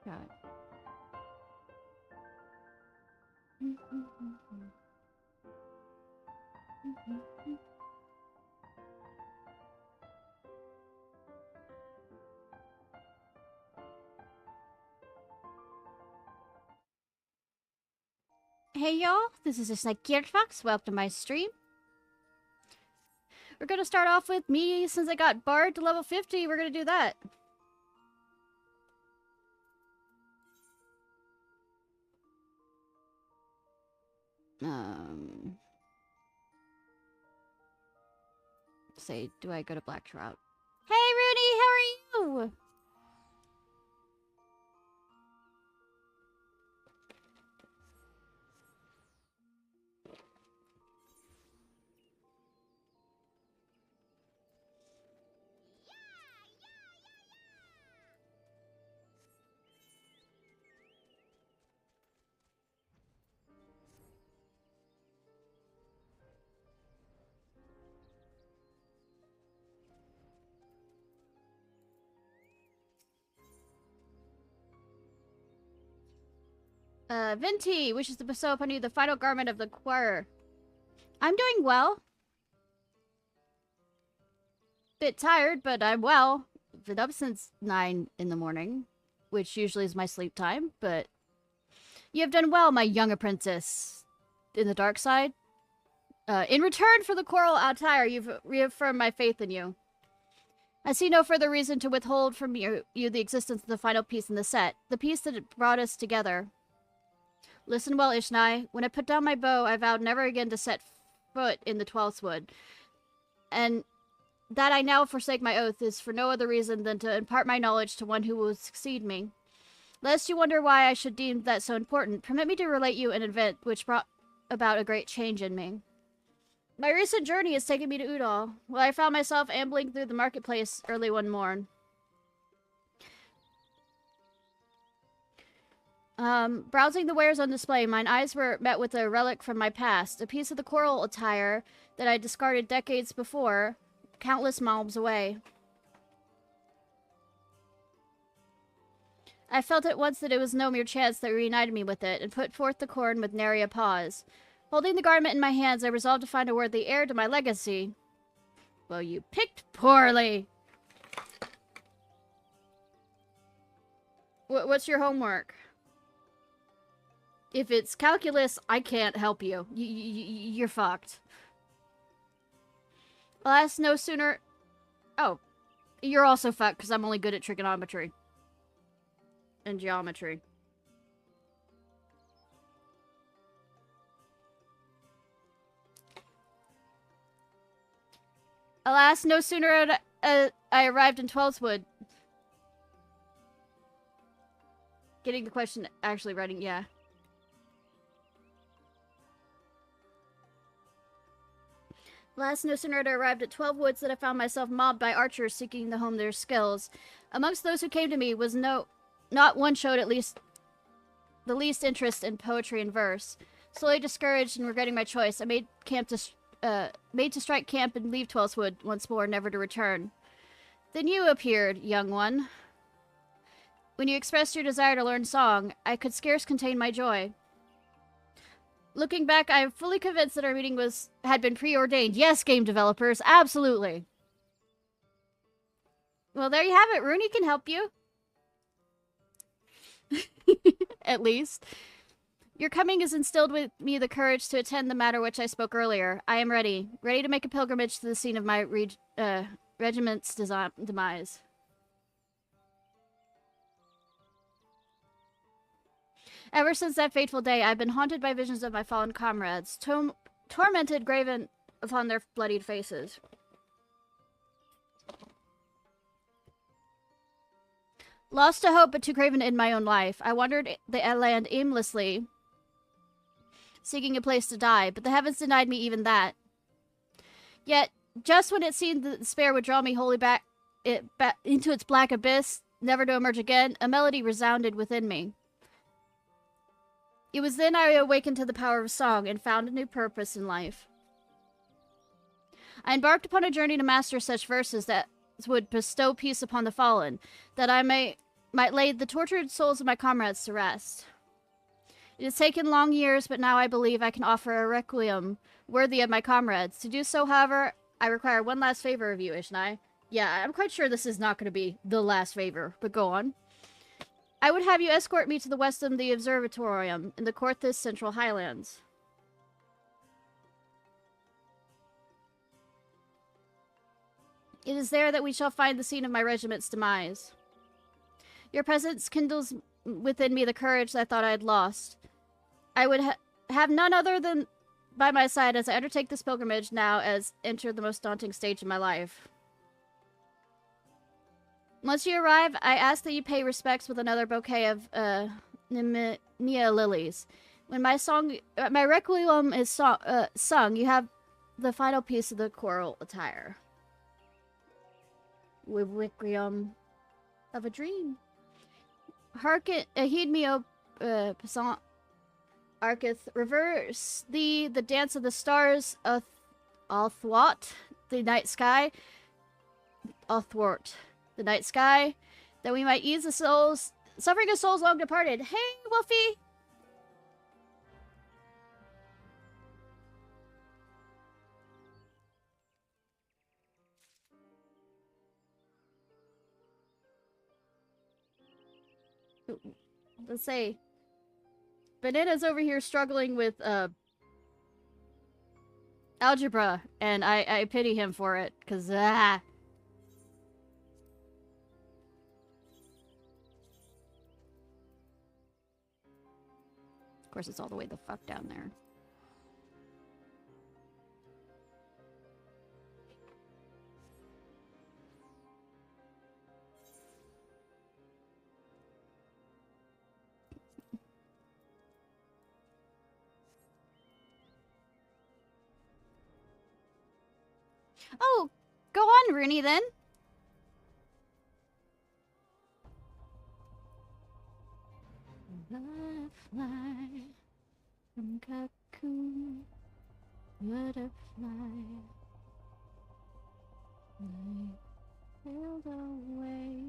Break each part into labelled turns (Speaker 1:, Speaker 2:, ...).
Speaker 1: God. Hey y'all, this is Ishnai Ciarfox. Welcome to my stream. We're gonna start off with me, since I got barred to level 50, we're gonna do that. Say, do I go to Black Trout? Hey Rudy, how are you? Venti wishes to bestow upon you the final garment of the choir. I'm doing well. Bit tired, but I'm well. Been up since 9 in the morning, which usually is my sleep time, but you have done well, my young apprentice. In the dark side. In return for the choral attire, you've reaffirmed my faith in you. I see no further reason to withhold from you the existence of the final piece in the set, the piece that brought us together. Listen well, Ishnai. When I put down my bow, I vowed never again to set foot in the 12th wood. And that I now forsake my oath is for no other reason than to impart my knowledge to one who will succeed me. Lest you wonder why I should deem that so important, permit me to relate you an event which brought about a great change in me. My recent journey has taken me to Udall, where I found myself ambling through the marketplace early one morn. Browsing the wares on display, mine eyes were met with a relic from my past, a piece of the choral attire that I discarded decades before, countless miles away. I felt at once that it was no mere chance that reunited me with it, and put forth the corn with nary a pause. Holding the garment in my hands, I resolved to find a worthy heir to my legacy. Well, you picked poorly. What's your homework? If it's calculus, I can't help you. You're fucked. Alas, no sooner... Oh. You're also fucked, because I'm only good at trigonometry. And geometry. Alas, no sooner had I arrived in 12th Wood. Getting the question, actually writing, yeah. Last no sooner had I arrived at 12 Woods that I found myself mobbed by archers seeking to hone their skills. Amongst those who came to me was not one showed at least the least interest in poetry and verse. Slowly discouraged and regretting my choice, I made to strike camp and leave 12th Wood once more, never to return. Then you appeared, young one. When you expressed your desire to learn song, I could scarce contain my joy. Looking back, I am fully convinced that our meeting had been preordained. Yes, game developers, absolutely. Well, there you have it. Rooney can help you. At least. Your coming has instilled with me the courage to attend the matter which I spoke earlier. I am ready. Ready to make a pilgrimage to the scene of my regiment's demise. Ever since that fateful day, I've been haunted by visions of my fallen comrades, tormented graven upon their bloodied faces. Lost to hope, but too craven in my own life, I wandered the land aimlessly, seeking a place to die, but the heavens denied me even that. Yet, just when it seemed that despair would draw me wholly back into its black abyss, never to emerge again, a melody resounded within me. It was then I awakened to the power of song and found a new purpose in life. I embarked upon a journey to master such verses that would bestow peace upon the fallen, that I might lay the tortured souls of my comrades to rest. It has taken long years, but now I believe I can offer a requiem worthy of my comrades. To do so, however, I require one last favor of you, Ishnai. Yeah, I'm quite sure this is not going to be the last favor, but go on. I would have you escort me to the west of the observatorium in the Corthus Central Highlands. It is there that we shall find the scene of my regiment's demise. Your presence kindles within me the courage I thought I had lost. I would have none other than by my side as I undertake this pilgrimage now as enter the most daunting stage of my life. Once you arrive, I ask that you pay respects with another bouquet of Mia lilies. When my requiem is sung, you have the final piece of the choral attire. Requiem of a dream. Hearken, heed me, O passant. Arketh, reverse the dance of the stars athwart the night sky. Athwart the night sky, that we might ease the suffering of souls long departed. Hey, Wolfie! Let's say Banana's over here struggling with algebra, and I pity him for it, because Of course, it's all the way the fuck down there. Oh, go on, Rooney, then. Butterfly from cocoon, butterfly, I sailed away.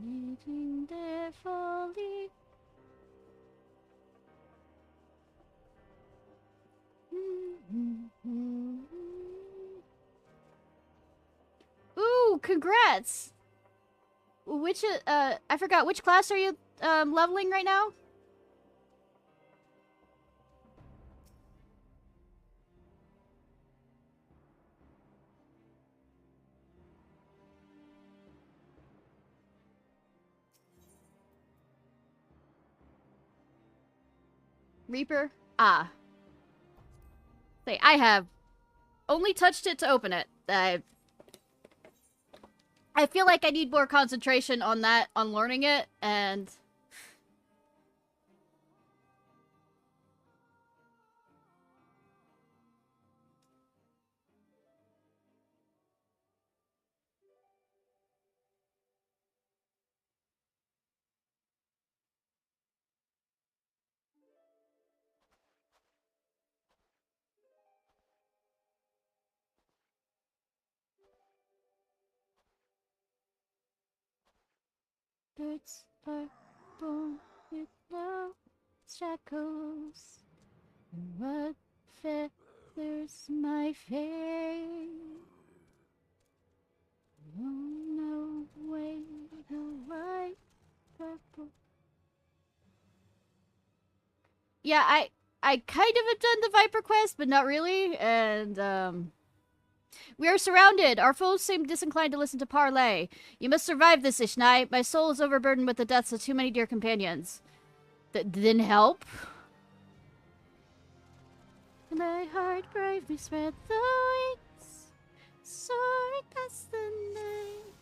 Speaker 1: Meeting their folly. Ooh, congrats! Which, I forgot, which class are you, leveling right now? Reaper? Ah. Say, I have only touched it to open it. I feel like I need more concentration on that, on learning it, and... Birds are born with no shackles. What feathers my fate? No way, the white purple. Yeah, I kind of have done the Viper quest, but not really, and, we are surrounded. Our foes seem disinclined to listen to parley. You must survive this, Ishnai. My soul is overburdened with the deaths of too many dear companions. Then help? My heart bravely spread the wings, soaring past the night.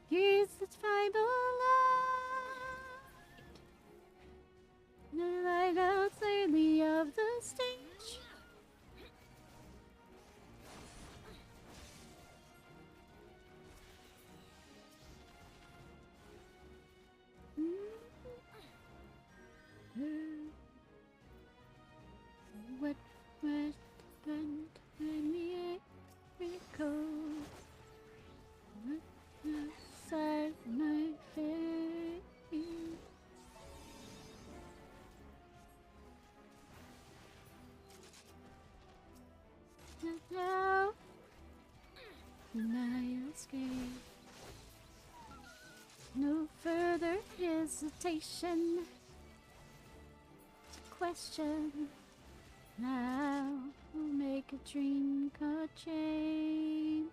Speaker 1: Here's the tribal light. The light out clearly of the stage. What burned when me echoes further hesitation. Question. Now we'll make a dream come true.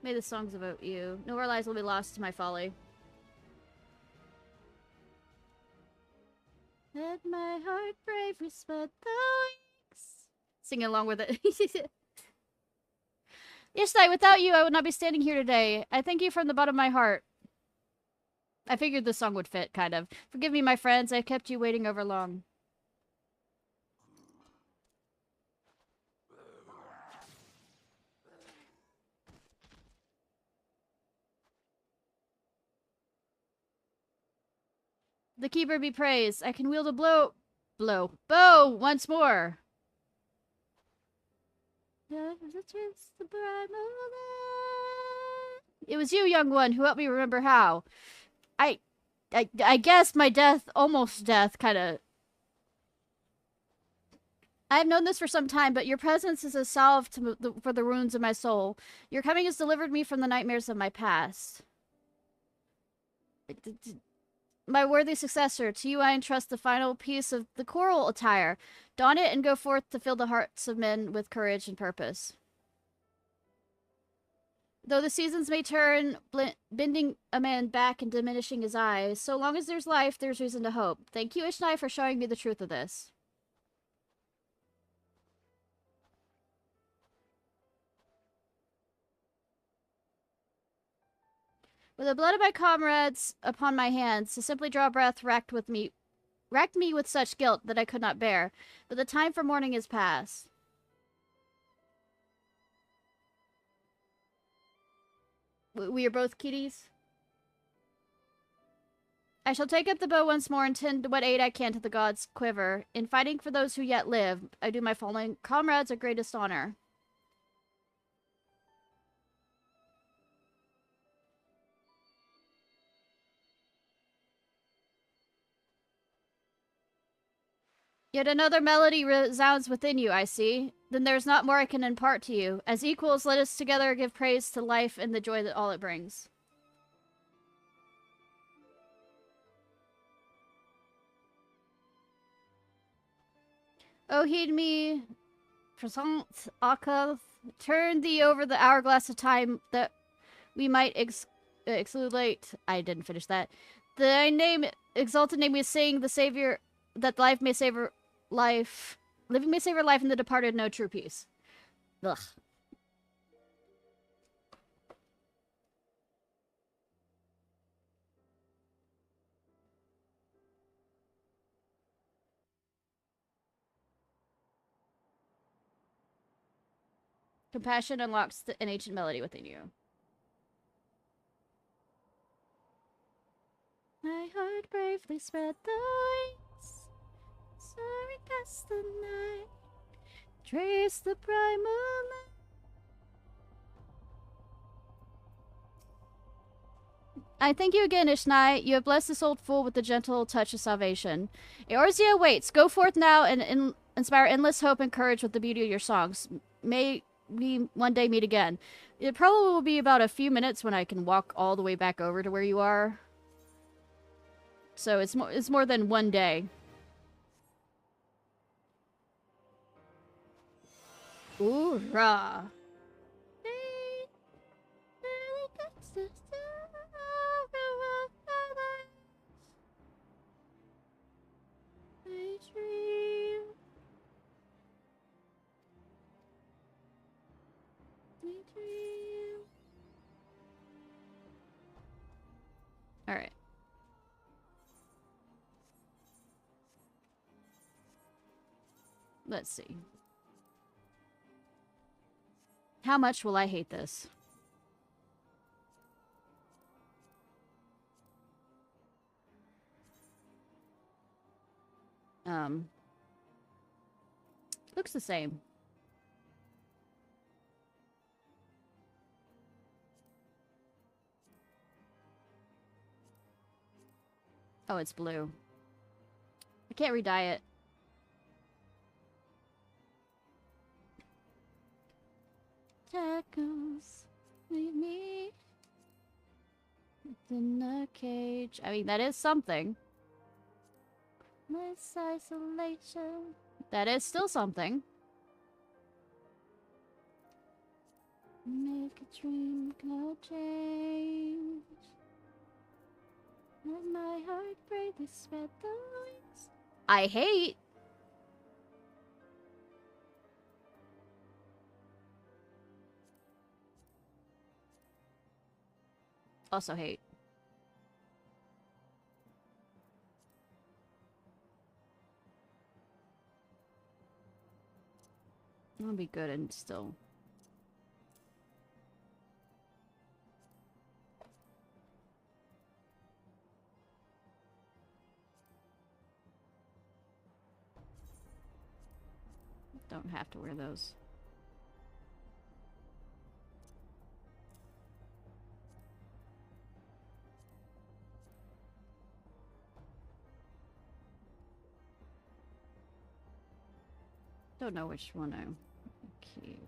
Speaker 1: May the songs evoke you. No more lives will be lost to my folly. Let my heart bravely spread the wings. Singing along with it. Ishnai, without you, I would not be standing here today. I thank you from the bottom of my heart. I figured this song would fit, kind of. Forgive me, my friends. I kept you waiting over long. The keeper be praised. I can wield a bow once more. It was you, young one, who helped me remember how. I guess my almost death, kind of. I've known this for some time, but your presence is a salve for the wounds of my soul. Your coming has delivered me from the nightmares of my past. My worthy successor, to you I entrust the final piece of the choral attire. Don it and go forth to fill the hearts of men with courage and purpose. Though the seasons may turn, bending a man back and diminishing his eyes, so long as there's life, there's reason to hope. Thank you, Ishnai, for showing me the truth of this. With the blood of my comrades upon my hands, to simply draw breath racked me with such guilt that I could not bear. But the time for mourning is past. We are both kitties. I shall take up the bow once more and tend what aid I can to the gods' quiver. In fighting for those who yet live, I do my fallen comrades a greatest honor. Yet another melody resounds within you, I see. Then there's not more I can impart to you. As equals, let us together give praise to life and the joy that all it brings. Oh, heed me, present Akath. Turn thee over the hourglass of time that we might exultate. I didn't finish that. Thy name, exalted name, we sing, the Savior, that life may savor life. Living may savor life, and the departed know true peace. Ugh. Compassion unlocks an ancient melody within you. My heart bravely spread the wings, soaring past the night, trace the primal light. I thank you again, Ishnai. You have blessed this old fool with the gentle touch of salvation. Eorzea waits. Go forth now and inspire endless hope and courage with the beauty of your songs. May we one day meet again. It probably will be about a few minutes when I can walk all the way back over to where you are. So it's more than one day. Hoorah! All right. Let's see. How much will I hate this? Looks the same. Oh, it's blue. I can't re-dye it. Shackles, leave me. in a cage. I mean, that is something. Less isolation. That is still something. Make a dream go change. Let my heart break the spread the wings. I hate. Also hate. I'll be good and still. Don't have to wear those. Don't know which one I keep.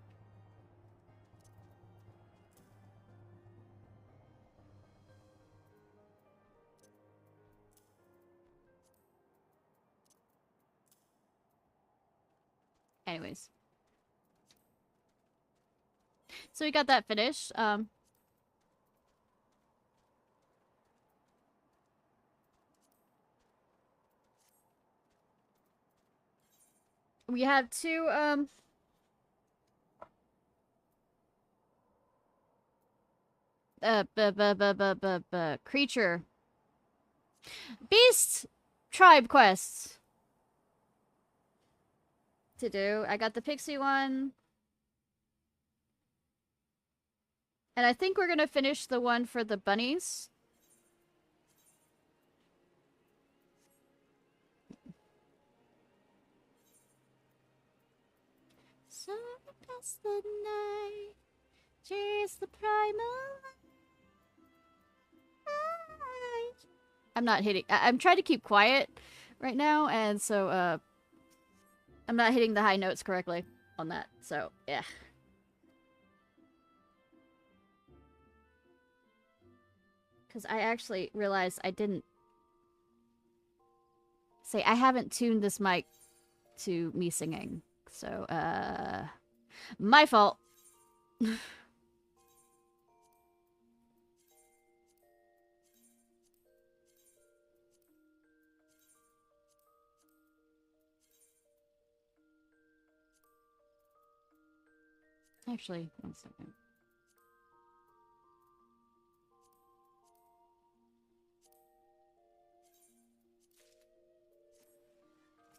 Speaker 1: Anyways. So we got that finished. We have two, creature. Beast tribe quests to do. I got the pixie one. And I think we're gonna finish the one for the bunnies. So past the night, chase the primal light. I'm not hitting. I'm trying to keep quiet right now, and so I'm not hitting the high notes correctly on that. So yeah. Because I actually realized I didn't say I haven't tuned this mic to me singing. So, my fault. Actually, 1 second.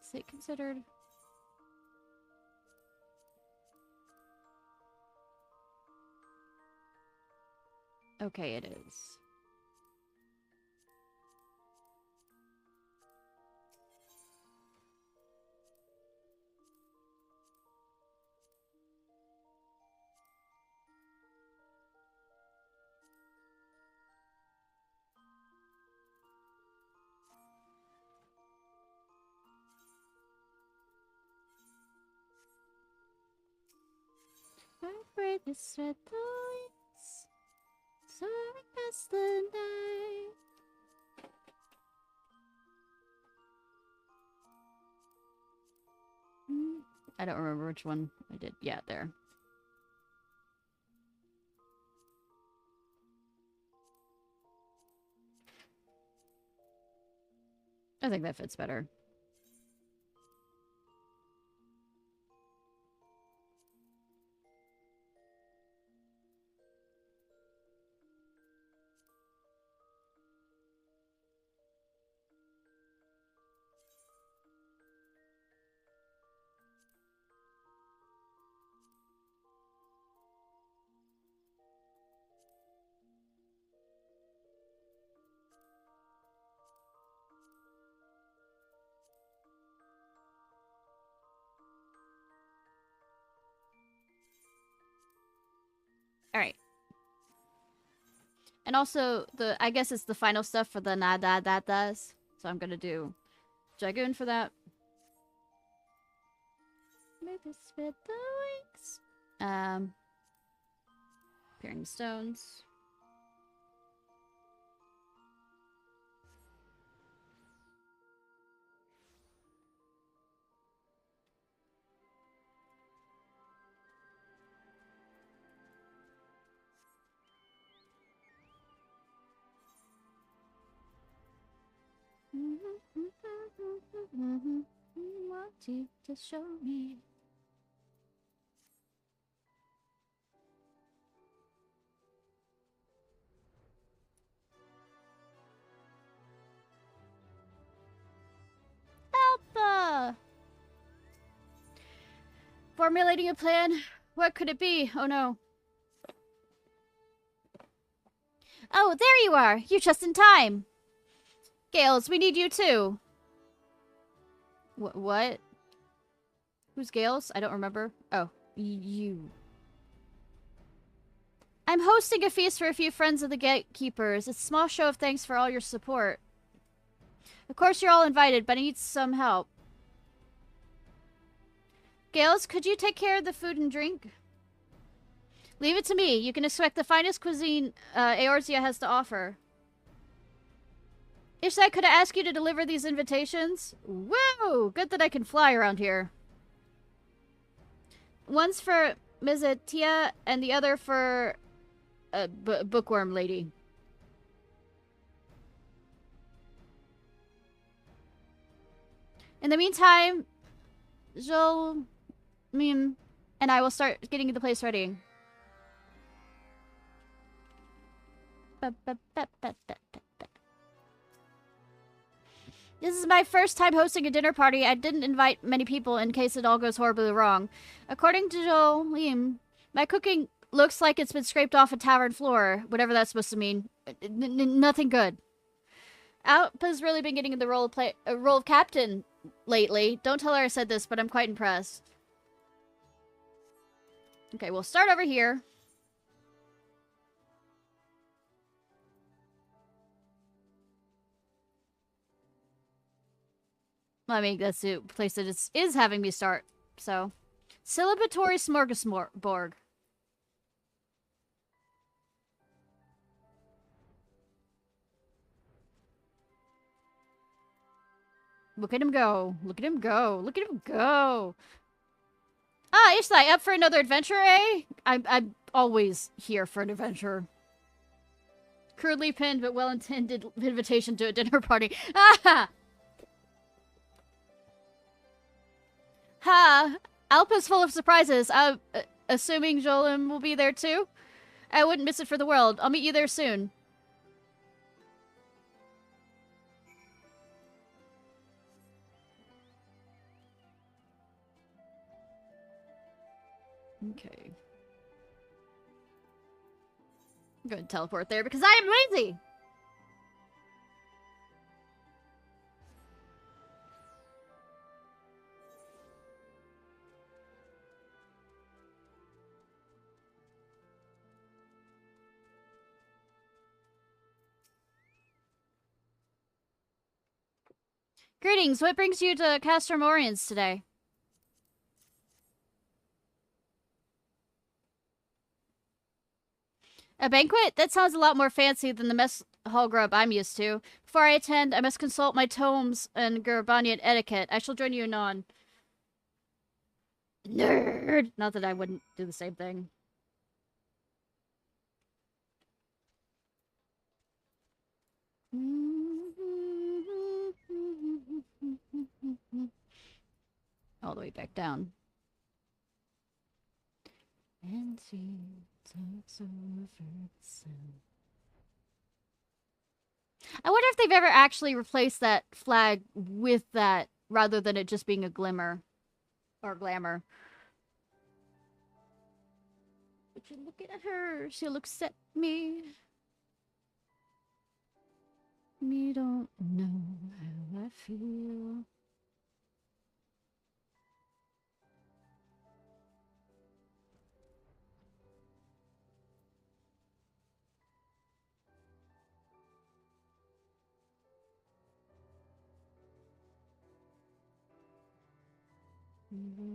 Speaker 1: Is it considered? Okay, it is. My breath is sweat the wings, soaring past the night. I don't remember which one I did. Yeah, there. I think that fits better. All right. And also, I guess it's the final stuff for the nada that does. So I'm gonna do Dragoon for that. Maybe spit the wings. Appearing stones. Want you to show me. Help! Formulating a plan. What could it be? Oh no. Oh, there you are! You're just in time! Gales, we need you too! What? Who's Gales? I don't remember. Oh, you. I'm hosting a feast for a few friends of the Gatekeepers. It's a small show of thanks for all your support. Of course you're all invited, but I need some help. Gales, could you take care of the food and drink? Leave it to me. You can expect the finest cuisine Eorzea has to offer. Ishnai, could I ask you to deliver these invitations? Woo! Good that I can fly around here. One's for Mizatia and the other for a bookworm lady. In the meantime, Joel, and I will start getting the place ready. This is my first time hosting a dinner party. I didn't invite many people in case it all goes horribly wrong. According to Joel, my cooking looks like it's been scraped off a tavern floor, whatever that's supposed to mean. Nothing good. Alpa's really been getting in the role of captain lately. Don't tell her I said this, but I'm quite impressed. Okay, we'll start over here. I mean, that's the place that is having me start, so. Celebratory smorgasbord. Look at him go. Look at him go. Look at him go. Ah, Ishnai, up for another adventure, eh? I'm always here for an adventure. Crudely pinned but well-intended invitation to a dinner party. Ah! Ha! Alpa's full of surprises. Assuming Jolim will be there too? I wouldn't miss it for the world. I'll meet you there soon. Okay. I'm going to teleport there because I am lazy! Greetings, what brings you to Castor Morians today? A banquet? That sounds a lot more fancy than the mess hall grub I'm used to. Before I attend, I must consult my tomes and Gurbanian etiquette. I shall join you anon. Nerd! Not that I wouldn't do the same thing. All the way back down. And she takes over the sound. I wonder if they've ever actually replaced that flag with that, rather than it just being a glimmer. Or glamour. But you're looking at her, she looks at me. Me don't know how I feel.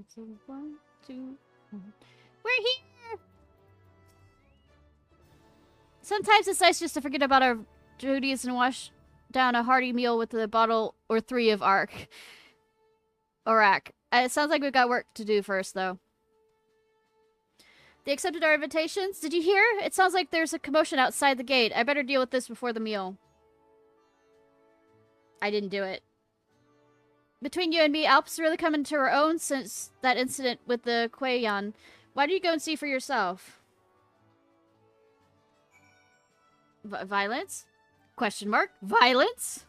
Speaker 1: It's a 1, 2, 1. We're here! Sometimes it's nice just to forget about our duties and wash down a hearty meal with a bottle or 3 of Arak. It sounds like we've got work to do first, though. They accepted our invitations. Did you hear? It sounds like there's a commotion outside the gate. I better deal with this before the meal. I didn't do it. Between you and me, Alp's really coming to her own since that incident with the Quayon. Why don't you go and see for yourself? Violence? Question mark? Violence?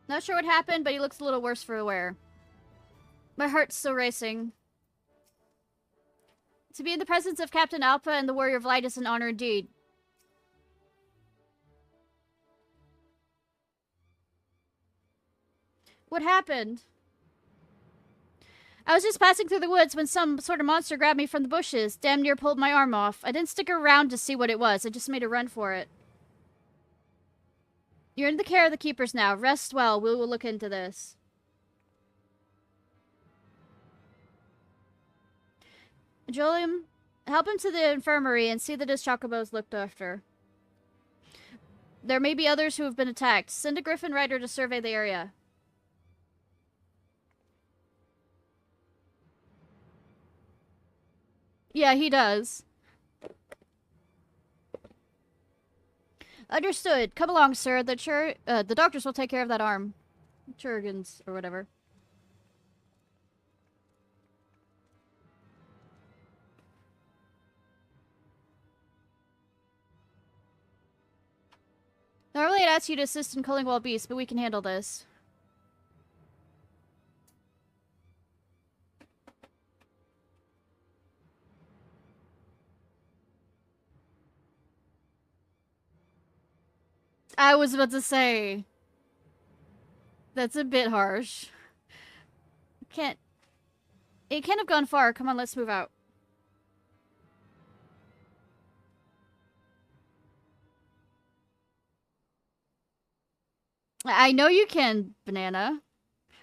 Speaker 1: Not sure what happened, but he looks a little worse for wear. My heart's still racing. To be in the presence of Captain Alpha and the Warrior of Light is an honor indeed. What happened? I was just passing through the woods when some sort of monster grabbed me from the bushes. Damn near pulled my arm off. I didn't stick around to see what it was. I just made a run for it. You're in the care of the keepers now. Rest well. We will look into this. Julian, help him to the infirmary and see that his chocobo's looked after. There may be others who have been attacked. Send a Griffin Rider to survey the area. Yeah, he does. Understood. Come along, sir. The doctors will take care of that arm. Churgans, or whatever. Normally I'd ask you to assist in culling wild beasts, but we can handle this. I was about to say. That's a bit harsh. It can't have gone far. Come on, let's move out. I know you can, Banana.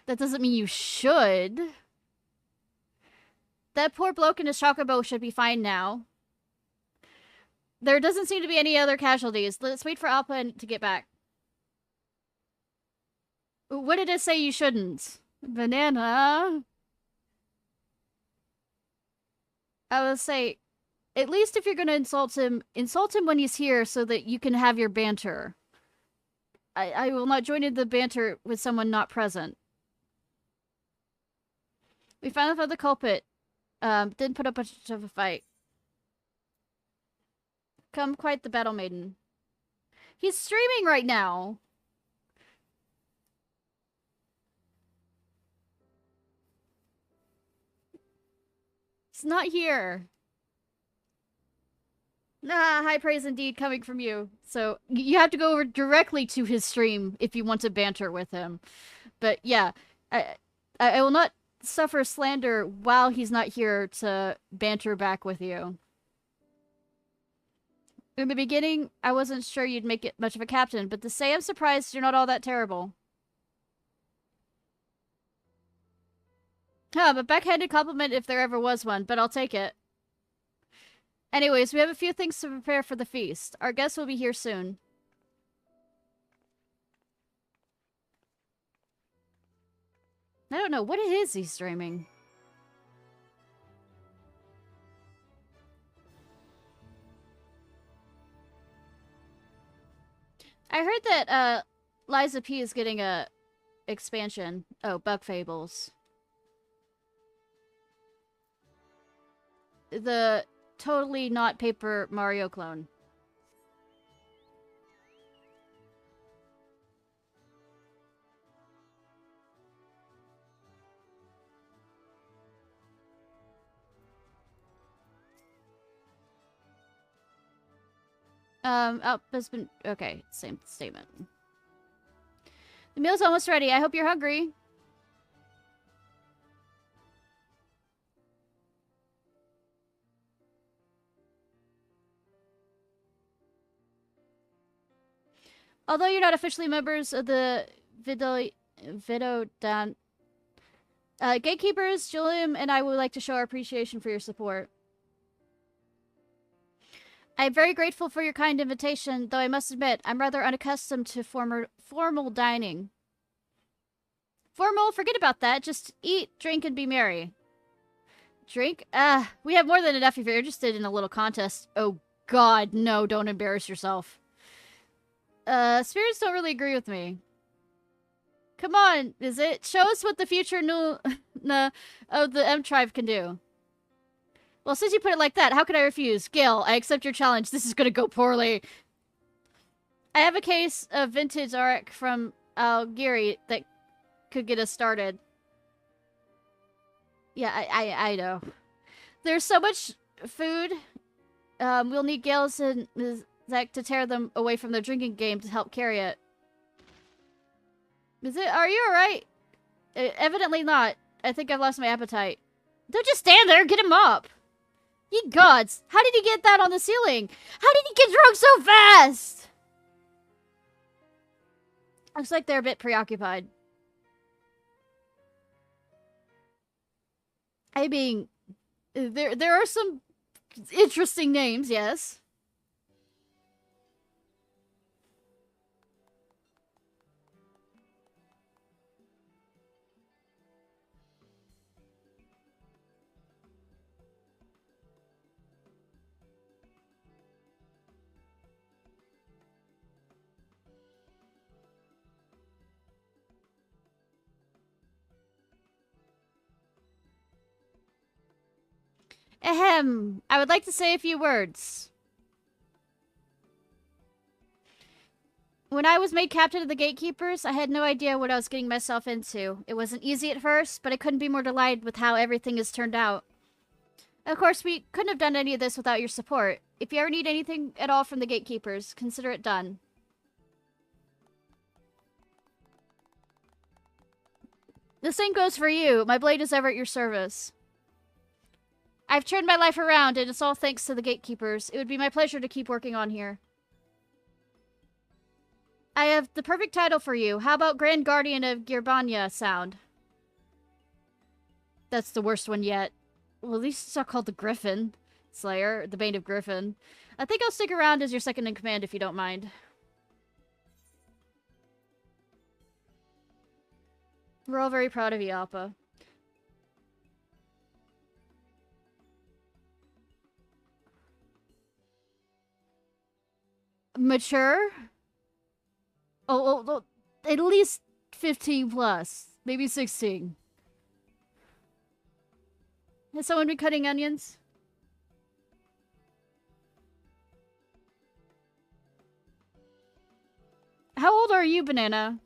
Speaker 1: That doesn't mean you should. That poor bloke in his chocobo should be fine now. There doesn't seem to be any other casualties. Let's wait for Alpha to get back. What did it say you shouldn't? Banana. I would say, at least if you're going to insult him when he's here so that you can have your banter. I will not join in the banter with someone not present. We finally found the culprit. Didn't put up much of a fight. Come quite the battle maiden. He's streaming right now. He's not here. Nah, high praise indeed coming from you. So, you have to go over directly to his stream if you want to banter with him. But yeah, I will not suffer slander while he's not here to banter back with you. In the beginning, I wasn't sure you'd make it much of a captain, but to say I'm surprised you're not all that terrible. Huh, but backhanded compliment if there ever was one, but I'll take it. Anyways, we have a few things to prepare for the feast. Our guests will be here soon. I don't know. What is he streaming? I heard that, Liza P is getting a expansion. Oh, Bug Fables. The totally not Paper Mario clone. Has been... Okay, same statement. The meal's almost ready. I hope you're hungry. Although you're not officially members of the Vidodan Gatekeepers, Julian and I would like to show our appreciation for your support. I'm very grateful for your kind invitation, though I must admit, I'm rather unaccustomed to formal dining. Formal, forget about that. Just eat, drink, and be merry. Drink? We have more than enough if you're interested in a little contest. Oh god, no, don't embarrass yourself. Spirits don't really agree with me. Come on, is it? Show us what the future of the M tribe can do. Well, since you put it like that, how could I refuse? Gil, I accept your challenge. This is gonna go poorly. I have a case of vintage arak from Algiri that could get us started. Yeah, I know. There's so much food. We'll need Gales and Zach to tear them away from their drinking game to help carry it. Are you alright? Evidently not. I think I've lost my appetite. Don't just stand there, get him up! Ye gods! How did he get that on the ceiling? How did he get drunk so fast? Looks like they're a bit preoccupied. I mean, there are some interesting names, yes. Ahem. I would like to say a few words. When I was made captain of the gatekeepers, I had no idea what I was getting myself into. It wasn't easy at first, but I couldn't be more delighted with how everything has turned out. Of course, we couldn't have done any of this without your support. If you ever need anything at all from the gatekeepers, consider it done. The same goes for you. My blade is ever at your service. I've turned my life around, and it's all thanks to the gatekeepers. It would be my pleasure to keep working on here. I have the perfect title for you. How about Grand Guardian of Girbanya sound? That's the worst one yet. Well, at least it's not called the Griffin Slayer, the Bane of Griffin. I think I'll stick around as your second in command if you don't mind. We're all very proud of you, Appa. Mature? Oh, at least 15 plus. Maybe 16. Has someone been cutting onions? How old are you, Banana?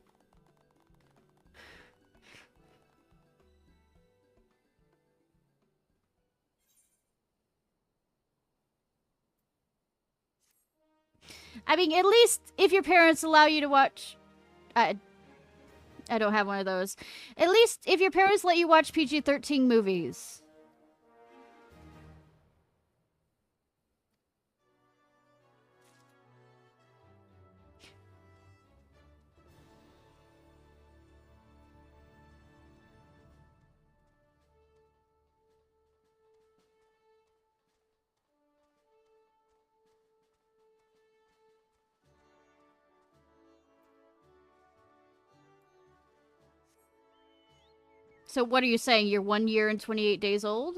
Speaker 1: I mean, at least if your parents allow you to watch... I don't have one of those. At least if your parents let you watch PG-13 movies. So what are you saying? You're 1 year and 28 days old?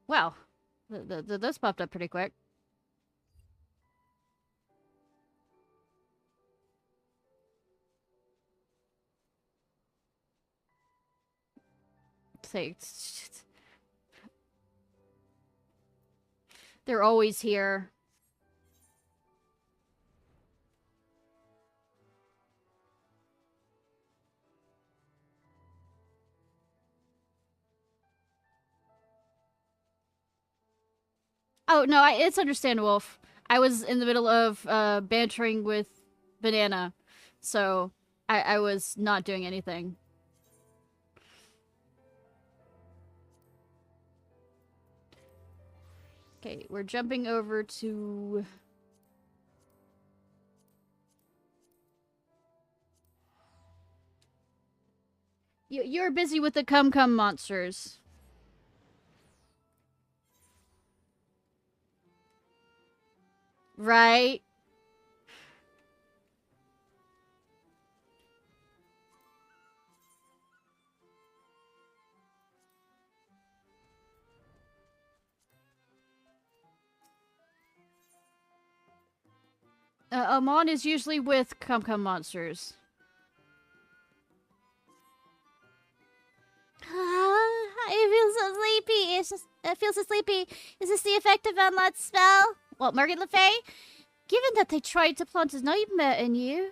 Speaker 1: Wow. Those popped up pretty quick. Say, they're always here. Oh, no, it's understandable. I was in the middle of bantering with Banana, so I was not doing anything. Okay, we're jumping over to... You're busy with the cum-cum monsters. Right? Amon is usually with Cum monsters.
Speaker 2: I feel so sleepy. I feel so sleepy. Is this the effect of Unlocked spell? What, Morgan Le Fay?
Speaker 1: Given that they tried to plant a nightmare in you,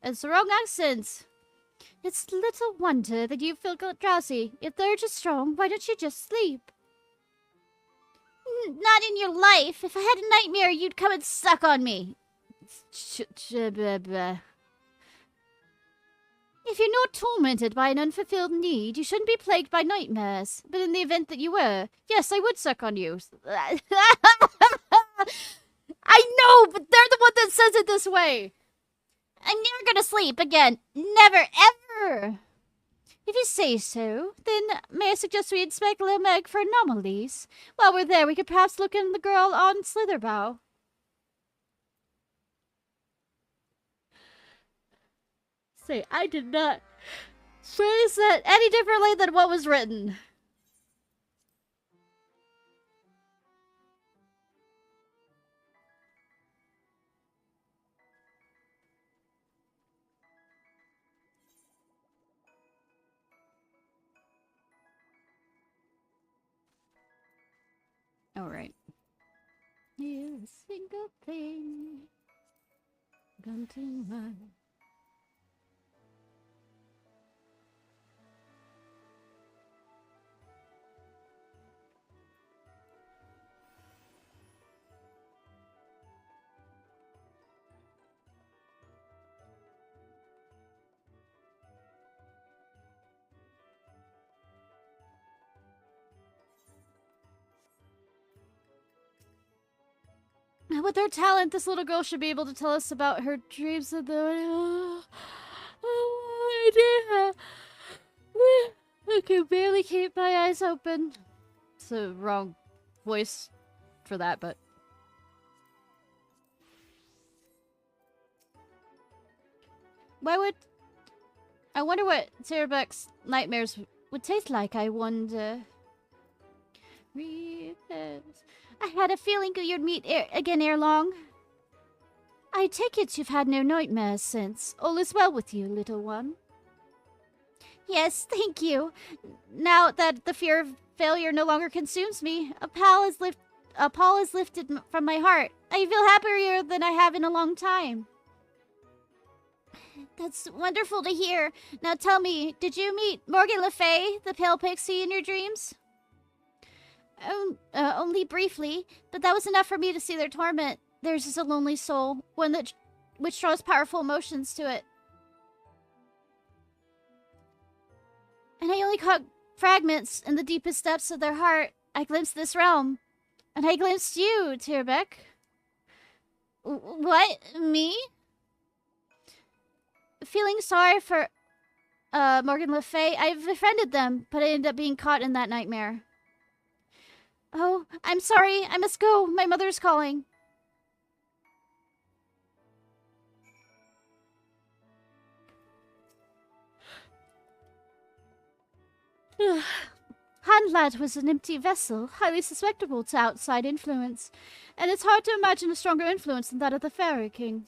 Speaker 1: it's the wrong accent. It's little wonder that you feel drowsy. If they're just strong, why don't you just sleep?
Speaker 2: Not in your life. If I had a nightmare, you'd come and suck on me.
Speaker 1: If you're not tormented by an unfulfilled need, you shouldn't be plagued by nightmares. But in the event that you were, yes, I would suck on you. I know, but they're the one that says it this way.
Speaker 2: I'm never gonna sleep again. Never, ever.
Speaker 1: If you say so, then may I suggest we inspect Lil Meg for anomalies? While we're there, we could perhaps look in the girl on Slitherbow. Say, I did not phrase that any differently than what was written. All right. Here's a single thing come to mind. With her talent, this little girl should be able to tell us about her dreams of the... Oh, I can barely keep my eyes open. It's a wrong voice for that, but... Why would... I wonder what Ciarfox's nightmares would taste like, I wonder.
Speaker 2: I had a feeling you'd meet again ere long.
Speaker 1: I take it you've had no nightmares since. All is well with you, little one.
Speaker 2: Yes, thank you. Now that the fear of failure no longer consumes me, a pall is lifted from my heart. I feel happier than I have in a long time. That's wonderful to hear. Now tell me, did you meet Morgan Le Fay, the pale pixie, in your dreams?
Speaker 1: Only briefly, but that was enough for me to see their torment. Theirs is a lonely soul, one which draws powerful emotions to it. And I only caught fragments in the deepest depths of their heart. I glimpsed this realm, and I glimpsed you, Tierbeck.
Speaker 2: What? Me?
Speaker 1: Feeling sorry for Morgan Le Fay, I befriended them, but I ended up being caught in that nightmare. Oh, I'm sorry. I must go. My mother's calling. Handlad was an empty vessel, highly susceptible to outside influence, and it's hard to imagine a stronger influence than that of the Fairy King.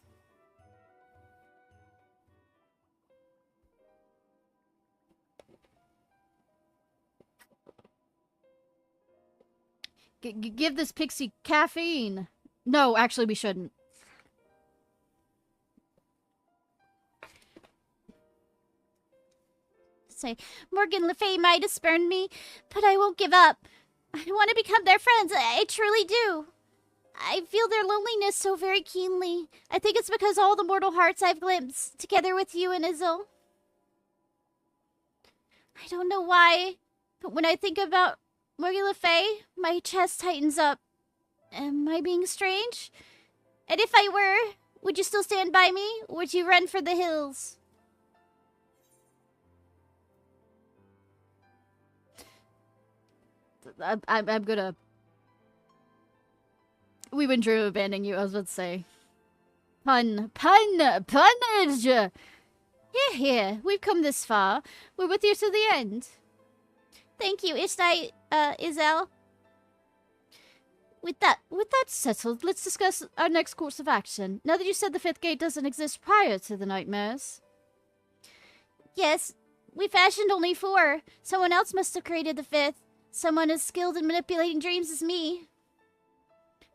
Speaker 1: Give this pixie caffeine. No, actually, we shouldn't.
Speaker 2: Say, Morgan Le Fay might have spurned me, but I won't give up. I want to become their friends. I truly do. I feel their loneliness so very keenly. I think it's because all the mortal hearts I've glimpsed, together with you and Izzle. I don't know why, but when I think about Morgan Le Fay, my chest tightens up. Am I being strange? And if I were, would you still stand by me, or would you run for the hills?
Speaker 1: I'm gonna... We went Drew abandoning you, I was about to say. Punnage! Here, we've come this far. We're with you to the end.
Speaker 2: Thank you, Ishnai, Izel.
Speaker 1: With that settled, let's discuss our next course of action. Now that you said the fifth gate doesn't exist prior to the nightmares.
Speaker 2: Yes, we fashioned only 4. Someone else must have created the 5th. Someone as skilled in manipulating dreams as me.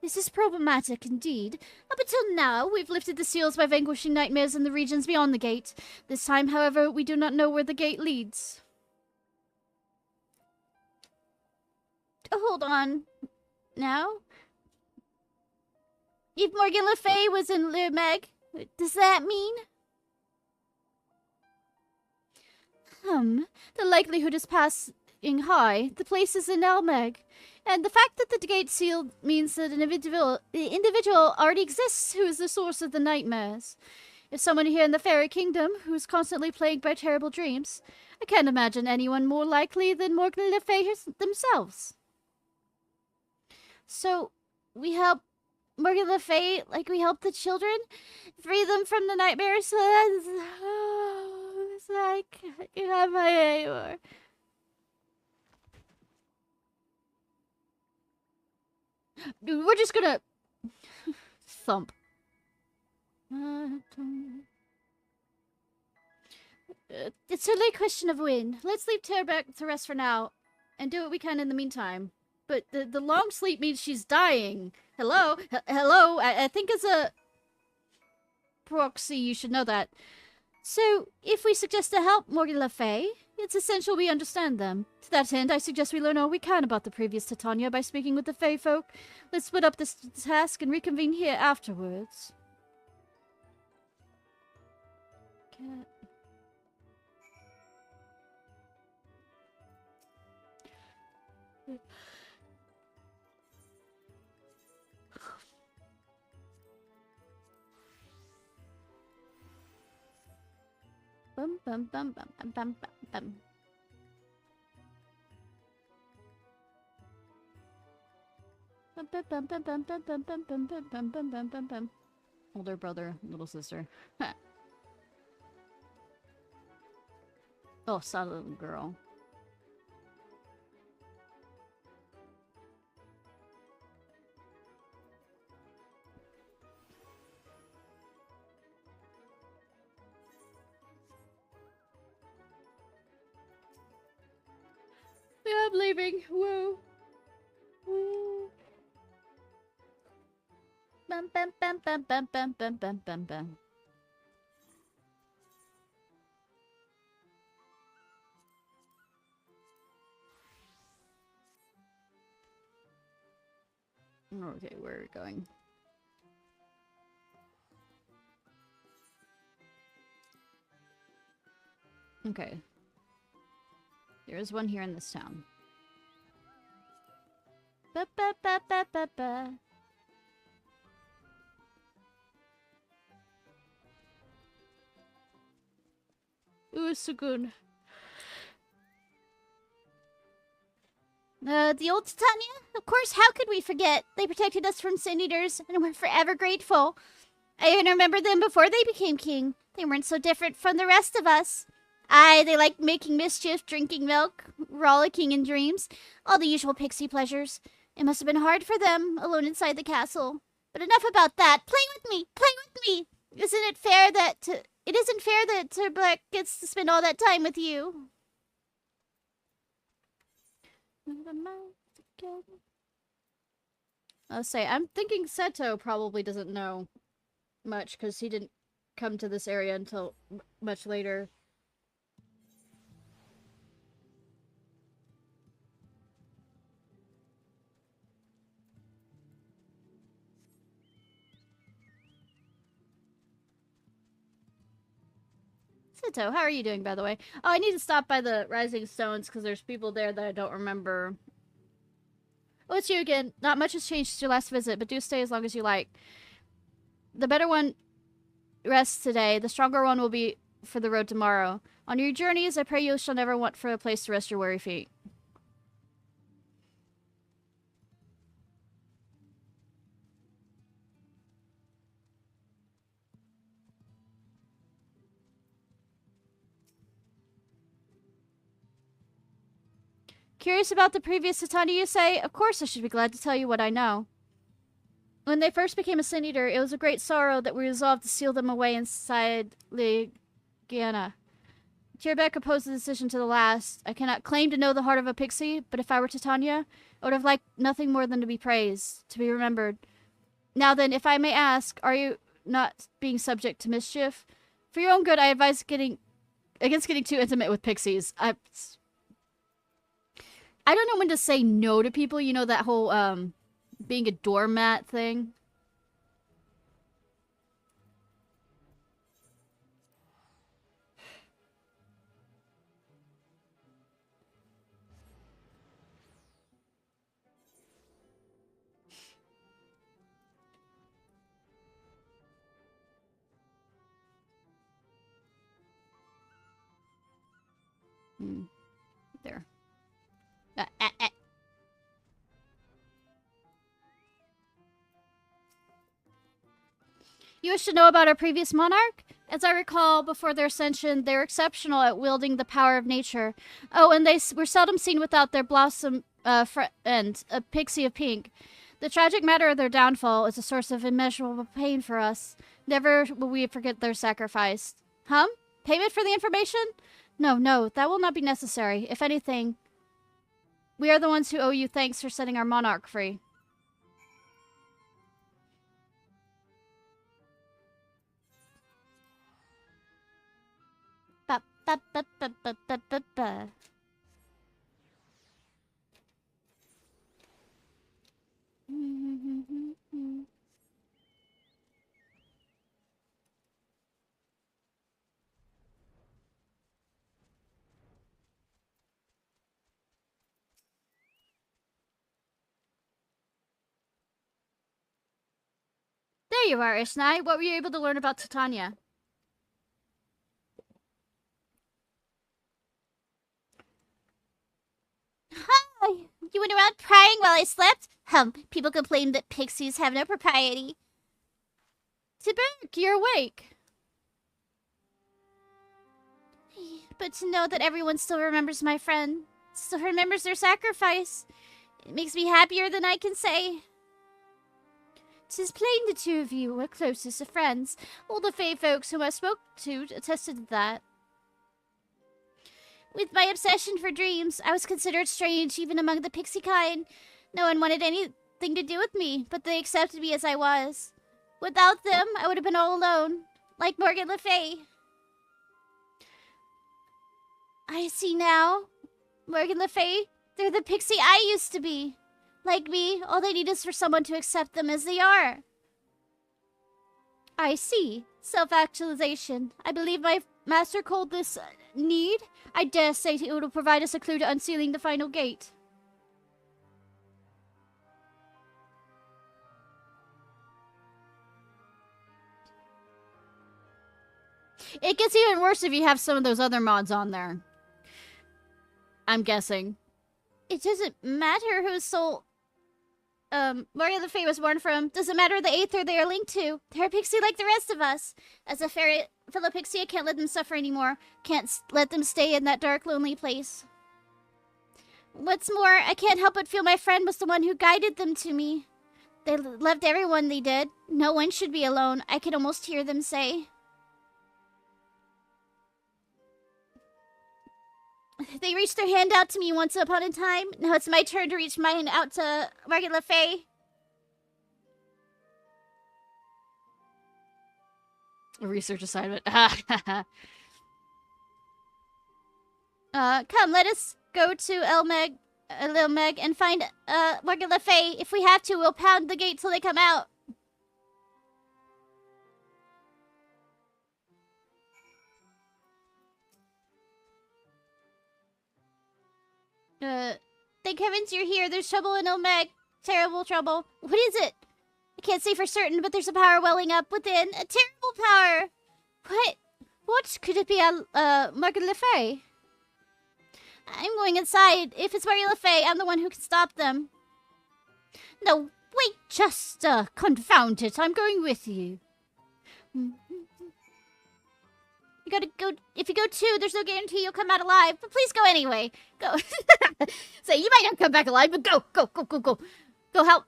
Speaker 1: This is problematic indeed. Up until now, we've lifted the seals by vanquishing nightmares in the regions beyond the gate. This time, however, we do not know where the gate leads.
Speaker 2: Hold on. Now? If Morgan Le Fay was in Le Meg, does that mean?
Speaker 1: The likelihood is passing high. The place is in Elmeg. And the fact that the gate sealed means that an individual already exists who is the source of the nightmares. If someone here in the Fairy Kingdom who is constantly plagued by terrible dreams, I can't imagine anyone more likely than Morgan Le Fay themselves. So, we help Morgan Le Fay like we help the children? Free them from the nightmares? So that's... it's like, you have my anymore. We're just gonna... thump. It's only a question of when. Let's leave Tara back to rest for now, and do what we can in the meantime. But the long sleep means she's dying. Hello? Hello? I think as a proxy, you should know that. So, if we suggest to help Morgan Le Fay, it's essential we understand them. To that end, I suggest we learn all we can about the previous Titania by speaking with the Fey folk. Let's split up this task and reconvene here afterwards. Cat. Bum bum bum bum bum bum bum bum. Older brother, little sister. Oh, sad little girl. Yeah, I'm leaving. Woo. Woo. Bum bum bum bum bum bum bum bum bum bum. Okay, where are we going? Okay. There is one here in this town. Ba ba ba ba ba ba. Ooh, it's so good.
Speaker 2: The old Titania? Of course, how could we forget? They protected us from Sin Eaters, and we're forever grateful. I even remember them before they became king. They weren't so different from the rest of us. Aye, they liked making mischief, drinking milk, rollicking in dreams, all the usual pixie pleasures. It must have been hard for them, alone inside the castle. But enough about that. Play with me! Play with me! It isn't fair that Black gets to spend all that time with you.
Speaker 1: I'll say, I'm thinking Seto probably doesn't know much, because he didn't come to this area until much later. Seto, how are you doing, by the way? Oh, I need to stop by the Rising Stones, because there's people there that I don't remember. Oh, it's you again. Not much has changed since your last visit, but do stay as long as you like. The better one rests today. The stronger one will be for the road tomorrow. On your journeys, I pray you shall never want for a place to rest your weary feet. Curious about the previous Titania, you say? Of course I should be glad to tell you what I know. When they first became a Sin Eater, it was a great sorrow that we resolved to seal them away inside Legiana. Tierbeck opposed the decision to the last. I cannot claim to know the heart of a pixie, but if I were Titania, I would have liked nothing more than to be praised, to be remembered. Now then, if I may ask, are you not being subject to mischief? For your own good, I advise against getting too intimate with pixies. I don't know when to say no to people. You know, that whole, being a doormat thing. There. You wish to know about our previous monarch? As I recall, before their ascension, they were exceptional at wielding the power of nature. Oh, and they were seldom seen without their blossom friend, a pixie of pink. The tragic matter of their downfall is a source of immeasurable pain for us. Never will we forget their sacrifice. Payment for the information? No, that will not be necessary. If anything, we are the ones who owe you thanks for setting our monarch free. There you are, Ishnai. What were you able to learn about Titania?
Speaker 2: Hi! You went around prying while I slept? People complain that pixies have no propriety.
Speaker 1: Tiberic, you're awake.
Speaker 2: But to know that everyone still remembers my friend, still remembers their sacrifice, it makes me happier than I can say. 'Tis plain the two of you were closest of friends. All the Fae folks whom I spoke to attested to that. With my obsession for dreams, I was considered strange even among the pixie kind. No one wanted anything to do with me, but they accepted me as I was. Without them, I would have been all alone, like Morgan Le Fay. I see now. Morgan Le Fay, they're the pixie I used to be. Like me, all they need is for someone to accept them as they are. I see. Self-actualization. I believe my master called this need. I dare say it will provide us a clue to unsealing the final gate.
Speaker 1: It gets even worse if you have some of those other mods on there. I'm guessing.
Speaker 2: It doesn't matter whose soul Morgan Le Fay was born from. Doesn't matter the aether they are linked to. They're a pixie like the rest of us. As a fellow pixie, I can't let them suffer anymore. Can't let them stay in that dark, lonely place. What's more, I can't help but feel my friend was the one who guided them to me. They loved everyone they did. No one should be alone, I can almost hear them say. They reached their hand out to me once upon a time. Now it's my turn to reach mine out to Morgan Le Fay.
Speaker 1: A research assignment.
Speaker 2: Come, let us go to Lil Meg, and find Morgan Le Fay. If we have to, we'll pound the gate till they come out. Thank heavens you're here. There's trouble in Olmec. Terrible trouble. What is it? I can't say for certain, but there's a power welling up within. A terrible power. What could it be, Morgan Le Fay? I'm going inside. If it's Morgan Le Fay, I'm the one who can stop them. No, wait, just, confound it. I'm going with you. You gotta go. If you go too, there's no guarantee you'll come out alive. But please go anyway. Go.
Speaker 1: So you might not come back alive, but go. Go help.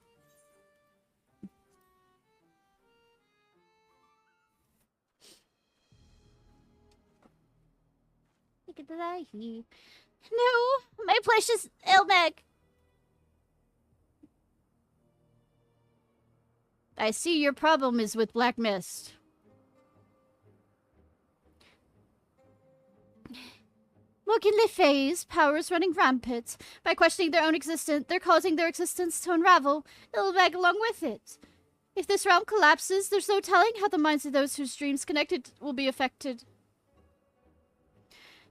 Speaker 2: No, my precious Elmeg.
Speaker 1: I see your problem is with Black Mist.
Speaker 2: Morgan Le Fay's power is running rampant. By questioning their own existence, they're causing their existence to unravel. Elmeg along with it. If this realm collapses, there's no telling how the minds of those whose dreams connected will be affected.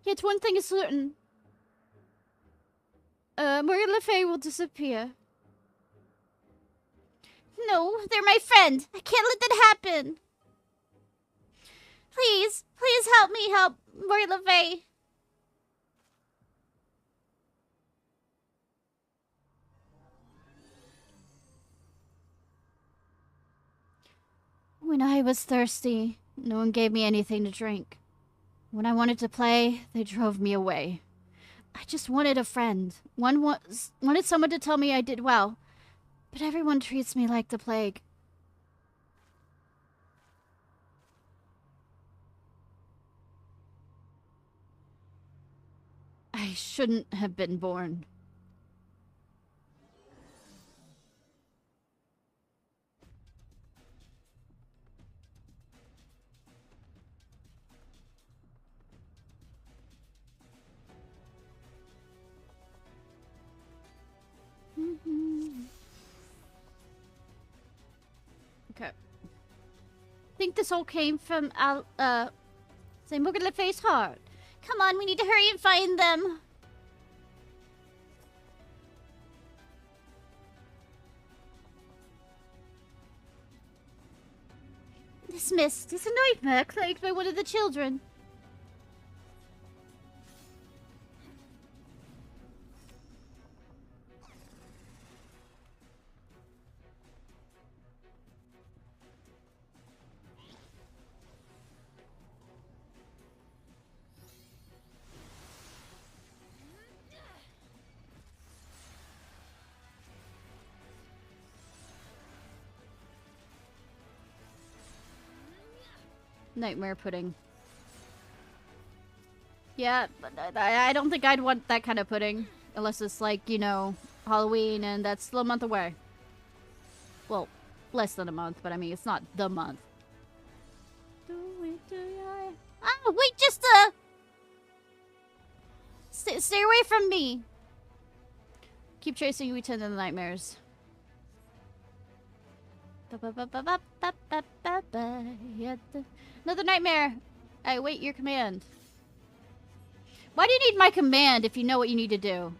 Speaker 2: Yet one thing is certain. Morgan Le Fay will disappear. No, they're my friend. I can't let that happen. Please, please help me help Morgan Le Fay. When I was thirsty, no one gave me anything to drink. When I wanted to play, they drove me away. I just wanted a friend. Wanted someone to tell me I did well. But everyone treats me like the plague.
Speaker 1: I shouldn't have been born. Okay.
Speaker 2: Think this all came from say Morgan Le Fay's heart. Come on, we need to hurry and find them. This mist is a nightmare plagued by one of the children.
Speaker 1: Nightmare pudding. Yeah, but I don't think I'd want that kind of pudding. Unless it's like, you know, Halloween and that's still a month away. Well, less than a month, but I mean, it's not the month.
Speaker 2: Oh, wait, just stay away from me.
Speaker 1: Keep chasing you, we tend to the nightmares. Another nightmare. I wait your command. Why do you need my command if you know what you need to do?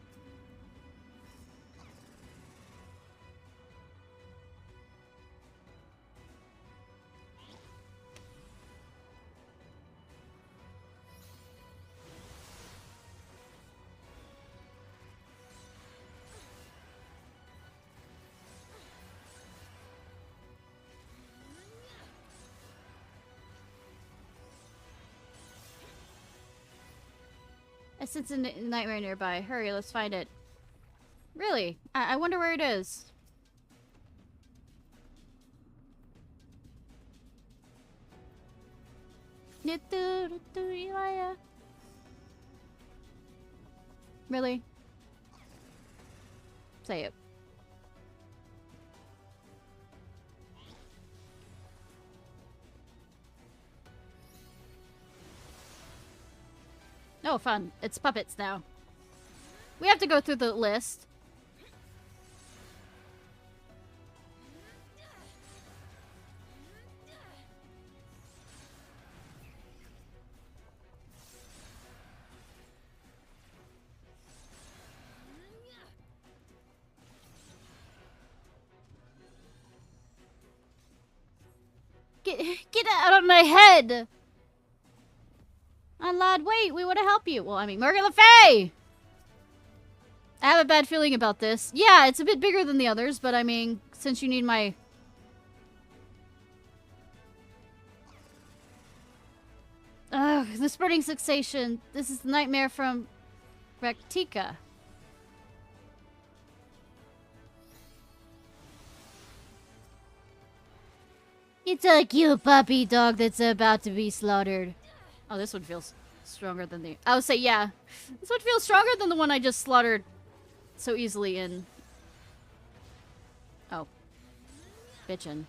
Speaker 1: I sense a nightmare nearby. Hurry, let's find it. Really? I wonder where it is. Really? Say it. Oh, fun. It's puppets now. We have to go through the list. Get out of my head! Lad, wait, we want to help you. Well, I mean, Morgan Le Fay! I have a bad feeling about this. Yeah, it's a bit bigger than the others, but I mean, since you need my... Ugh, this burning sensation. This is the nightmare from Rectica. It's a cute puppy dog that's about to be slaughtered. Oh, this one feels... Stronger than the... I would say, yeah. This one feels stronger than the one I just slaughtered so easily in... Oh. Bitchin'.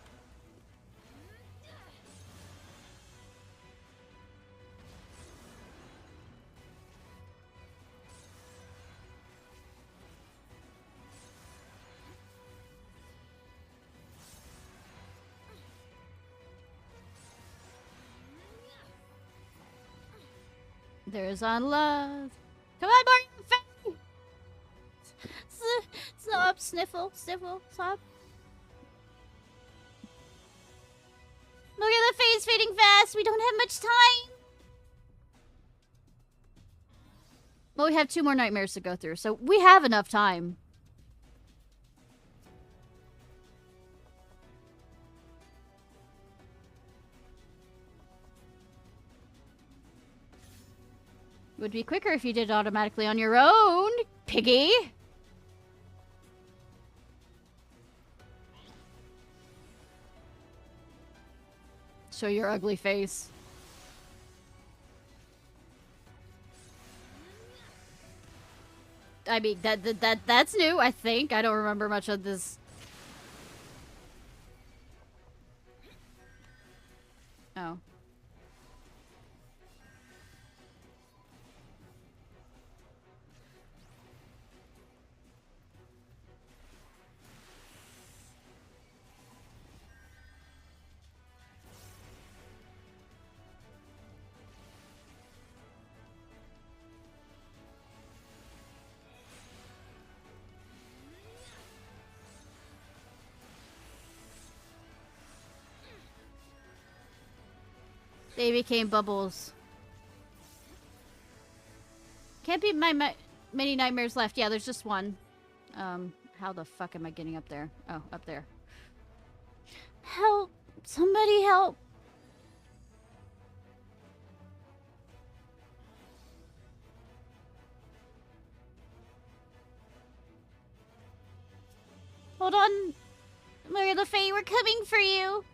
Speaker 1: There's on love. Come on, Morgan!
Speaker 2: Stop, sniffle, sniffle, stop. Look at the face fading fast. We don't have much time.
Speaker 1: Well, we have 2 more nightmares to go through, so we have enough time. It would be quicker if you did it automatically on your own, piggy. Show your ugly face. I mean, that's new, I think. I don't remember much of this. Oh. They became bubbles. Can't be many nightmares left. Yeah, there's just one. How the fuck am I getting up there? Oh, up there.
Speaker 2: Help. Somebody help. Hold on. Mary Le Fay, we're coming for you.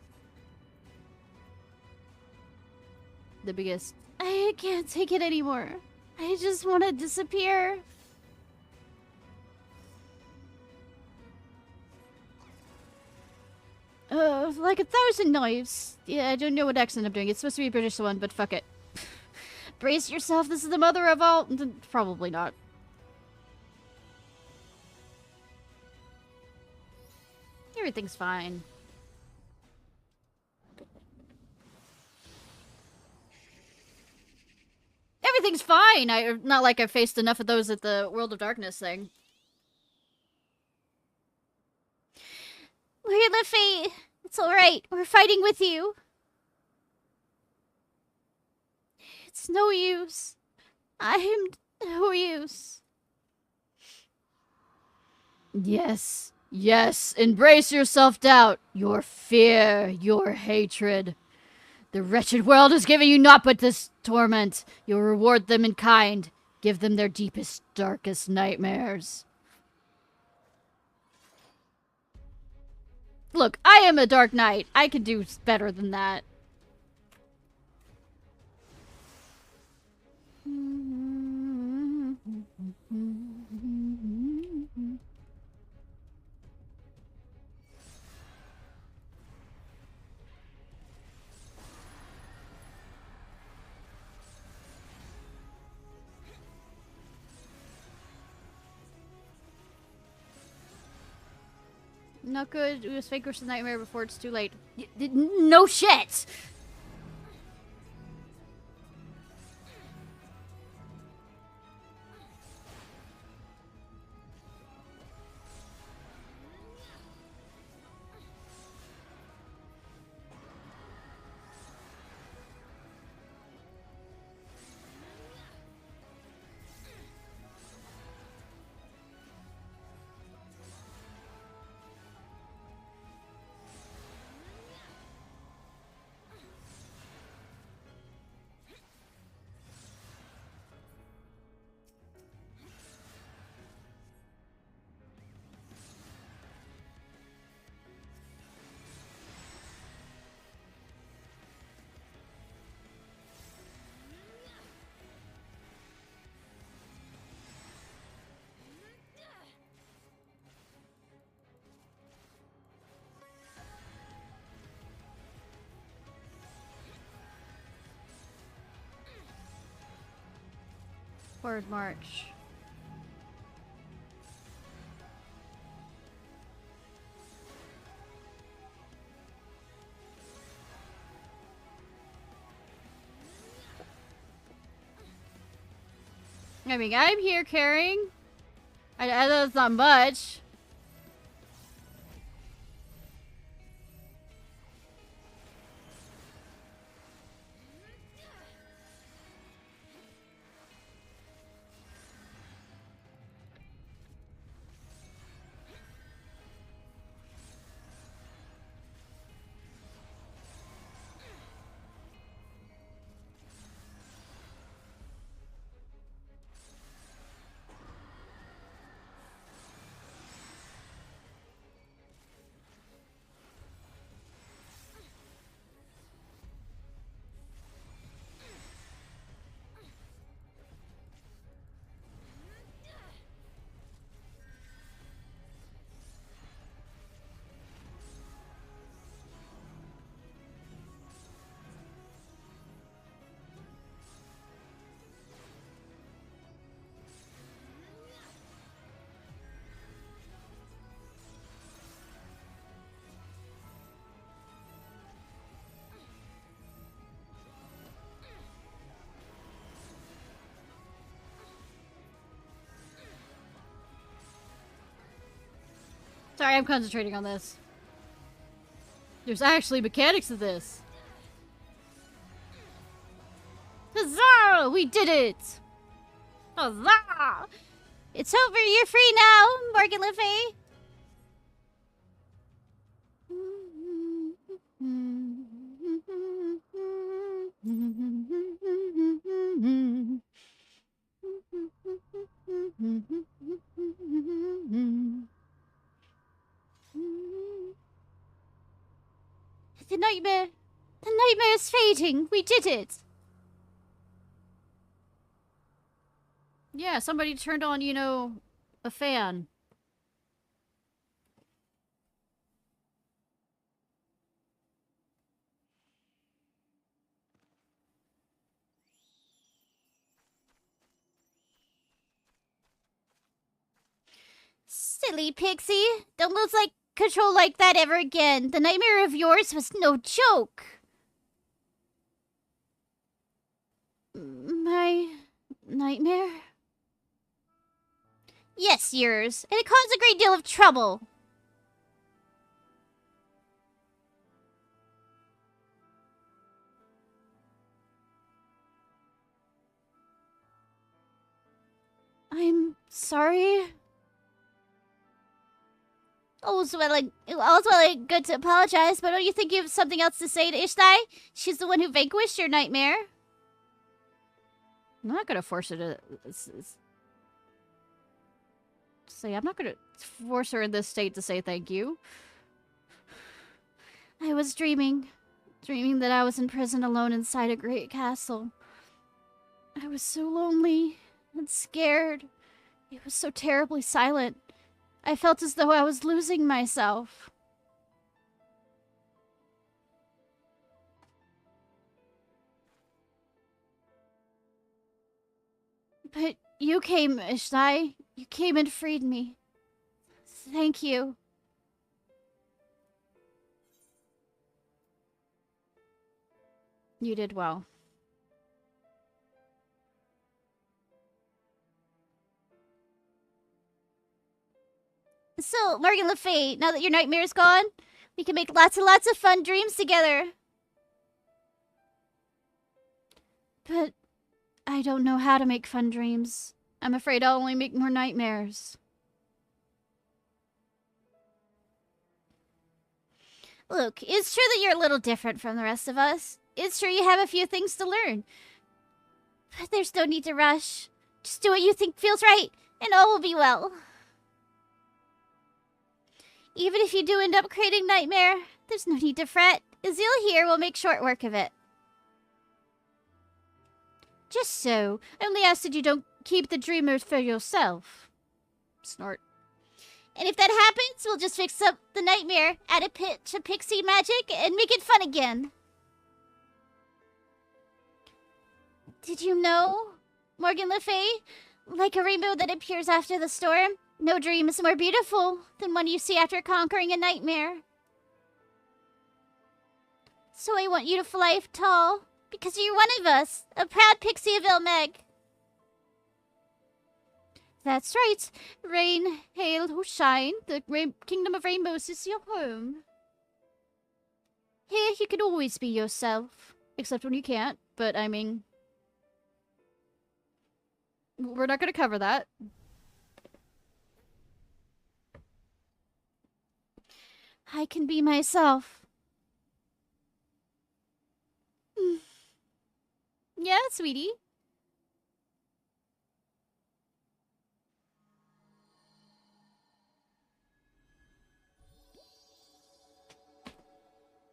Speaker 1: The biggest.
Speaker 2: I can't take it anymore. I just want to disappear.
Speaker 1: Like 1,000 knives. Yeah, I don't know what accent I'm doing. It's supposed to be a British one, but fuck it. Brace yourself, this is the mother of all... Probably not. Everything's fine. Everything's fine! Not like I faced enough of those at the World of Darkness thing.
Speaker 2: Mary Le Fay, it's alright. We're fighting with you. It's no use. I'm no use.
Speaker 1: Yes. Yes. Embrace your self-doubt, your fear, your hatred. The wretched world is giving you naught but this torment. You'll reward them in kind. Give them their deepest, darkest nightmares. Look, I am a Dark Knight. I could do better than that. Not good. We must vanquish the nightmare before it's too late. No shit! Forward march. I mean, I'm here carrying. I know it's not much. Sorry, I'm concentrating on this. There's actually mechanics to this. Huzzah! We did it! Huzzah!
Speaker 2: It's over. You're free now, Morgan Le Fay. The nightmare is fading. We did it.
Speaker 1: Yeah, somebody turned on, you know, a fan.
Speaker 2: Silly Pixie. Don't lose control like that ever again. The nightmare of yours was no joke.
Speaker 1: My nightmare?
Speaker 2: Yes, yours. And it caused a great deal of trouble.
Speaker 1: I'm sorry.
Speaker 2: All's well and good to apologize, but don't you think you have something else to say to Ishnai? She's the one who vanquished your nightmare.
Speaker 1: I'm not gonna force her to say. I'm not gonna force her in this state to say thank you.
Speaker 2: I was dreaming that I was in prison alone inside a great castle. I was so lonely and scared. It was so terribly silent. I felt as though I was losing myself. But you came, Ishnai. You came and freed me. Thank you.
Speaker 1: You did well.
Speaker 2: So, Morgan Le Fay, now that your nightmare's gone, we can make lots and lots of fun dreams together.
Speaker 1: But I don't know how to make fun dreams. I'm afraid I'll only make more nightmares.
Speaker 2: Look, it's true that you're a little different from the rest of us. It's true you have a few things to learn. But there's no need to rush. Just do what you think feels right, and all will be well. Even if you do end up creating nightmare, there's no need to fret. Azil here will make short work of it.
Speaker 1: Just so. I only ask that you don't keep the dreamers for yourself. Snort.
Speaker 2: And if that happens, we'll just fix up the nightmare, add a pitch of pixie magic, and make it fun again. Did you know Morgan Le Fay. Like a rainbow that appears after the storm, no dream is more beautiful than one you see after conquering a nightmare. So I want you to fly tall, because you're one of us, a proud pixie of Ilmeg. That's right. Rain, hail, or shine, the Kingdom of Rainbows is your home. Here you can always be yourself. Except when you can't, but I mean... We're not going to cover that. I can be myself. Yeah, sweetie.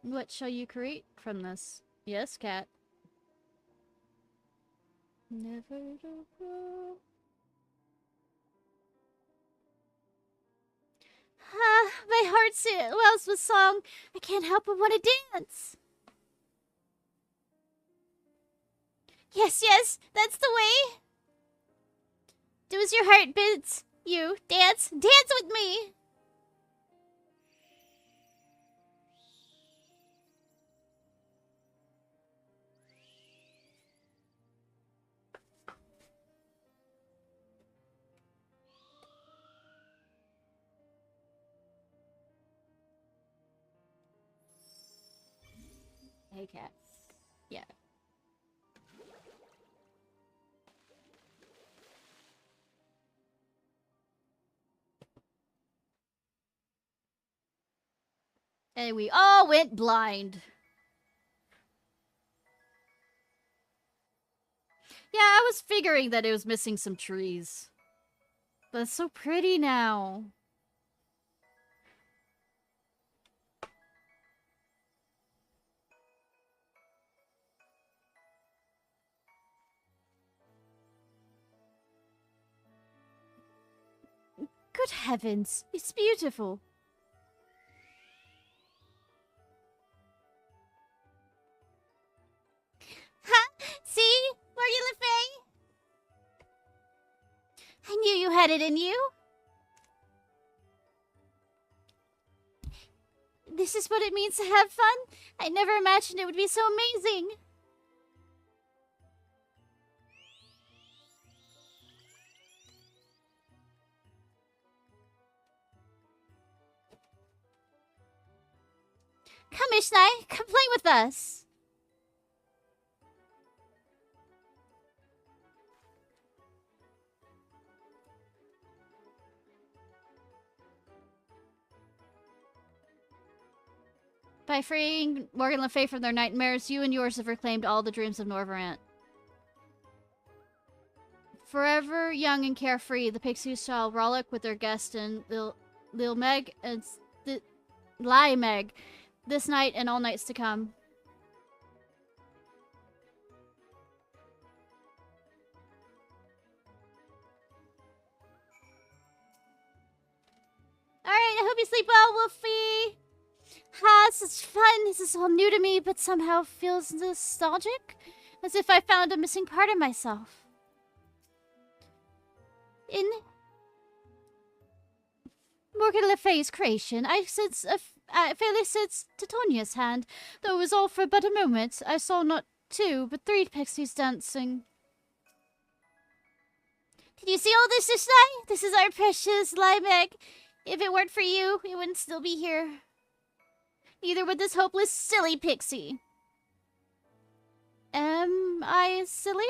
Speaker 2: What shall you create from this? Yes, cat. Never go. Ah, my heart wells with song. I can't help but want to dance. Yes, yes, that's the way. Do as your heart bids you. Dance, dance with me. Hey, cat. Yeah. And we all went blind. Yeah, I was figuring that it was missing some trees. But it's so pretty now. Good heavens, it's beautiful. Ha! See? Morgan Le Fay? I knew you had it in you. This is what it means to have fun? I never imagined it would be so amazing. Come, Ishnai, come play with us. By freeing Morgan Le Fay from their nightmares, you and yours have reclaimed all the dreams of Norvarant. Forever young and carefree, the pixies shall rollick with their guest and Lil Meg and Lai Meg this night and all nights to come. Alright, I hope you sleep well, Wolfie! Ha, such fun! This is all new to me, but somehow feels nostalgic. As if I found a missing part of myself. In Morgan Le Fay's creation, I fairly sits Titonia's hand, though it was all for but a moment. I saw not 2, but 3 pixies dancing. Did you see all this, Ishnai? This is our precious Limek. If it weren't for you, it wouldn't still be here. Neither would this hopeless, silly pixie. Am I silly?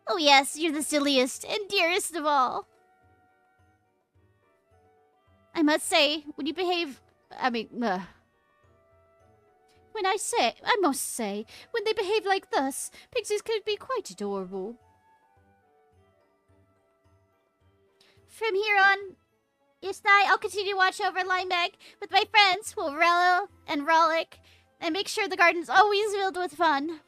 Speaker 2: Oh yes, you're the silliest and dearest of all. I must say, when you behave... When they behave like this, pixies could be quite adorable. From here on, Ishnai, I'll continue to watch over Limek with my friends. We'll revel and rollick and make sure the garden's always filled with fun.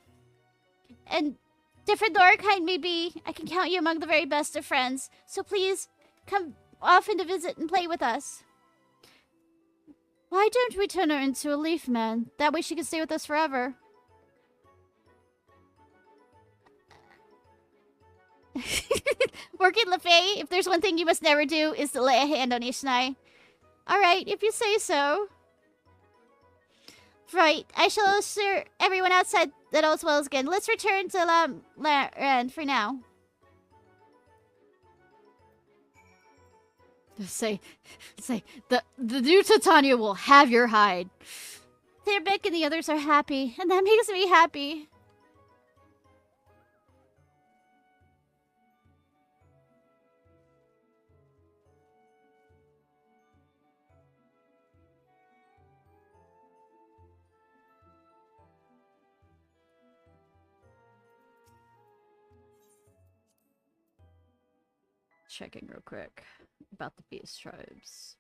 Speaker 2: And different though our kind may be, I can count you among the very best of friends. So please, come often to visit and play with us. Why don't we turn her into a leaf man? That way she can stay with us forever. Morgan Le Fay, if there's one thing you must never do, is to lay a hand on Ishnai. Alright, if you say so. Right, I shall assure everyone outside that all's well again. Let's return to Land for now.
Speaker 1: Say, the new Titania will have your hide.
Speaker 2: Therbek and the others are happy, and that makes me happy.
Speaker 1: Checking real quick about the beast tribes.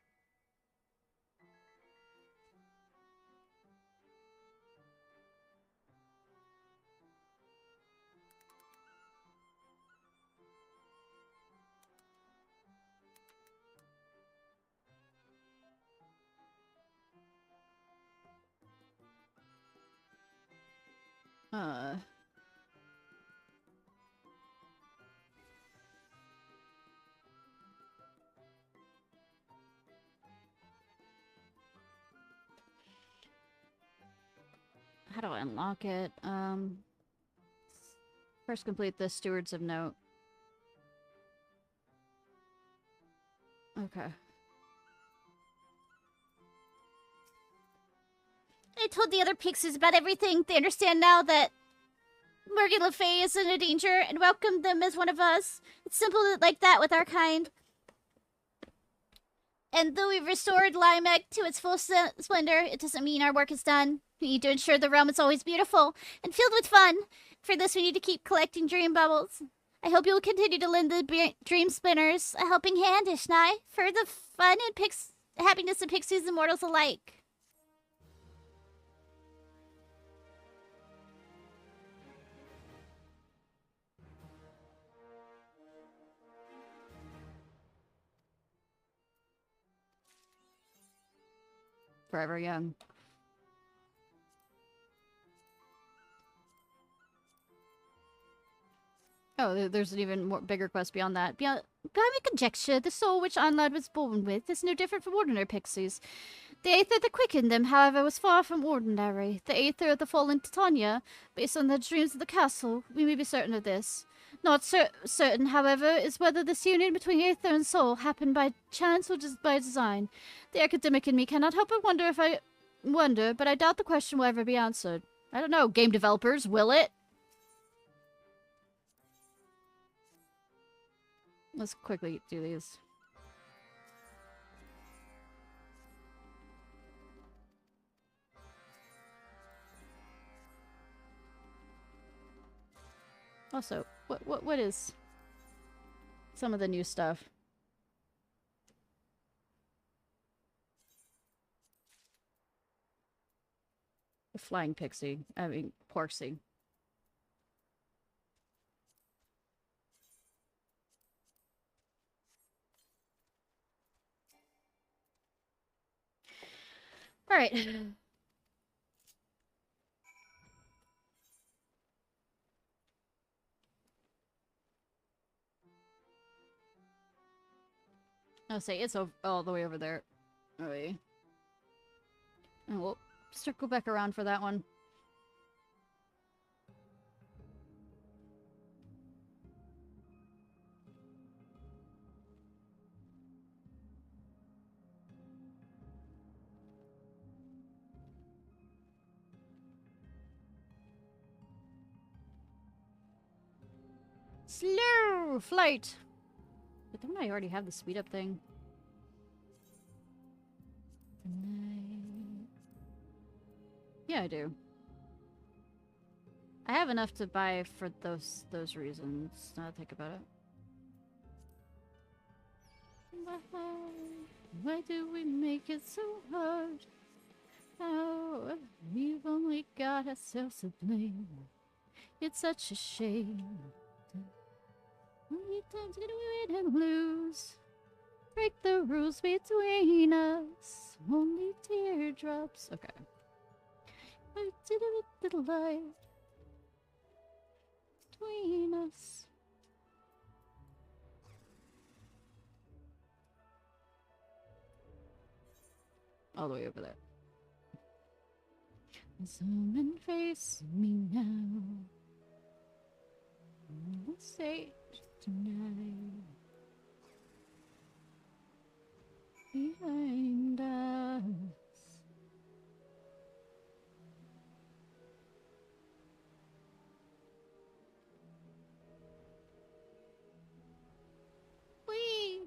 Speaker 1: How do I unlock it? First complete the Stewards of Note. Okay.
Speaker 2: I told the other pixies about everything. They understand now that Morgan Le Fay is in a danger and welcomed them as one of us. It's simple like that with our kind. And though we've restored Limek to its full splendor, it doesn't mean our work is done. We need to ensure the realm is always beautiful and filled with fun. For this, we need to keep collecting dream bubbles. I hope you will continue to lend the dream spinners a helping hand, Ishnai, for the fun and happiness of pixies and mortals alike.
Speaker 1: Forever young. Oh, there's an even more bigger quest beyond that. Beyond my conjecture, the soul which Anlad was born with is no different from ordinary pixies. The aether that quickened them, however, was far from ordinary. The aether of the fallen Titania, based on the dreams of the castle, we may be certain of this. Not certain, however, is whether this union between aether and soul happened by chance or just by design. The academic in me cannot help but wonder but I doubt the question will ever be answered. I don't know, game developers, will it? Let's quickly do these. Also, what is some of the new stuff? The flying pixie. I mean, Porksy. All right. I'll say it's all the way over there. Alright. And we'll circle back around for that one. Slow flight! But don't I already have the speed up thing? Yeah, I do. I have enough to buy for those reasons. Now that I think about it. Why do we make it so hard? Oh, we've only got ourselves to blame. It's such a shame. Only times can we win and lose. Break the rules between us. Only teardrops. Okay. I did a little light between us. all the way over there. Zoom and face me now. Let's say tonight. Behind us. Whee!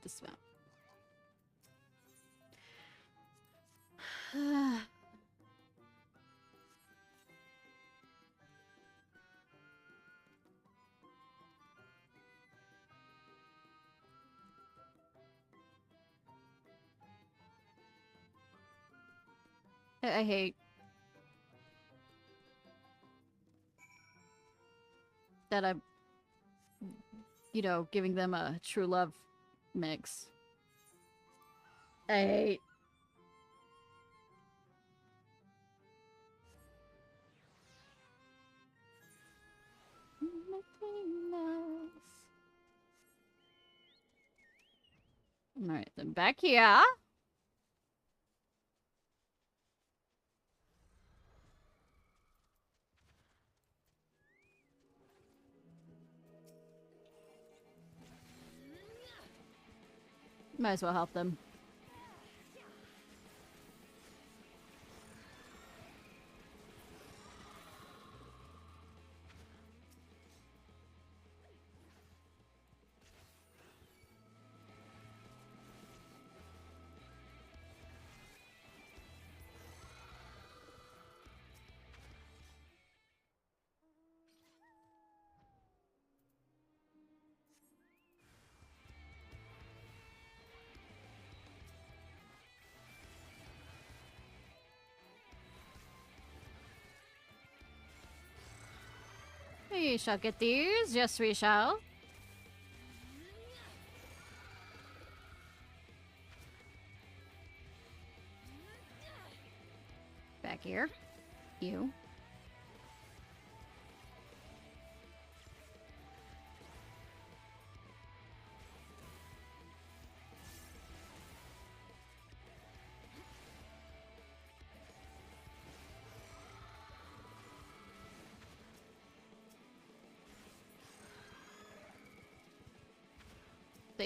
Speaker 1: Dismount. I hate that I'm, you know, giving them a true love mix. I hate. Alright, then back here. Might as well help them. We shall get these. Yes, we shall. Back here. You.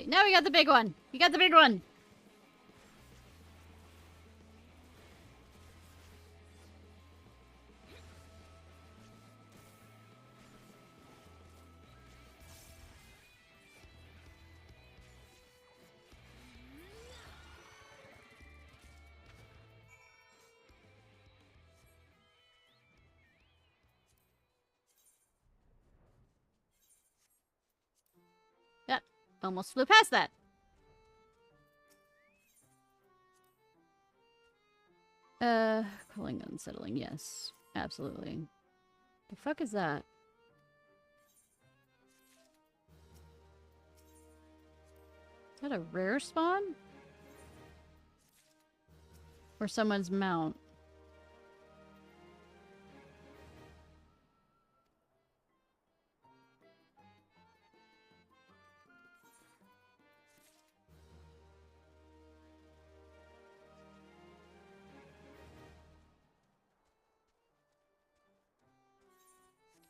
Speaker 1: Now we got the big one. You got the big one. Yep. Almost flew past that. Cooling, unsettling, yes. Absolutely. The fuck is that? Is that a rare spawn? Or someone's mount?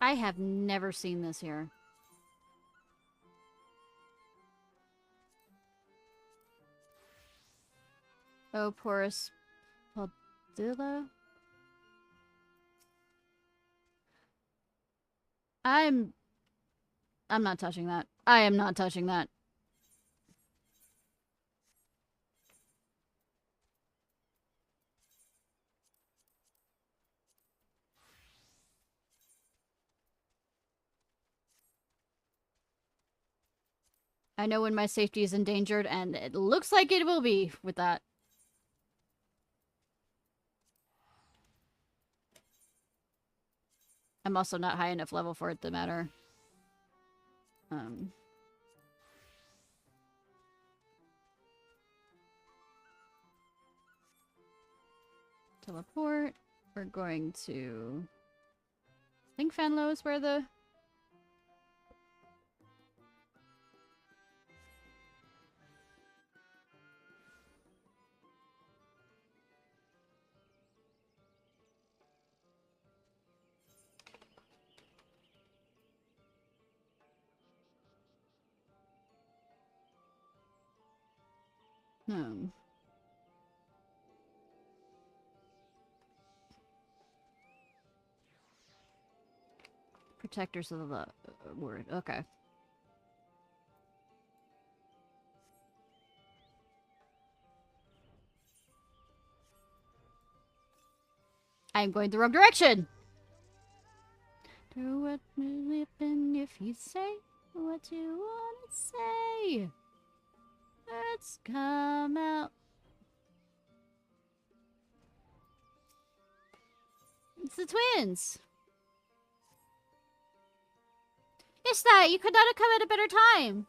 Speaker 1: I have never seen this here. Oh, porous Padilla. I'm not touching that. I am not touching that. I know when my safety is endangered, and it looks like it will be with that. I'm also not high enough level for it to matter. Teleport. We're going to think Fanlo is where the... Protectors of the word. Okay. I'm going the wrong direction! Do what will happen if you say what you want to say. Let's come out. It's the twins!
Speaker 2: Ishnai, you could not have come at a better time.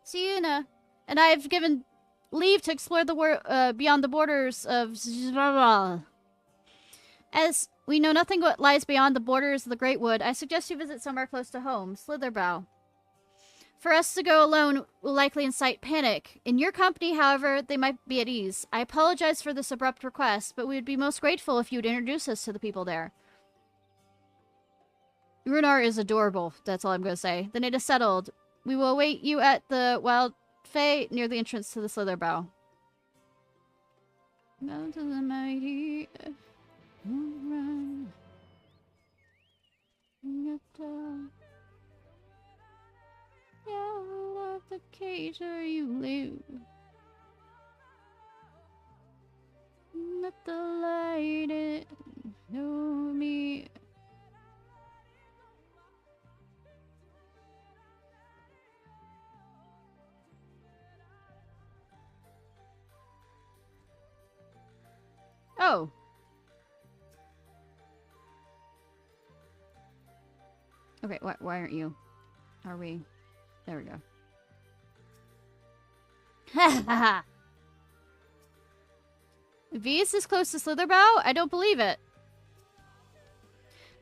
Speaker 1: Siuna and I have given leave to explore the beyond the borders of... As we know nothing what lies beyond the borders of the Great Wood, I suggest you visit somewhere close to home, Slitherbow. For us to go alone will likely incite panic. In your company, however, they might be at ease. I apologize for this abrupt request, but we would be most grateful if you would introduce us to the people there. Runar is adorable, that's all I'm going to say. Then it is settled. We will await you at the Wild Fae near the entrance to the Slitherbow. Go to the mighty... Run. Out of the cage where you live. Let the light in. Know me. Oh. Okay, why aren't you? Are we? There we go. Ha ha ha! V is this close to Slitherbow? I don't believe it.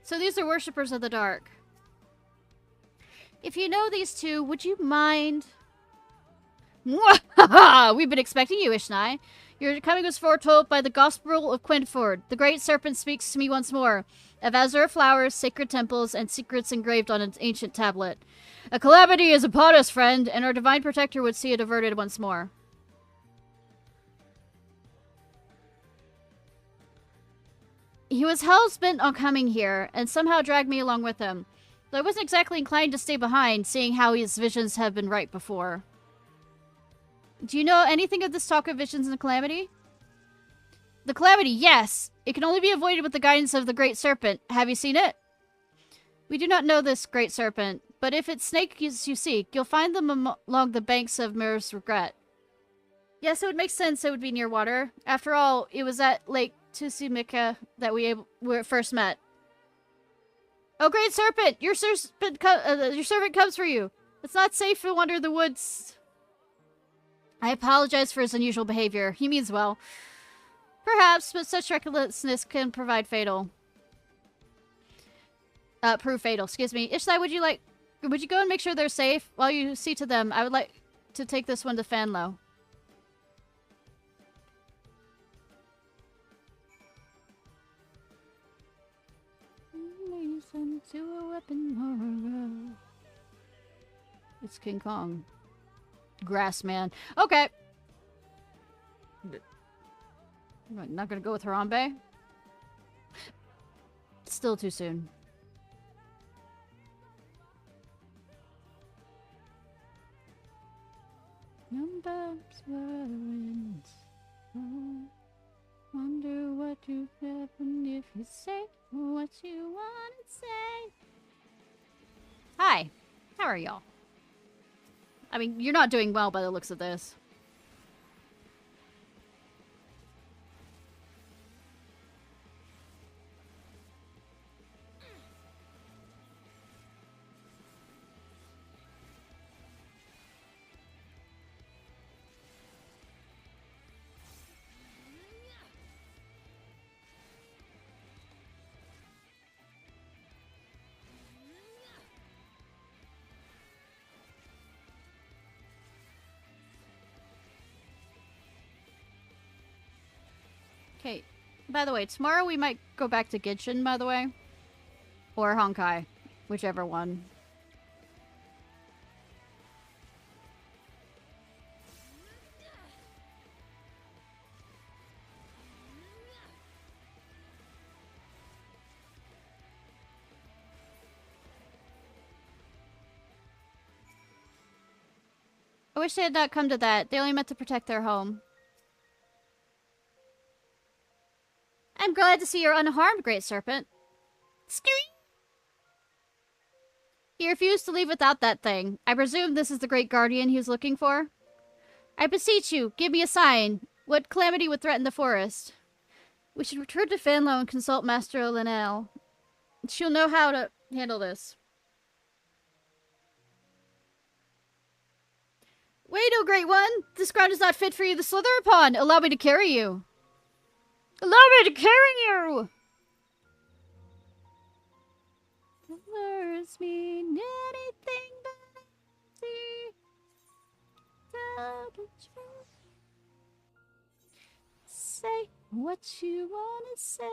Speaker 1: So these are worshippers of the dark. If you know these two, would you mind... We've been expecting you, Ishnai. Your coming was foretold by the Gospel of Quintford. The great serpent speaks to me once more of azure flowers, sacred temples, and secrets engraved on an ancient tablet. A calamity is upon us, friend, and our divine protector would see it averted once more. He was hell-bent on coming here, and somehow dragged me along with him. Though I wasn't exactly inclined to stay behind, seeing how his visions have been right before. Do you know anything of this talk of visions and calamity? The calamity, yes! It can only be avoided with the guidance of the Great Serpent. Have you seen it? We do not know this Great Serpent, but if it's snakes you seek, you'll find them along the banks of Mirror's Regret. Yes, it would make sense it would be near water. After all, it was at Lake Tsushimika that we first met. Oh, Great Serpent! Your servant comes for you! It's not safe to wander the woods... I apologize for his unusual behavior. He means well. Perhaps, but such recklessness can prove fatal. Excuse me. Ishnai, would you go and make sure they're safe? While you see to them, I would like to take this one to Fanlo. To a weapon. It's King Kong. Grassman. Okay. Not gonna go with Harambe? Still too soon. Numbers words. Wonder what you'd happen if you say what you want to say. Hi. How are y'all? I mean, you're not doing well by the looks of this. Okay. By the way, tomorrow we might go back to Genshin, by the way. Or Honkai. Whichever one. I wish they had not come to that. They only meant to protect their home. I'm glad to see you're unharmed, Great Serpent. Scream! He refused to leave without that thing. I presume this is the Great Guardian he was looking for? I beseech you, give me a sign. What calamity would threaten the forest? We should return to Fanlo and consult Master Linnell. She'll know how to handle this. Wait, oh Great One! This ground is not fit for you to slither upon! Allow me to carry you! Allow me to carry you! Words mean anything but see. Tell the truth. Say what you wanna say.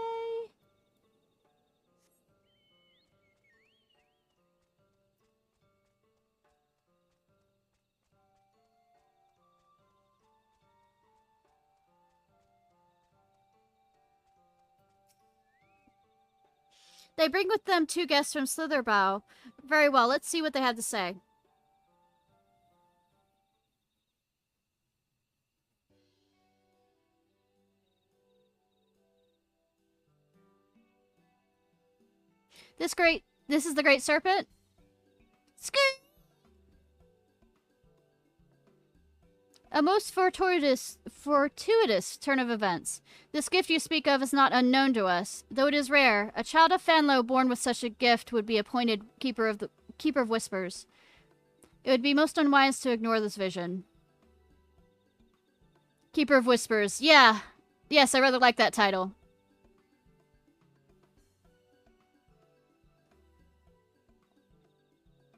Speaker 1: They bring with them 2 guests from Slitherbow. Very well, let's see what they have to say. This is the Great Serpent? Scoot! A most fortuitous turn of events. This gift you speak of is not unknown to us, though it is rare. A child of Fanlo born with such a gift would be appointed Keeper of Whispers. It would be most unwise to ignore this vision. Keeper of Whispers. Yeah. Yes, I rather like that title.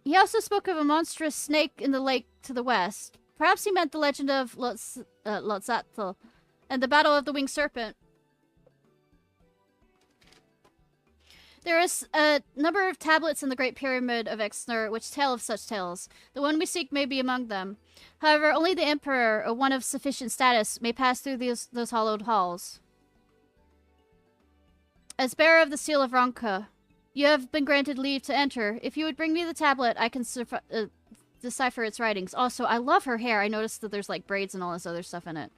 Speaker 1: He also spoke of a monstrous snake in the lake to the west. Perhaps he meant the legend of Lotzatl and the Battle of the Winged Serpent. There is a number of tablets in the Great Pyramid of Exner which tell of such tales. The one we seek may be among them. However, only the Emperor, or one of sufficient status, may pass through those hollowed halls. As bearer of the Seal of Ronka, you have been granted leave to enter. If you would bring me the tablet, I can decipher its writings. Also, I love her hair. I noticed that there's like braids and all this other stuff in it.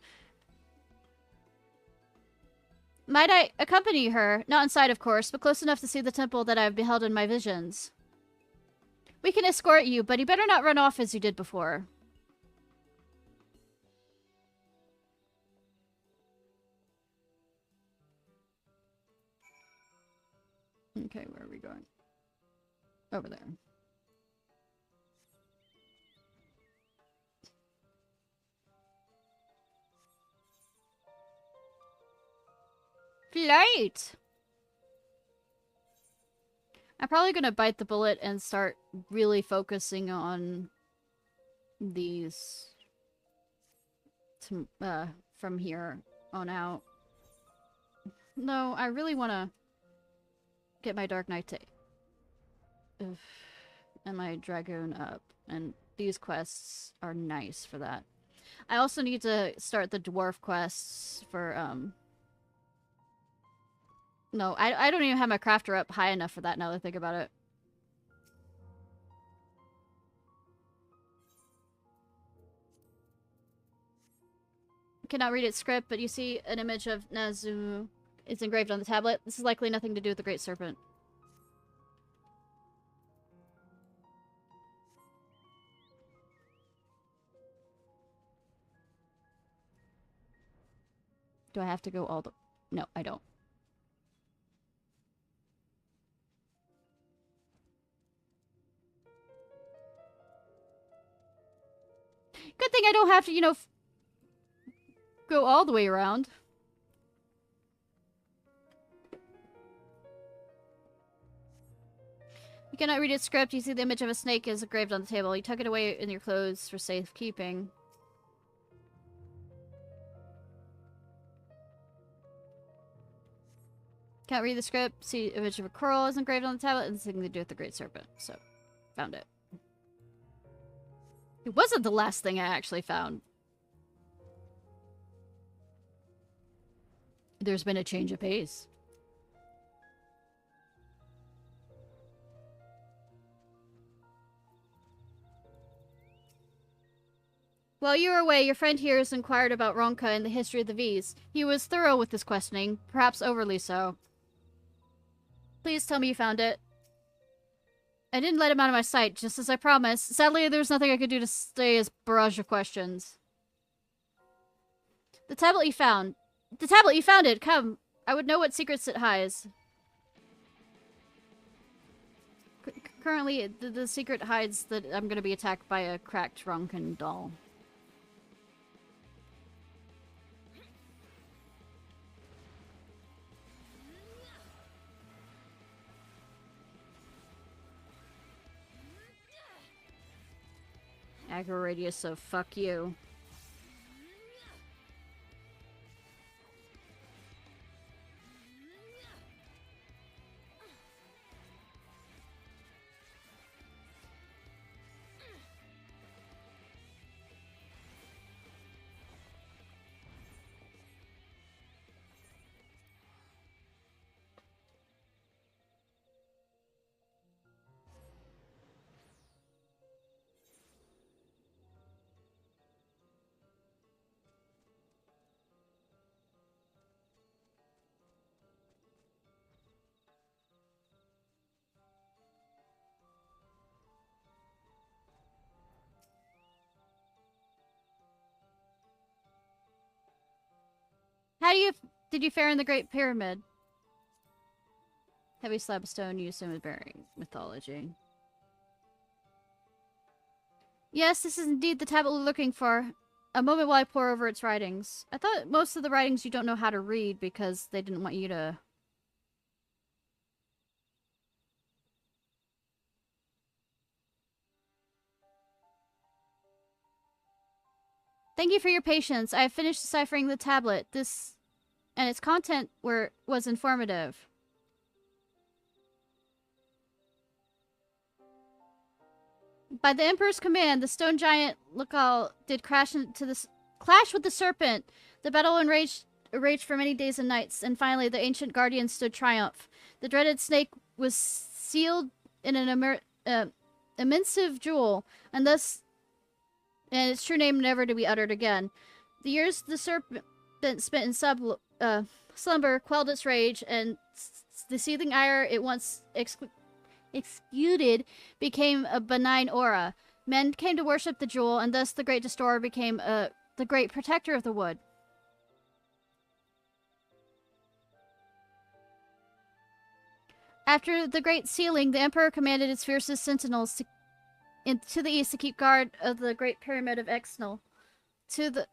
Speaker 1: Might I accompany her? Not inside, of course, but close enough to see the temple that I have beheld in my visions. We can escort you, but you better not run off as you did before. Okay, where are we going? Over there. Flight! I'm probably gonna bite the bullet and start really focusing on these from here on out. No, I really want to get my Dark Knight and my Dragoon up, and these quests are nice for that. I also need to start the dwarf quests for no, I don't even have my crafter up high enough for that now that I think about it. Cannot read its script, but you see an image of Nazu. It's engraved on the tablet. This is likely nothing to do with the Great Serpent. Do I have to go all the... No, I don't. Good thing I don't have to, you know, go all the way around. You cannot read its script. You see the image of a snake is engraved on the table. You tuck it away in your clothes for safekeeping. Can't read the script. See, image of a coral is engraved on the tablet, and something to do with the Great Serpent. So, found it. It wasn't the last thing I actually found. There's been a change of pace. While you were away, your friend here has inquired about Ronka and the history of the V's. He was thorough with his questioning, perhaps overly so. Please tell me you found it. I didn't let him out of my sight, just as I promised. Sadly, there was nothing I could do to stay his barrage of questions. The tablet you found. The tablet, you found it! Come. I would know what secrets it hides. Currently, the secret hides that I'm going to be attacked by a cracked Ronkan doll. Aggro radius, so fuck you. How did you fare in the Great Pyramid? Heavy slab of stone used in bearing mythology. Yes, this is indeed the tablet we're looking for. A moment while I pore over its writings. I thought most of the writings you don't know how to read because they didn't want you to... Thank you for your patience. I have finished deciphering the tablet. This and its content was informative. By the Emperor's command, the stone giant Lokal did clash with the serpent. The battle raged for many days and nights, and finally the ancient guardian stood triumph. The dreaded snake was sealed in an immense jewel, and its true name never to be uttered again. The years the serpent spent in slumber quelled its rage, and the seething ire it once exuded became a benign aura. Men came to worship the jewel, and thus the great destroyer became the great protector of the wood. After the great sealing, the Emperor commanded his fiercest sentinels to the east to keep guard of the Great Pyramid of Exnal. To the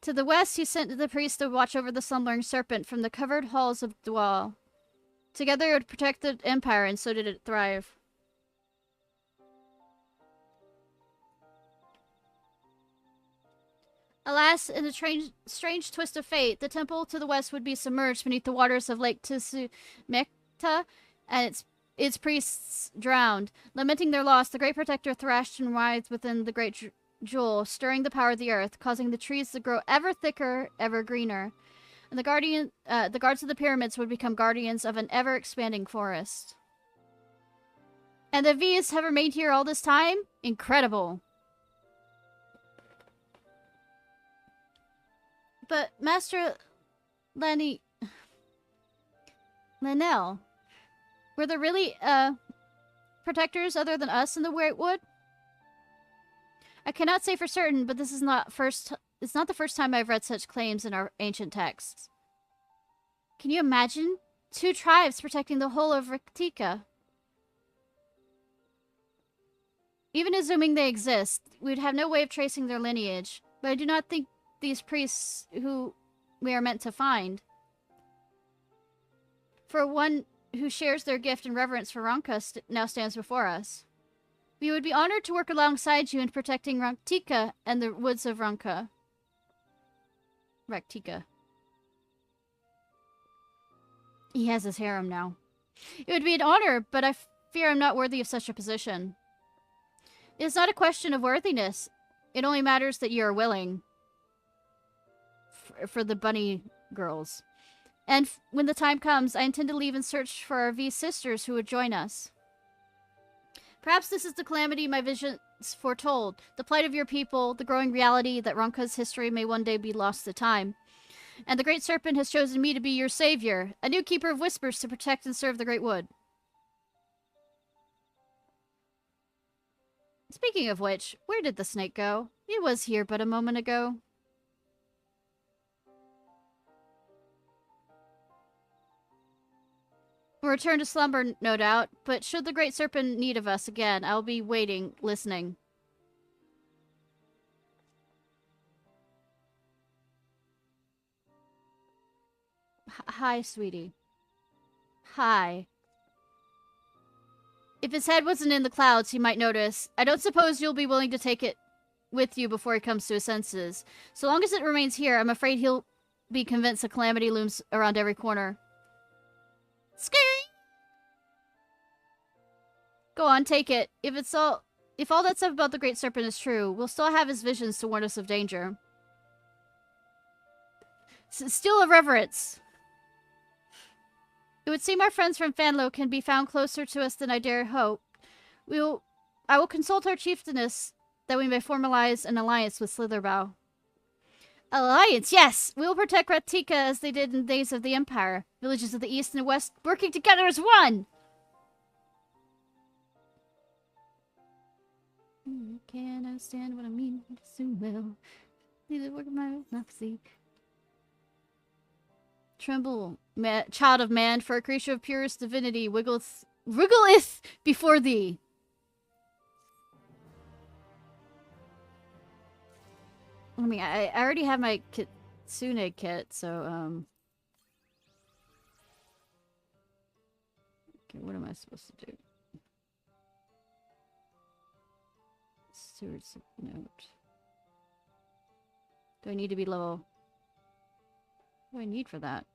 Speaker 1: To the west, he sent the priest to watch over the slumbering serpent from the covered halls of Dwal. Together it would protect the empire, and so did it thrive. Alas, in a strange twist of fate, the temple to the west would be submerged beneath the waters of Lake Tsumekta, and its priests drowned. Lamenting their loss, the great protector thrashed and writhed within the great jewel, stirring the power of the earth, causing the trees to grow ever thicker, ever greener. And the guards of the pyramids would become guardians of an ever-expanding forest. And the V's have remained here all this time? Incredible. But Master Linnell, were there really protectors other than us in the Great Wood? I cannot say for certain, but this is not the first time I've read such claims in our ancient texts. Can you imagine? 2 tribes protecting the whole of Riktika. Even assuming they exist, we'd have no way of tracing their lineage, but I do not think these priests who we are meant to find. For one who shares their gift and reverence for Ronka now stands before us. We would be honored to work alongside you in protecting Raktika and the woods of Ronka. Raktika. He has his harem now. It would be an honor, but I fear I'm not worthy of such a position. It is not a question of worthiness. It only matters that you are willing. For the bunny girls. And when the time comes, I intend to leave and search for our V sisters who would join us. Perhaps this is the calamity my visions foretold. The plight of your people, the growing reality that Ronka's history may one day be lost to time. And the Great Serpent has chosen me to be your savior, a new keeper of whispers to protect and serve the Great Wood. Speaking of which, where did the snake go? It was here but a moment ago. We'll return to slumber, no doubt, but should the Great Serpent need of us again, I'll be waiting, listening. Hi, sweetie. Hi. If his head wasn't in the clouds, he might notice. I don't suppose you'll be willing to take it with you before he comes to his senses. So long as it remains here, I'm afraid he'll be convinced a calamity looms around every corner. Scary! Go on, take it. If all that stuff about the Great Serpent is true, we'll still have his visions to warn us of danger. Still a reverence. It would seem our friends from Fanlo can be found closer to us than I dare hope. I will consult our chieftainess that we may formalize an alliance with Slitherbow. Alliance, yes! We will protect Ratika as they did in the days of the Empire. Villages of the East and West working together as one! Can't understand what I mean soon will. Neither work of my nafsi. Tremble, child of man, for a creature of purest divinity wriggleth before thee. I mean, I already have my Kitsune kit, so, okay, what am I supposed to do? Steward's note. Do I need to be level? What do I need for that?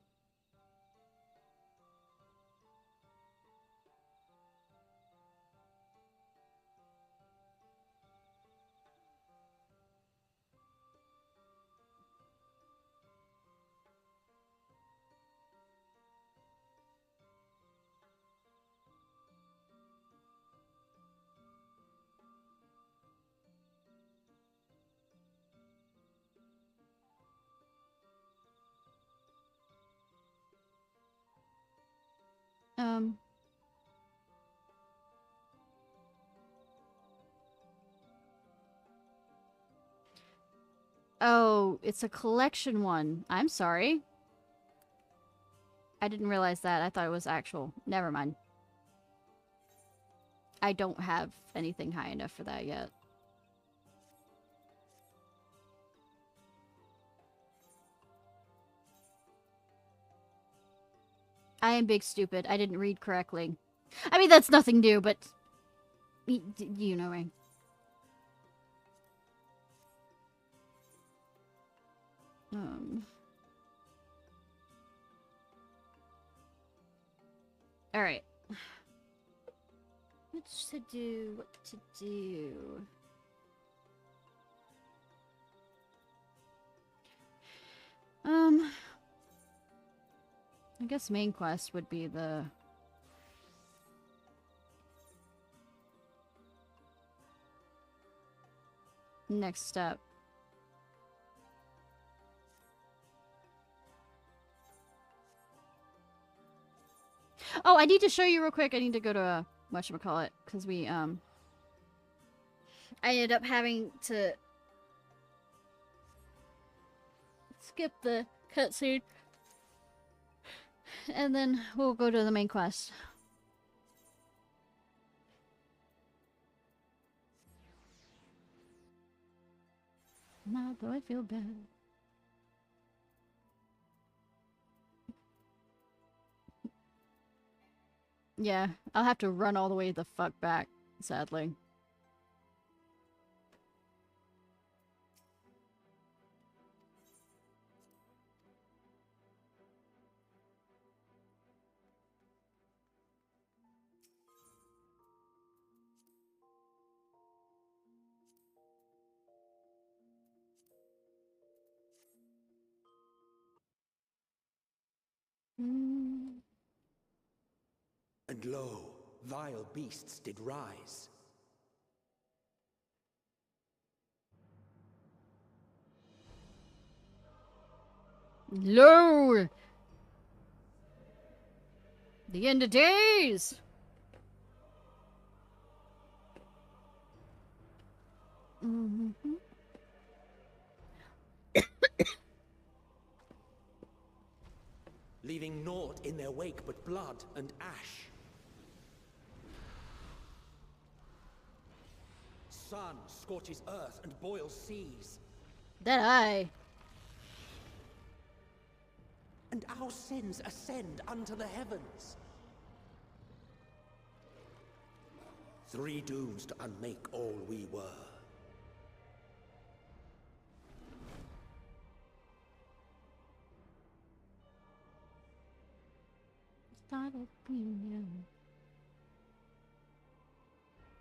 Speaker 1: Oh, it's a collection one. I'm sorry. I didn't realize that. I thought it was actual. Never mind. I don't have anything high enough for that yet. I am big stupid. I didn't read correctly. I mean, that's nothing new, but... You know me. Alright. What to do? I guess main quest would be the... next step. Oh, I need to show you real quick. I need to go to whatchamacallit, because we, I ended up having to skip the cutscene. And then we'll go to the main quest. Now, though I feel bad. Yeah, I'll have to run all the way the fuck back, sadly.
Speaker 3: lo, vile beasts did rise.
Speaker 1: Lo! The end of days! Mm-hmm.
Speaker 3: Leaving naught in their wake but blood and ash. Sun scorches earth and boils seas.
Speaker 1: That eye.
Speaker 3: And our sins ascend unto the heavens. Three dooms to unmake all we were.
Speaker 1: Started being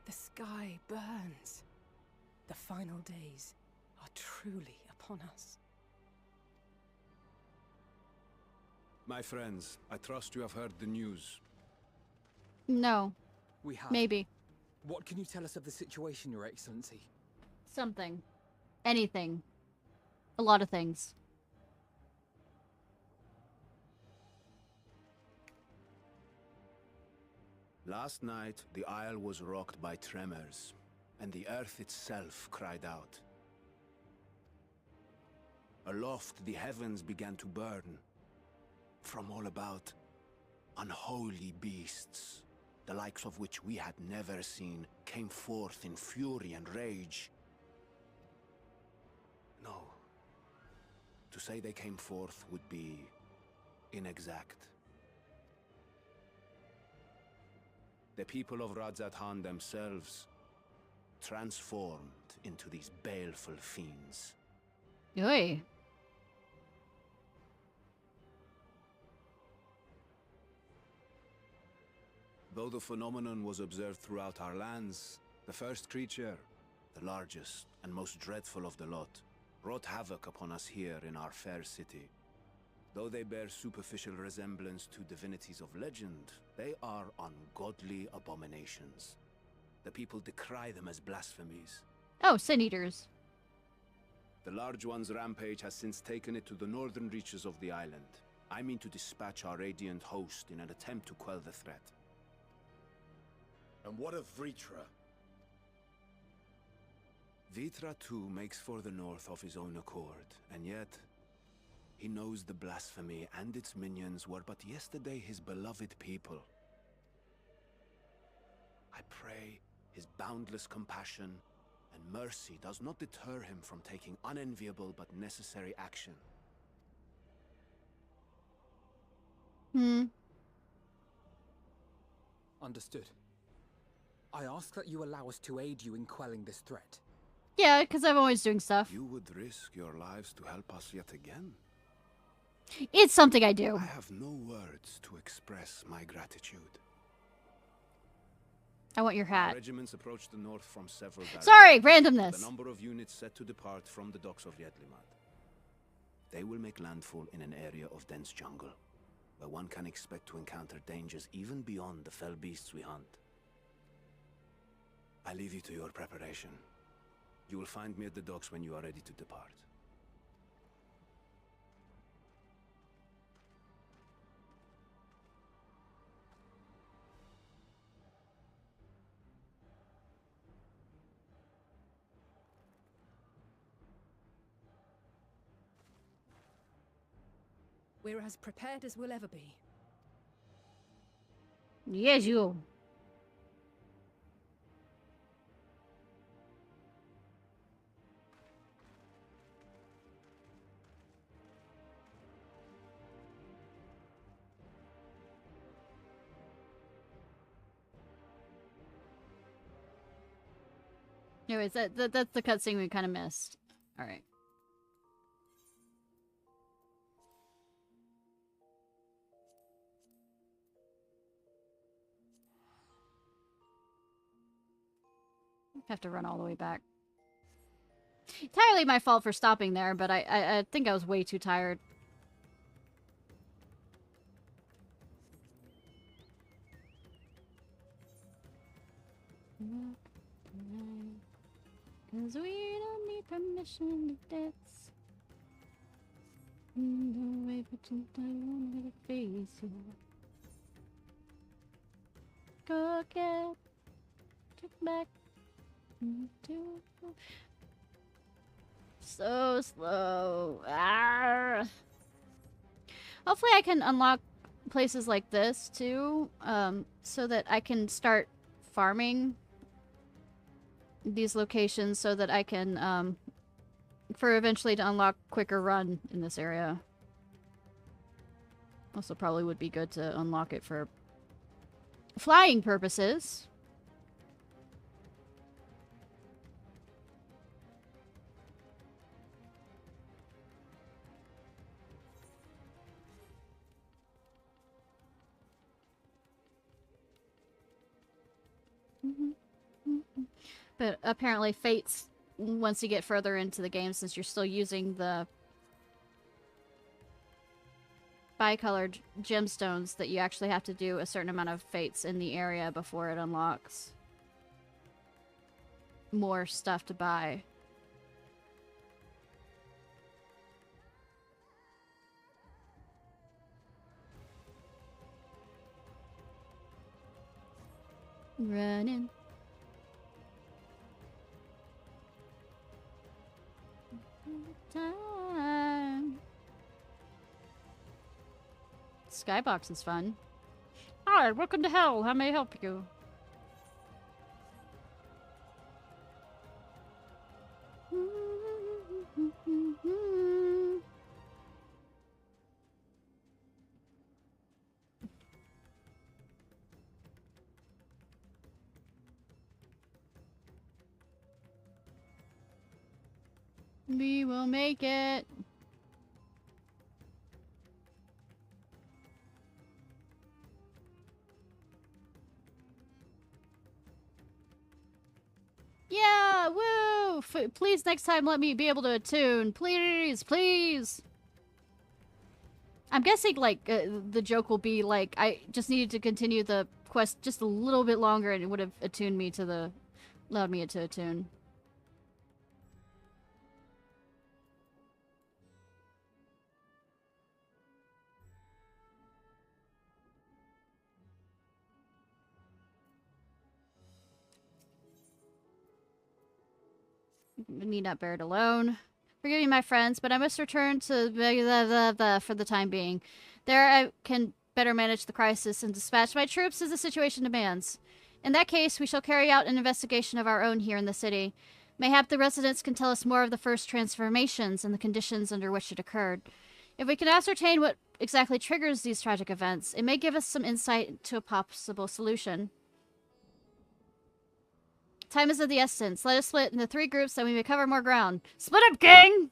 Speaker 4: The sky burns. The final days are truly upon us.
Speaker 5: My friends, I trust you have heard the news.
Speaker 1: No.
Speaker 6: We have.
Speaker 1: Maybe.
Speaker 6: What can you tell us of the situation, Your Excellency?
Speaker 1: Something. Anything. A lot of things.
Speaker 5: Last night, the isle was rocked by tremors, and the earth itself cried out. Aloft, the heavens began to burn. From all about, unholy beasts, the likes of which we had never seen, came forth in fury and rage. No. To say they came forth would be inexact. The people of Radzat-Han themselves transformed into these baleful fiends.
Speaker 1: Oi.
Speaker 5: Though the phenomenon was observed throughout our lands, the first creature, the largest and most dreadful of the lot, wrought havoc upon us here in our fair city. Though they bear superficial resemblance to divinities of legend, they are ungodly abominations. The people decry them as blasphemies.
Speaker 1: Oh, Sin Eaters.
Speaker 5: The large one's rampage has since taken it to the northern reaches of the island. I mean to dispatch our radiant host in an attempt to quell the threat.
Speaker 7: And what of Vritra?
Speaker 5: Vitra too makes for the north of his own accord, and yet he knows the blasphemy and its minions were but yesterday his beloved people. I pray his boundless compassion and mercy does not deter him from taking unenviable but necessary action.
Speaker 6: Understood. I ask that you allow us to aid you in quelling this threat.
Speaker 1: Yeah, because I'm always doing stuff.
Speaker 5: You would risk your lives to help us yet again?
Speaker 1: It's something I do.
Speaker 5: I have no words to express my gratitude.
Speaker 1: I want your hat.
Speaker 5: Regiments approach the north from several directions.
Speaker 1: Sorry, randomness.
Speaker 5: The number of units set to depart from the docks of Yedlimat. They will make landfall in an area of dense jungle, where one can expect to encounter dangers even beyond the fell beasts we hunt. I leave you to your preparation. You will find me at the docks when you are ready to depart.
Speaker 4: We're as prepared as we'll ever be.
Speaker 1: Yes, you. Anyways, that's the cutscene we kind of missed. All right. Have to run all the way back. Entirely my fault for stopping there, but I think I was way too tired. 'Cause we don't need permission to dance. No way, but I won't let it face you. Go get back into so slow. Arrgh. Hopefully I can unlock places like this too, so that I can start farming these locations so that I can, for eventually to unlock quicker run in this area. Also probably would be good to unlock it for flying purposes. But apparently fates, once you get further into the game, since you're still using the bicolored gemstones, that you actually have to do a certain amount of fates in the area before it unlocks more stuff to buy. Running. Time. Skybox is fun. Hi, welcome to hell. How may I help you? We will make it. Yeah, woo! Please next time let me be able to attune. Please, please. I'm guessing, like, the joke will be, like, I just needed to continue the quest just a little bit longer and it would have attuned me to the... allowed me to attune. Need not bear it alone. Forgive me, my friends, but I must return to for the time being. There I can better manage the crisis and dispatch my troops as the situation demands. In that case, we shall carry out an investigation of our own here in the city. Mayhap the residents can tell us more of the first transformations and the conditions under which it occurred. If we can ascertain what exactly triggers these tragic events, it may give us some insight to a possible solution. Time is of the essence. Let us split into 3 groups so we may cover more ground. Split up, gang!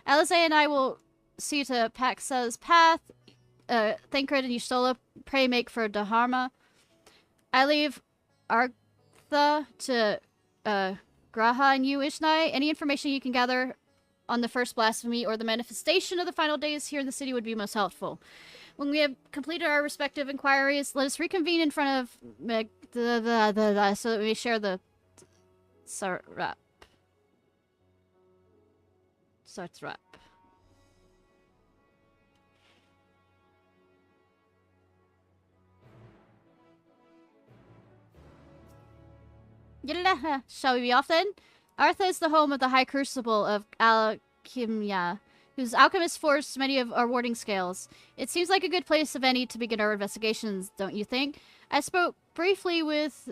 Speaker 1: Alize and I will see to Paxa's path. Thancred and Yustola pray make for Dharma. I leave Artha to Graha and you, Ishnai. Any information you can gather on the first blasphemy or the manifestation of the final days here in the city would be most helpful. When we have completed our respective inquiries, let us reconvene in front of so that we share the Sarap. Sartrap. Shall we be off then? Artha is the home of the High Crucible of Alchemia, whose alchemists forged many of our warding scales. It seems like a good place of any to begin our investigations, don't you think? I spoke briefly with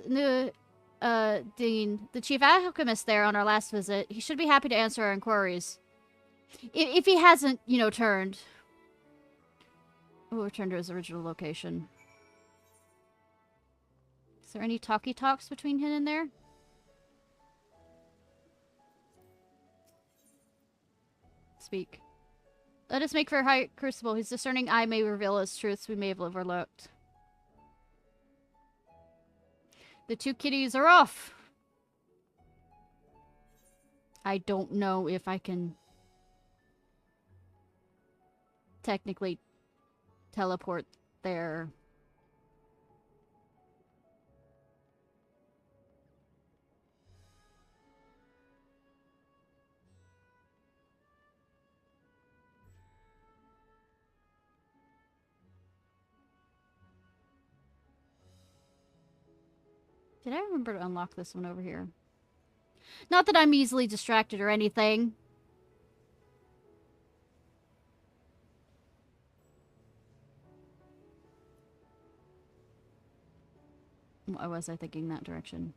Speaker 1: Dean, the chief alchemist there on our last visit. He should be happy to answer our inquiries. If he hasn't, you know, turned. Oh, returned to his original location. Is there any talks between him and there? Speak. Let us make for High Crucible. His discerning eye may reveal us truths we may have overlooked. The 2 kitties are off! I don't know if I can technically teleport there. Did I remember to unlock this one over here? Not that I'm easily distracted or anything. Why was I thinking that direction?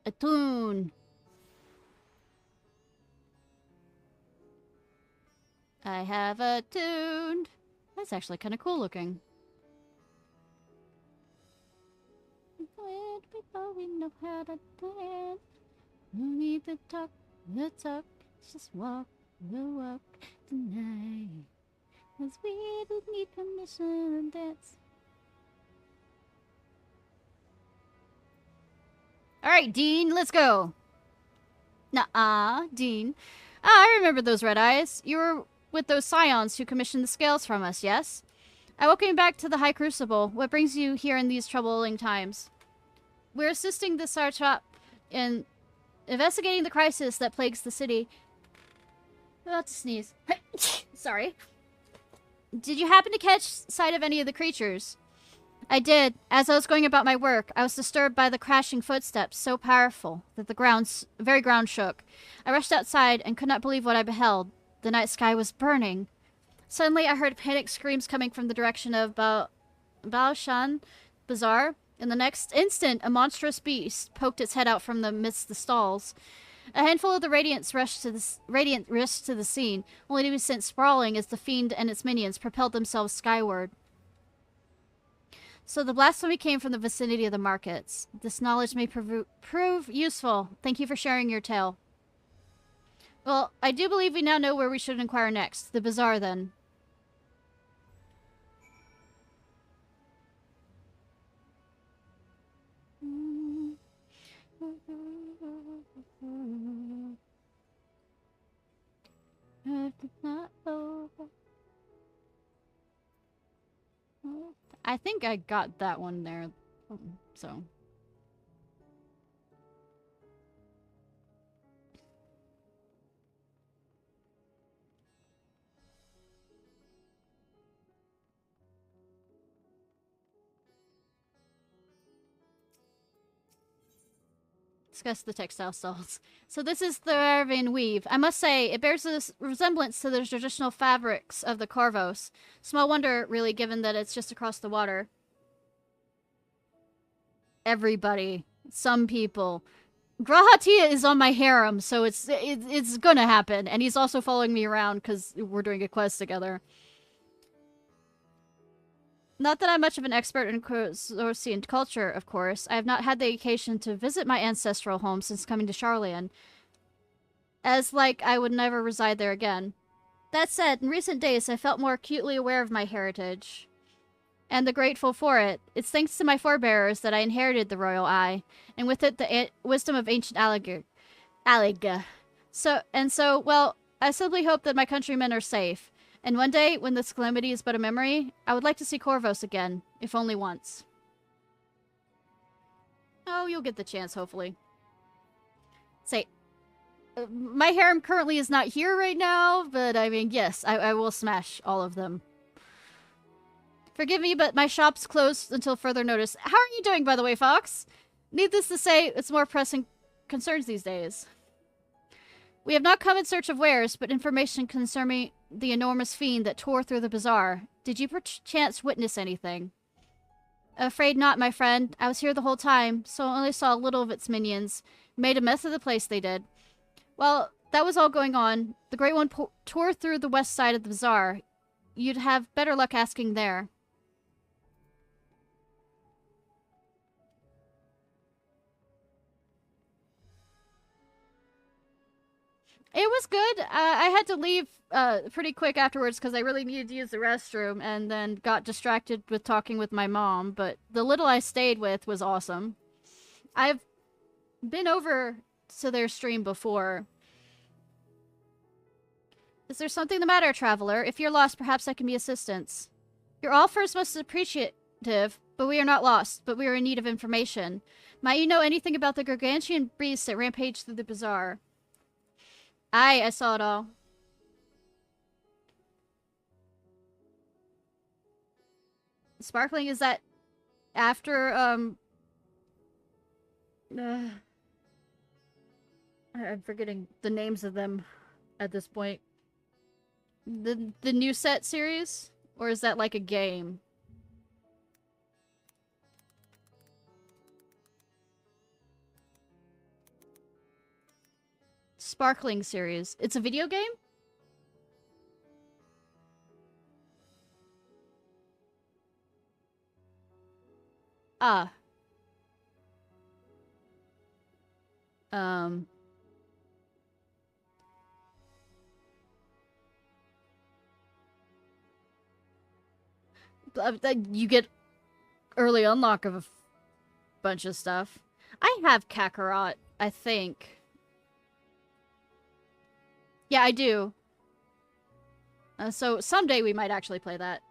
Speaker 1: A tune. I have a tune. That's actually kind of cool looking. Before we know how to dance, no need to talk, the talk, just walk the walk tonight. 'Cause we don't need permission to dance. Alright, Dean, let's go. Nuh-uh, Dean. Ah, I remember those red eyes. You were with those scions who commissioned the scales from us, yes? I welcome you back to the High Crucible. What brings you here in these troubling times? We're assisting the Ciarfox in investigating the crisis that plagues the city. About to sneeze. Sorry. Did you happen to catch sight of any of the creatures? I did. As I was going about my work, I was disturbed by the crashing footsteps, so powerful that the very ground shook. I rushed outside and could not believe what I beheld. The night sky was burning. Suddenly, I heard panicked screams coming from the direction of Baoshan Bazaar. In the next instant, a monstrous beast poked its head out from the midst of the stalls. A handful of the Radiant rushed to the scene, only to be sent sprawling as the fiend and its minions propelled themselves skyward. So the blasphemy came from the vicinity of the markets. This knowledge may prove useful. Thank you for sharing your tale. Well, I do believe we now know where we should inquire next. The bazaar, then. I think I got that one there, so. Discuss the textile stalls. So this is the Arabian weave. I must say, it bears a resemblance to the traditional fabrics of the Corvos. Small wonder, really, given that it's just across the water. Everybody. Some people. Grahatia is on my harem, so it's gonna happen. And he's also following me around because we're doing a quest together. Not that I'm much of an expert in Corsian culture, of course. I have not had the occasion to visit my ancestral home since coming to Charlian. As like I would never reside there again. That said, in recent days I felt more acutely aware of my heritage. And the grateful for it. It's thanks to my forebears that I inherited the royal eye, and with it the wisdom of ancient Aliga. So, well, I simply hope that my countrymen are safe. And one day, when this calamity is but a memory, I would like to see Corvos again, if only once. Oh, you'll get the chance, hopefully. Say, my harem currently is not here right now, but I mean, yes, I will smash all of them. Forgive me, but my shop's closed until further notice. How are you doing, by the way, Fox? Needless to say, it's more pressing concerns these days. We have not come in search of wares, but information concerning the enormous fiend that tore through the bazaar. Did you perchance witness anything? Afraid not, my friend. I was here the whole time, so I only saw a little of its minions. Made a mess of the place, they did. Well, that was all going on. The Great One tore through the west side of the bazaar. You'd have better luck asking there. It was good. I had to leave pretty quick afterwards because I really needed to use the restroom and then got distracted with talking with my mom, but the little I stayed with was awesome. I've been over to their stream before, Is there something the matter, traveler? If you're lost, perhaps I can be assistance. Your offer is most appreciative, but we are not lost, but we are in need of information. Might you know anything about the gargantuan beasts that rampage through the bazaar? Aye, I saw it all. Sparkling, is that after, I'm forgetting the names of them at this point. The new set series? Or is that like a game? Sparkling series. It's a video game? Ah. You get early unlock of a bunch of stuff. I have Kakarot, I think. Yeah, I do. So someday we might actually play that.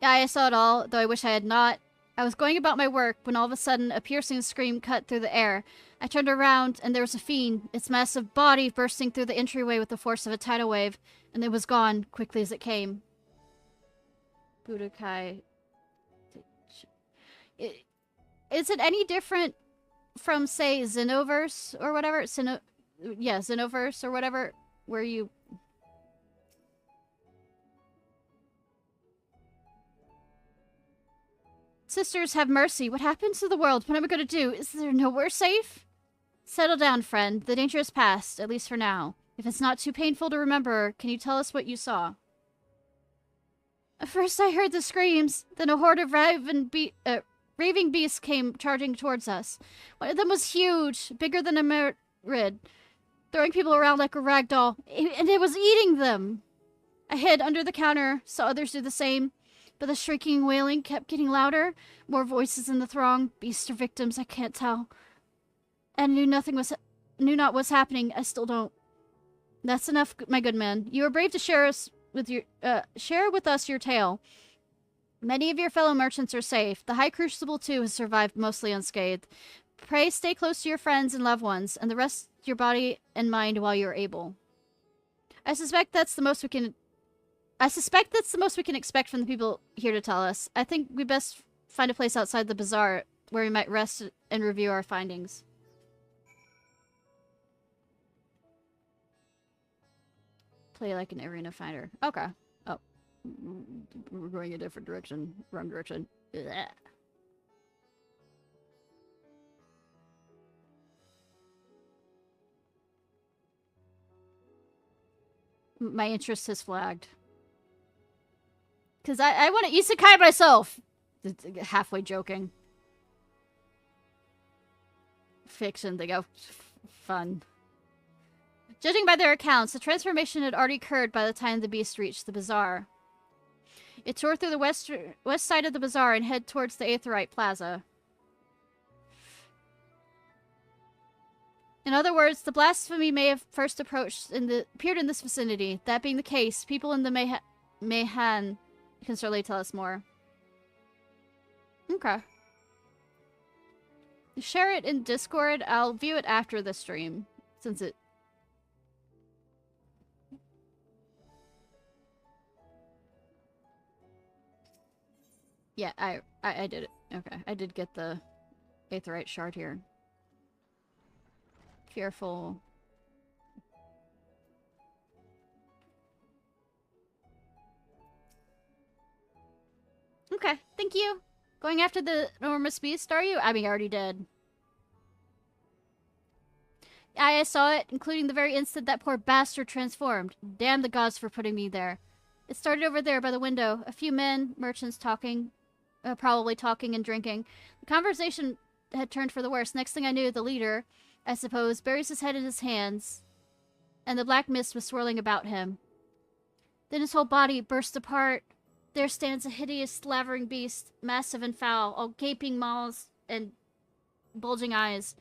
Speaker 1: Yeah, I saw it all, though I wish I had not. I was going about my work when all of a sudden a piercing scream cut through the air. I turned around and there was a fiend, its massive body bursting through the entryway with the force of a tidal wave, and it was gone quickly as it came. Budokai. Is it any different from, say, Xenoverse or whatever? Yeah, Xenoverse or whatever, where you... Sisters, have mercy. What happens to the world? What am I going to do? Is there nowhere safe? Settle down, friend. The danger is past, at least for now. If it's not too painful to remember, can you tell us what you saw? At first I heard the screams, then a horde of raving beasts came charging towards us. One of them was huge, bigger than a merid, throwing people around like a rag doll, and it was eating them. I hid under the counter, saw others do the same. But the shrieking and wailing kept getting louder. More voices in the throng. Beasts or victims, I can't tell. And knew not what's happening. I still don't. That's enough, my good man. You are brave to share with us your tale. Many of your fellow merchants are safe. The High Crucible too has survived mostly unscathed. Pray stay close to your friends and loved ones, and the rest your body and mind while you are able. I suspect that's the most we can expect from the people here to tell us. I think we best find a place outside the bazaar where we might rest and review our findings. Play like an arena fighter. Okay. Oh. We're going a different direction. Wrong direction. Blech. My interest has flagged. Because I want to isekai myself. Halfway joking. Fiction, they go. Fun. Judging by their accounts, the transformation had already occurred by the time the beast reached the bazaar. It tore through the west side of the bazaar and head towards the Aetherite Plaza. In other words, the blasphemy may have first appeared in this vicinity. That being the case, people in the Mayhan can certainly tell us more. Okay. Share it in Discord. I'll view it after the stream, since it... Yeah, I did it. Okay, I did get the Aetherite shard here. Careful. Okay, thank you. Going after the enormous beast, are you? I mean, I already did. I saw it, including the very instant that poor bastard transformed. Damn the gods for putting me there. It started over there by the window. A few men, merchants talking, probably talking and drinking. The conversation had turned for the worse. Next thing I knew, the leader, I suppose, buries his head in his hands, and the black mist was swirling about him. Then his whole body burst apart. There stands a hideous, slavering beast, massive and foul, all gaping maws and bulging eyes.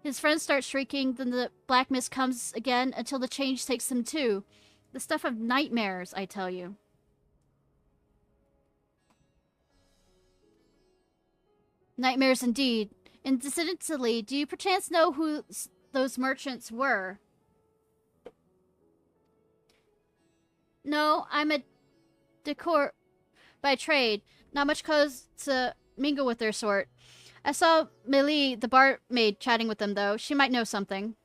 Speaker 1: His friends start shrieking, then the black mist comes again until the change takes him too. The stuff of nightmares, I tell you. Nightmares indeed. Incidentally, do you perchance know who those merchants were? No, I'm a decor by trade. Not much cause to mingle with their sort. I saw Millie, the barmaid, chatting with them, though. She might know something.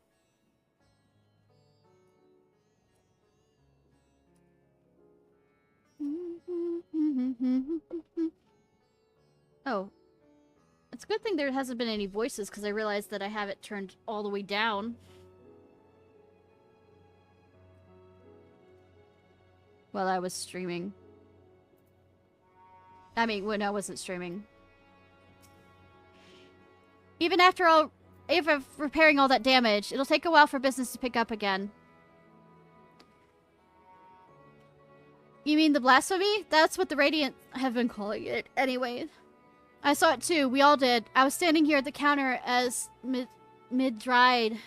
Speaker 1: Oh. It's a good thing there hasn't been any voices, because I realized that I have it turned all the way down. While I was streaming. I mean, when I wasn't streaming. Even after repairing all that damage, it'll take a while for business to pick up again. You mean the blasphemy? That's what the Radiant have been calling it, anyway. I saw it too, we all did. I was standing here at the counter as Mid-Dried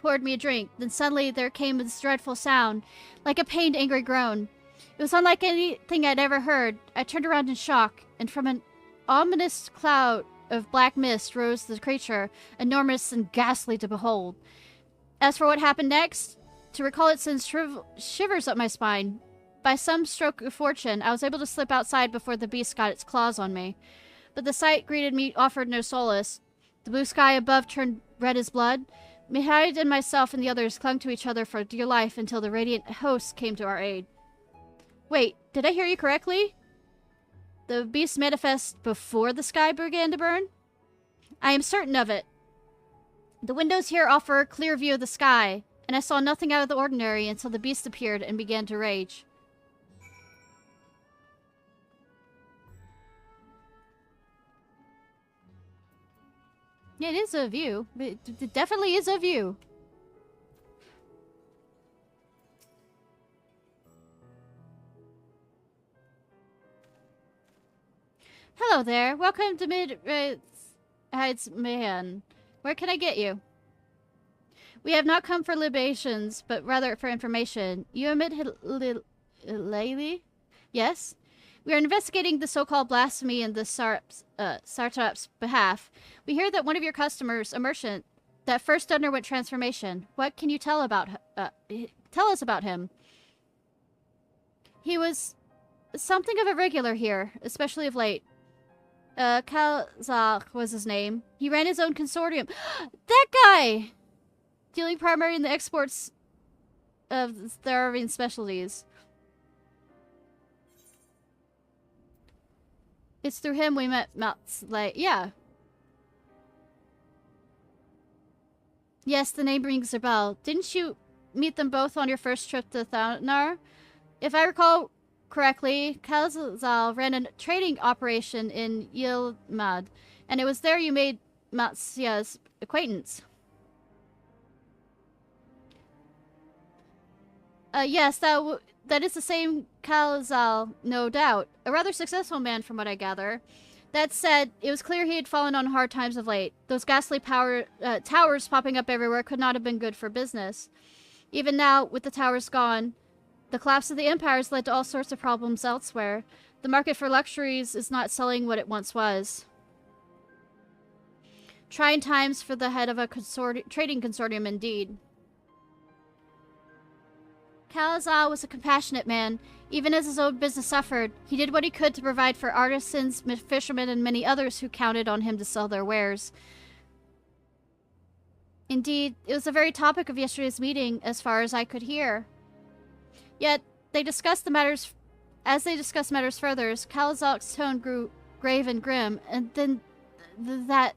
Speaker 1: poured me a drink. Then suddenly there came this dreadful sound, like a pained, angry groan. It was unlike anything I'd ever heard. I turned around in shock, and from an ominous cloud of black mist rose the creature, enormous and ghastly to behold. As for what happened next, to recall it sends shivers up my spine. By some stroke of fortune, I was able to slip outside before the beast got its claws on me. But the sight greeted me offered no solace. The blue sky above turned red as blood. Mihide and myself and the others clung to each other for dear life until the Radiant host came to our aid. Wait, did I hear you correctly? The beast manifested before the sky began to burn? I am certain of it. The windows here offer a clear view of the sky, and I saw nothing out of the ordinary until the beast appeared and began to rage. Yeah, it is a view. It definitely is a view. Hello there. Welcome to Heights Mayhem. Where can I get you? We have not come for libations, but rather for information. You emit Layli? Yes? We are investigating the so-called blasphemy in the Sartop's behalf. We hear that one of your customers, a merchant, that first underwent transformation. What can you tell us about him? He was something of a regular here, especially of late. Kalzak was his name. He ran his own consortium. That guy! Dealing primarily in the exports of Theravian specialties. It's through him we met Matsley. Yeah. Yes, the name rings a bell. Didn't you meet them both on your first trip to Thanar? If I recall correctly, Kalzal ran a trading operation in Yilmad, and it was there you made Matsia's acquaintance. Yes, that is the same Kalzal, no doubt. A rather successful man from what I gather. That said, it was clear he had fallen on hard times of late. Those ghastly towers popping up everywhere could not have been good for business. Even now, with the towers gone, the collapse of the empires led to all sorts of problems elsewhere. The market for luxuries is not selling what it once was. Trying times for the head of a trading consortium indeed. Kalazal was a compassionate man. Even as his own business suffered, he did what he could to provide for artisans, fishermen, and many others who counted on him to sell their wares. Indeed, it was the very topic of yesterday's meeting, as far as I could hear. Yet, as they discussed matters further, Kalazal's tone grew grave and grim, and then that...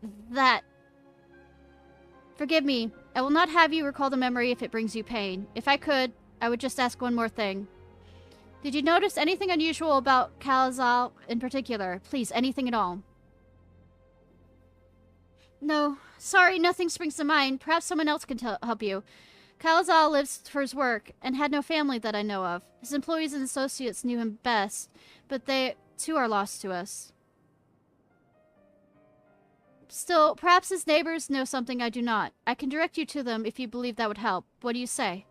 Speaker 1: Forgive me, I will not have you recall the memory if it brings you pain. If I could, I would just ask one more thing. Did you notice anything unusual about Kalazal in particular? Please, anything at all. No, sorry, nothing springs to mind. Perhaps someone else can help you. Kalazal lives for his work, and had no family that I know of. His employees and associates knew him best, but they, too, are lost to us. Still, perhaps his neighbors know something I do not. I can direct you to them if you believe that would help. What do you say?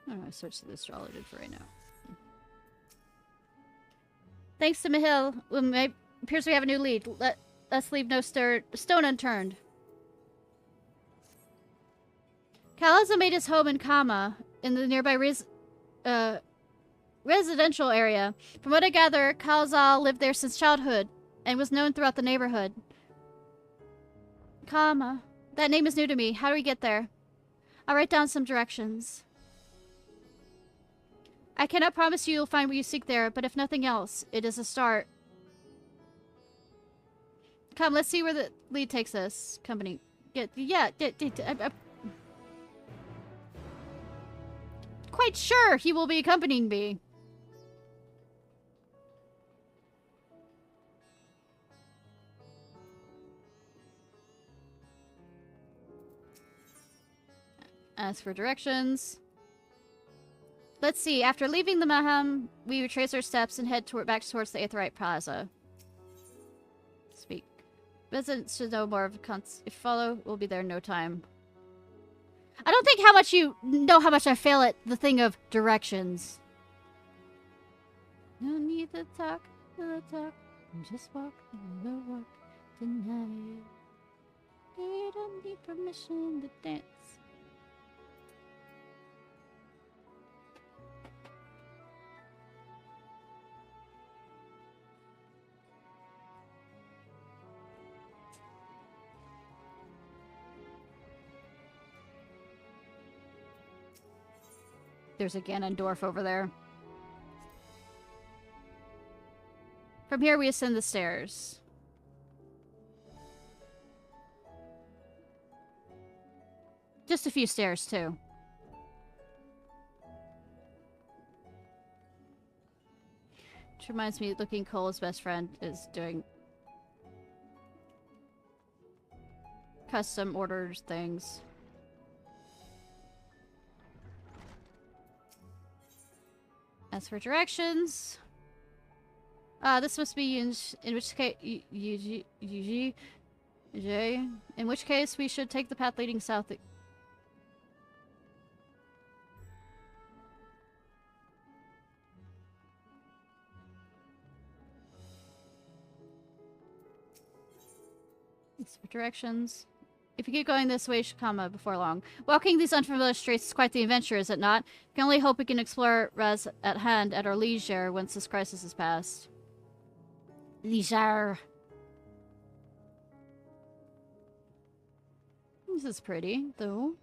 Speaker 1: I don't know, I searched the astrology for right now. Thanks to Mahil, appears we have a new lead. Let's leave no stone unturned. Kalaza made his home in Kama, in the nearby residential area. From what I gather, Kalazal lived there since childhood, and was known throughout the neighborhood. Kama. That name is new to me. How do we get there? I'll write down some directions. I cannot promise you'll find what you seek there, but if nothing else, it is a start. Come, let's see where the lead takes us. Company. Quite sure he will be accompanying me. Ask for directions. Let's see. After leaving the Maham, we retrace our steps and head back towards the Aetheryte Plaza. Speak. Residents should know more of if follow, we'll be there in no time. I don't think how much you know how much I fail at the thing of directions. No need to talk, just walk the walk tonight. You don't need permission to dance. There's a Ganondorf over there. From here, we ascend the stairs. Just a few stairs, too. Which reminds me, looking Cole's best friend is doing custom orders things. As for directions, this must be in which case, in which case we should take the path leading south. As for directions, if you keep going this way, you should come before long. Walking these unfamiliar streets is quite the adventure, is it not? We can only hope we can explore Raz at hand at our leisure once this crisis is past. Leisure. This is pretty, though.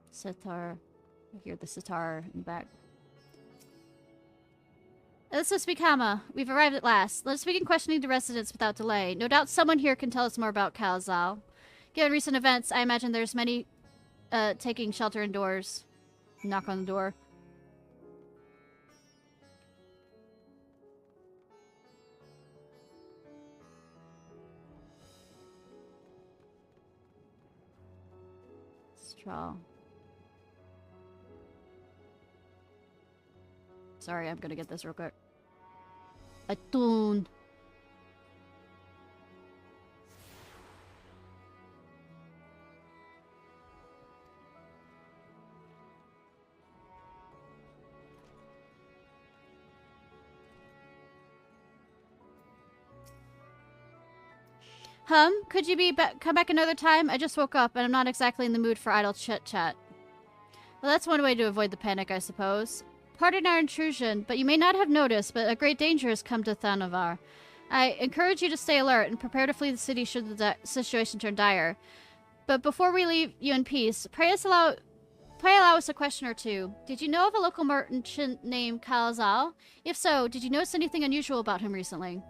Speaker 1: Sitar. I hear the sitar in the back. This must be Kama. We've arrived at last. Let us begin questioning the residents without delay. No doubt someone here can tell us more about Kalazal. Given recent events, I imagine there's many taking shelter indoors. Knock on the door. Straw. Sorry, I'm gonna get this real quick. Atun. Could you come back another time? I just woke up and I'm not exactly in the mood for idle chit-chat. Well, that's one way to avoid the panic, I suppose. Pardon our intrusion, but you may not have noticed, but a great danger has come to Thanavar. I encourage you to stay alert and prepare to flee the city should the situation turn dire. But before we leave you in peace, pray allow us a question or two. Did you know of a local merchant named Kalazal? If so, did you notice anything unusual about him recently?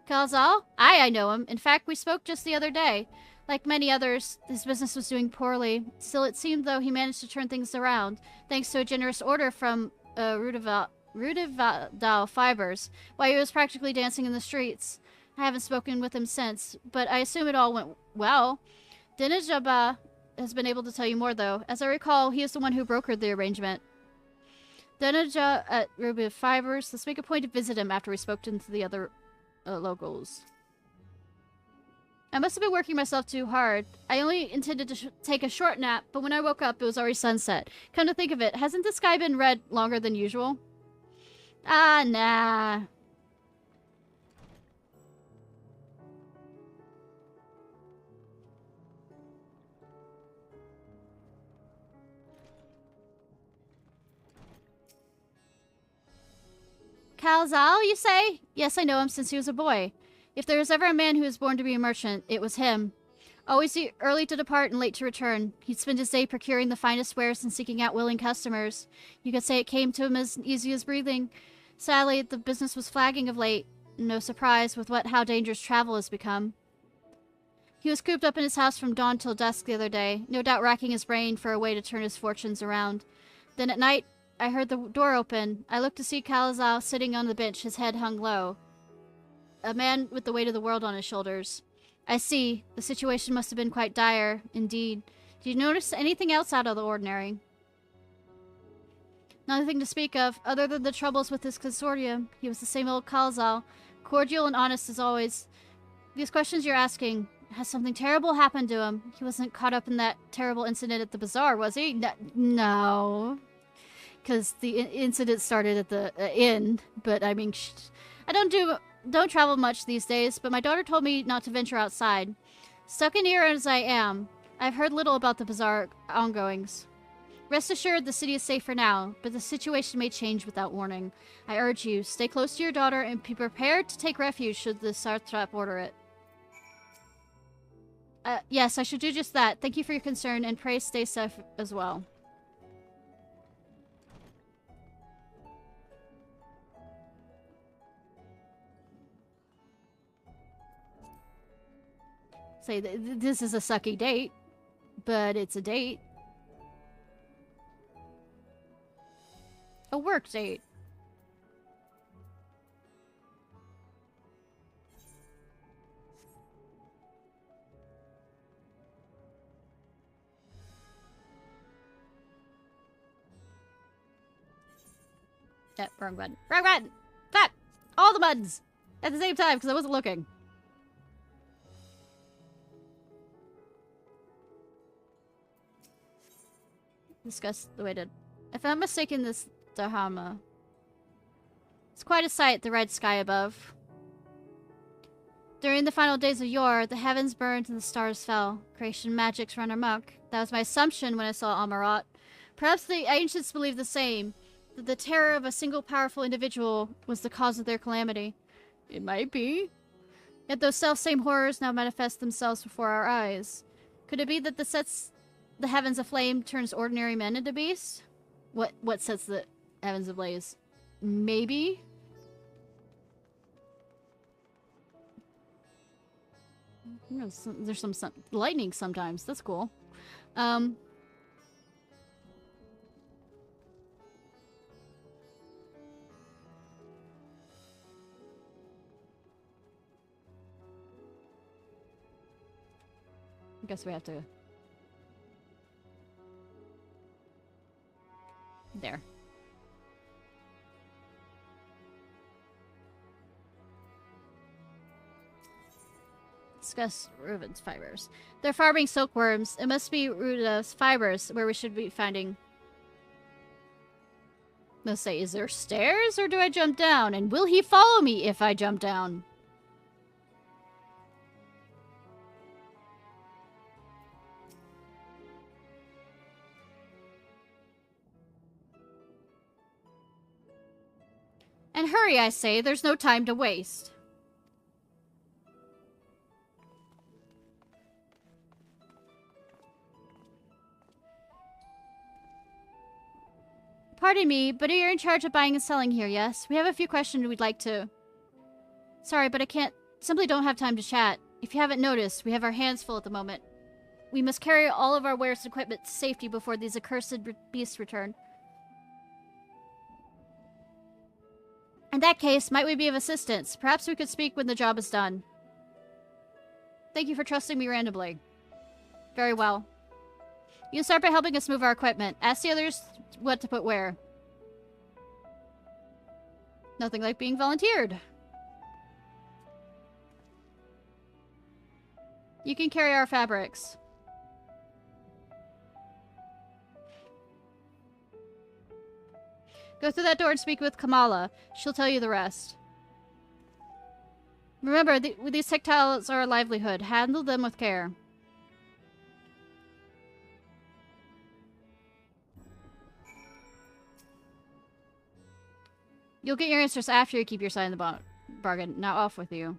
Speaker 1: Kalazal? I know him. In fact, we spoke just the other day. Like many others, his business was doing poorly. Still, it seemed though he managed to turn things around, thanks to a generous order from Rudival fibers while he was practically dancing in the streets. I haven't spoken with him since, but I assume it all went well. Dinajaba has been able to tell you more, though. As I recall, he is the one who brokered the arrangement. Dinaja at Ruby Fibers. Let's make a point to visit him after we spoke to the other locals. I must have been working myself too hard. I only intended to take a short nap, but when I woke up, it was already sunset. Come to think of it, hasn't the sky been red longer than usual? Ah, nah. Calzal, you say? Yes, I know him since he was a boy. If there was ever a man who was born to be a merchant, it was him. Always early to depart and late to return. He'd spend his day procuring the finest wares and seeking out willing customers. You could say it came to him as easy as breathing. Sadly, the business was flagging of late. No surprise with how dangerous travel has become. He was cooped up in his house from dawn till dusk the other day, no doubt racking his brain for a way to turn his fortunes around. Then at night, I heard the door open. I looked to see Calazao sitting on the bench, his head hung low. A man with the weight of the world on his shoulders. I see. The situation must have been quite dire, indeed. Did you notice anything else out of the ordinary? Nothing to speak of, other than the troubles with his consortium. He was the same old Calazao, cordial and honest as always. These questions you're asking, has something terrible happened to him? He wasn't caught up in that terrible incident at the bazaar, was he? No. Because the incident started at the inn, but I mean, I don't travel much these days, but my daughter told me not to venture outside. Stuck in here as I am, I've heard little about the bazaar ongoings. Rest assured, the city is safe for now, but the situation may change without warning. I urge you, stay close to your daughter and be prepared to take refuge should the Sartrap order it. Yes, I should do just that. Thank you for your concern, and pray stay safe as well. Say this is a sucky date, but it's a date. A work date. Wrong button. Wrong button! Fuck! All the buttons! At the same time, because I wasn't looking. Discuss the way to... If I'm mistaken, this Dahama. It's quite a sight, the red sky above. During the final days of yore, the heavens burned and the stars fell. Creation magics run amok. That was my assumption when I saw Amarat. Perhaps the ancients believed the same, that the terror of a single powerful individual was the cause of their calamity. It might be. Yet those self-same horrors now manifest themselves before our eyes. Could it be that the heavens aflame turns ordinary men into beasts? What sets the heavens ablaze? Maybe? You know, there's some lightning sometimes. That's cool. I guess we have to... There. Discuss Reuben's fibers. They're farming silkworms. It must be Ruda's fibers where we should be finding... Let's say, is there stairs or do I jump down? And will he follow me if I jump down? And hurry, I say, there's no time to waste. Pardon me, but you're in charge of buying and selling here, yes? We have a few questions we'd like to... Sorry, but I simply don't have time to chat. If you haven't noticed, we have our hands full at the moment. We must carry all of our wares and equipment to safety before these accursed beasts return. In that case, might we be of assistance? Perhaps we could speak when the job is done. Thank you for trusting me randomly. Very well. You can start by helping us move our equipment. Ask the others what to put where. Nothing like being volunteered. You can carry our fabrics. Go through that door and speak with Kamala. She'll tell you the rest. Remember, these textiles are a livelihood. Handle them with care. You'll get your answers after you keep your side of the bargain. Now off with you.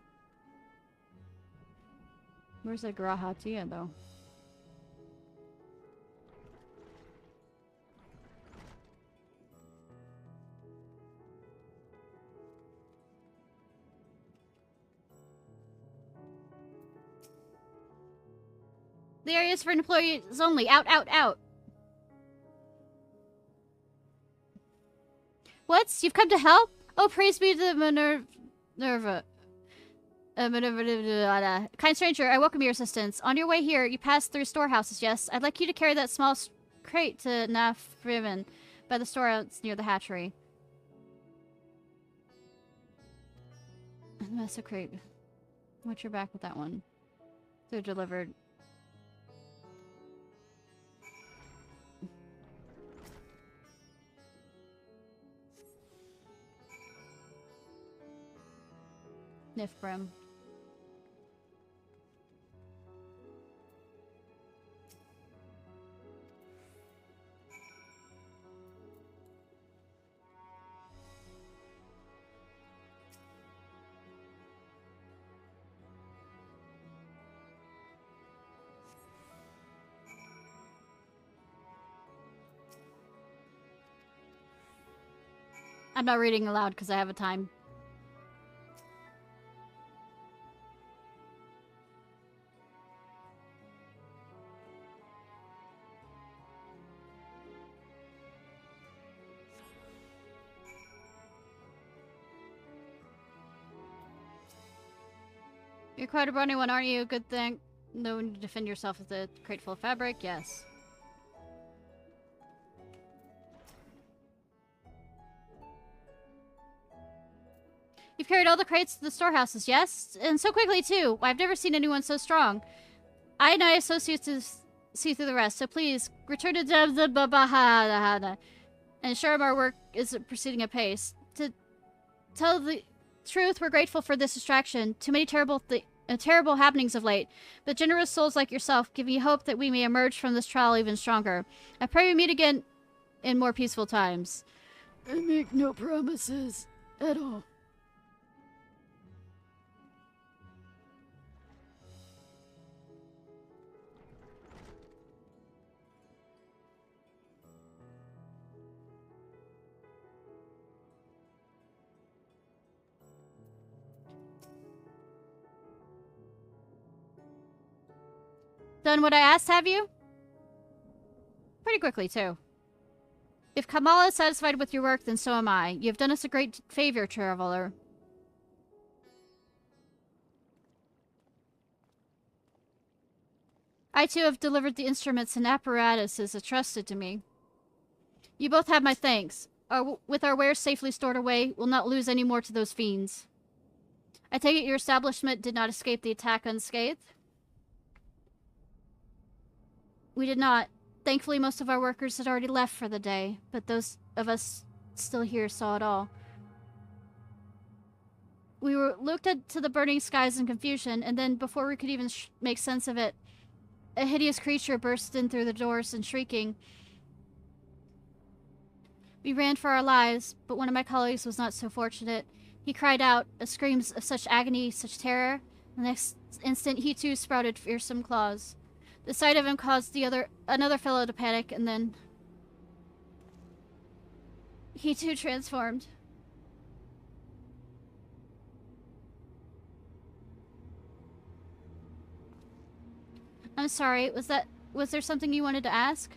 Speaker 1: Where's that Grahatia, though? The area is for employees only. Out, out, out. What? You've come to help? Oh, praise be to the Minerva. Kind stranger, I welcome your assistance. On your way here, you pass through storehouses, yes? I'd like you to carry that small crate to Nafriven by the storehouse near the hatchery. That's a crate. Watch your back with that one. They're delivered. Nifbrim. I'm not reading aloud because I have a time. You're quite a brawny one, aren't you? Good thing. No one to defend yourself with a crate full of fabric? Yes. You've carried all the crates to the storehouses, yes? And so quickly, too. I've never seen anyone so strong. I and I associates to see through the rest, so please, return to the and ensure our work is proceeding at pace. To tell the truth, we're grateful for this distraction. Too many terrible happenings of late, but generous souls like yourself give me hope that we may emerge from this trial even stronger. I pray we meet again in more peaceful times. I make no promises at all. Done what I asked, have you? Pretty quickly, too. If Kamala is satisfied with your work, then so am I. You have done us a great favor, traveler. I, too, have delivered the instruments and apparatuses entrusted to me. You both have my thanks. With our wares safely stored away, we'll not lose any more to those fiends. I take it your establishment did not escape the attack unscathed? We did not. Thankfully, most of our workers had already left for the day, but those of us still here saw it all. We looked to the burning skies in confusion, and then, before we could even make sense of it, a hideous creature burst in through the doors and shrieking. We ran for our lives, but one of my colleagues was not so fortunate. He cried out, screams of such agony, such terror. The next instant, he too sprouted fearsome claws. The sight of him caused another fellow to panic, and then he too transformed. I'm sorry, was there something you wanted to ask?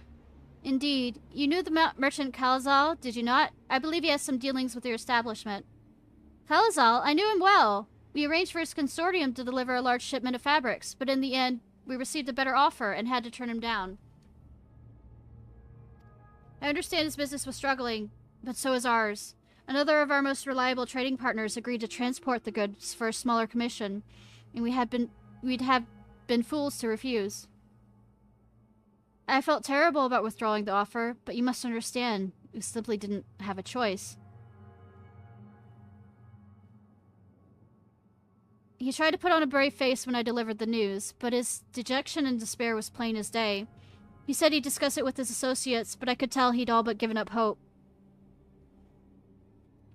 Speaker 1: Indeed. You knew the merchant Kalazal, did you not? I believe he has some dealings with your establishment. Kalazal, I knew him well. We arranged for his consortium to deliver a large shipment of fabrics, but in the end, we received a better offer and had to turn him down. I understand his business was struggling, but so is ours. Another of our most reliable trading partners agreed to transport the goods for a smaller commission, and we'd have been fools to refuse. I felt terrible about withdrawing the offer, but you must understand, we simply didn't have a choice. He tried to put on a brave face when I delivered the news, but his dejection and despair was plain as day. He said he'd discuss it with his associates, but I could tell he'd all but given up hope.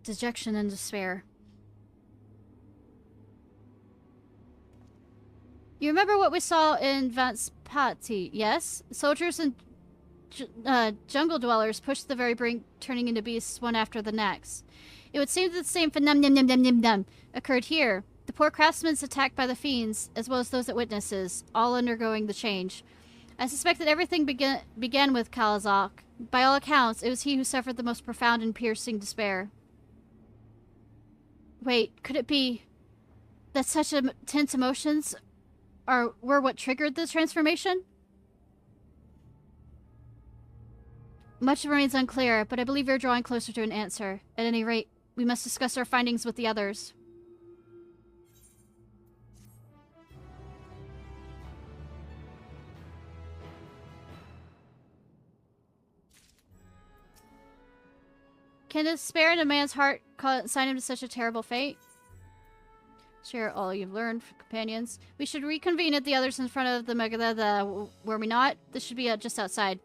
Speaker 1: Dejection and despair. You remember what we saw in Vanspati, yes? Soldiers and jungle dwellers pushed the very brink, turning into beasts one after the next. It would seem that the same phenomenon occurred here. The poor craftsmen attacked by the fiends, as well as those that witnesses, all undergoing the change. I suspect that everything began with Kalazak. By all accounts, it was he who suffered the most profound and piercing despair. Wait, could it be that such intense emotions were what triggered the transformation? Much remains unclear, but I believe you're drawing closer to an answer. At any rate, we must discuss our findings with the others. Can despair in a man's heart consign him to such a terrible fate? Share all you've learned, companions. We should reconvene at the others in front of the Megalith, were we not? This should be just outside.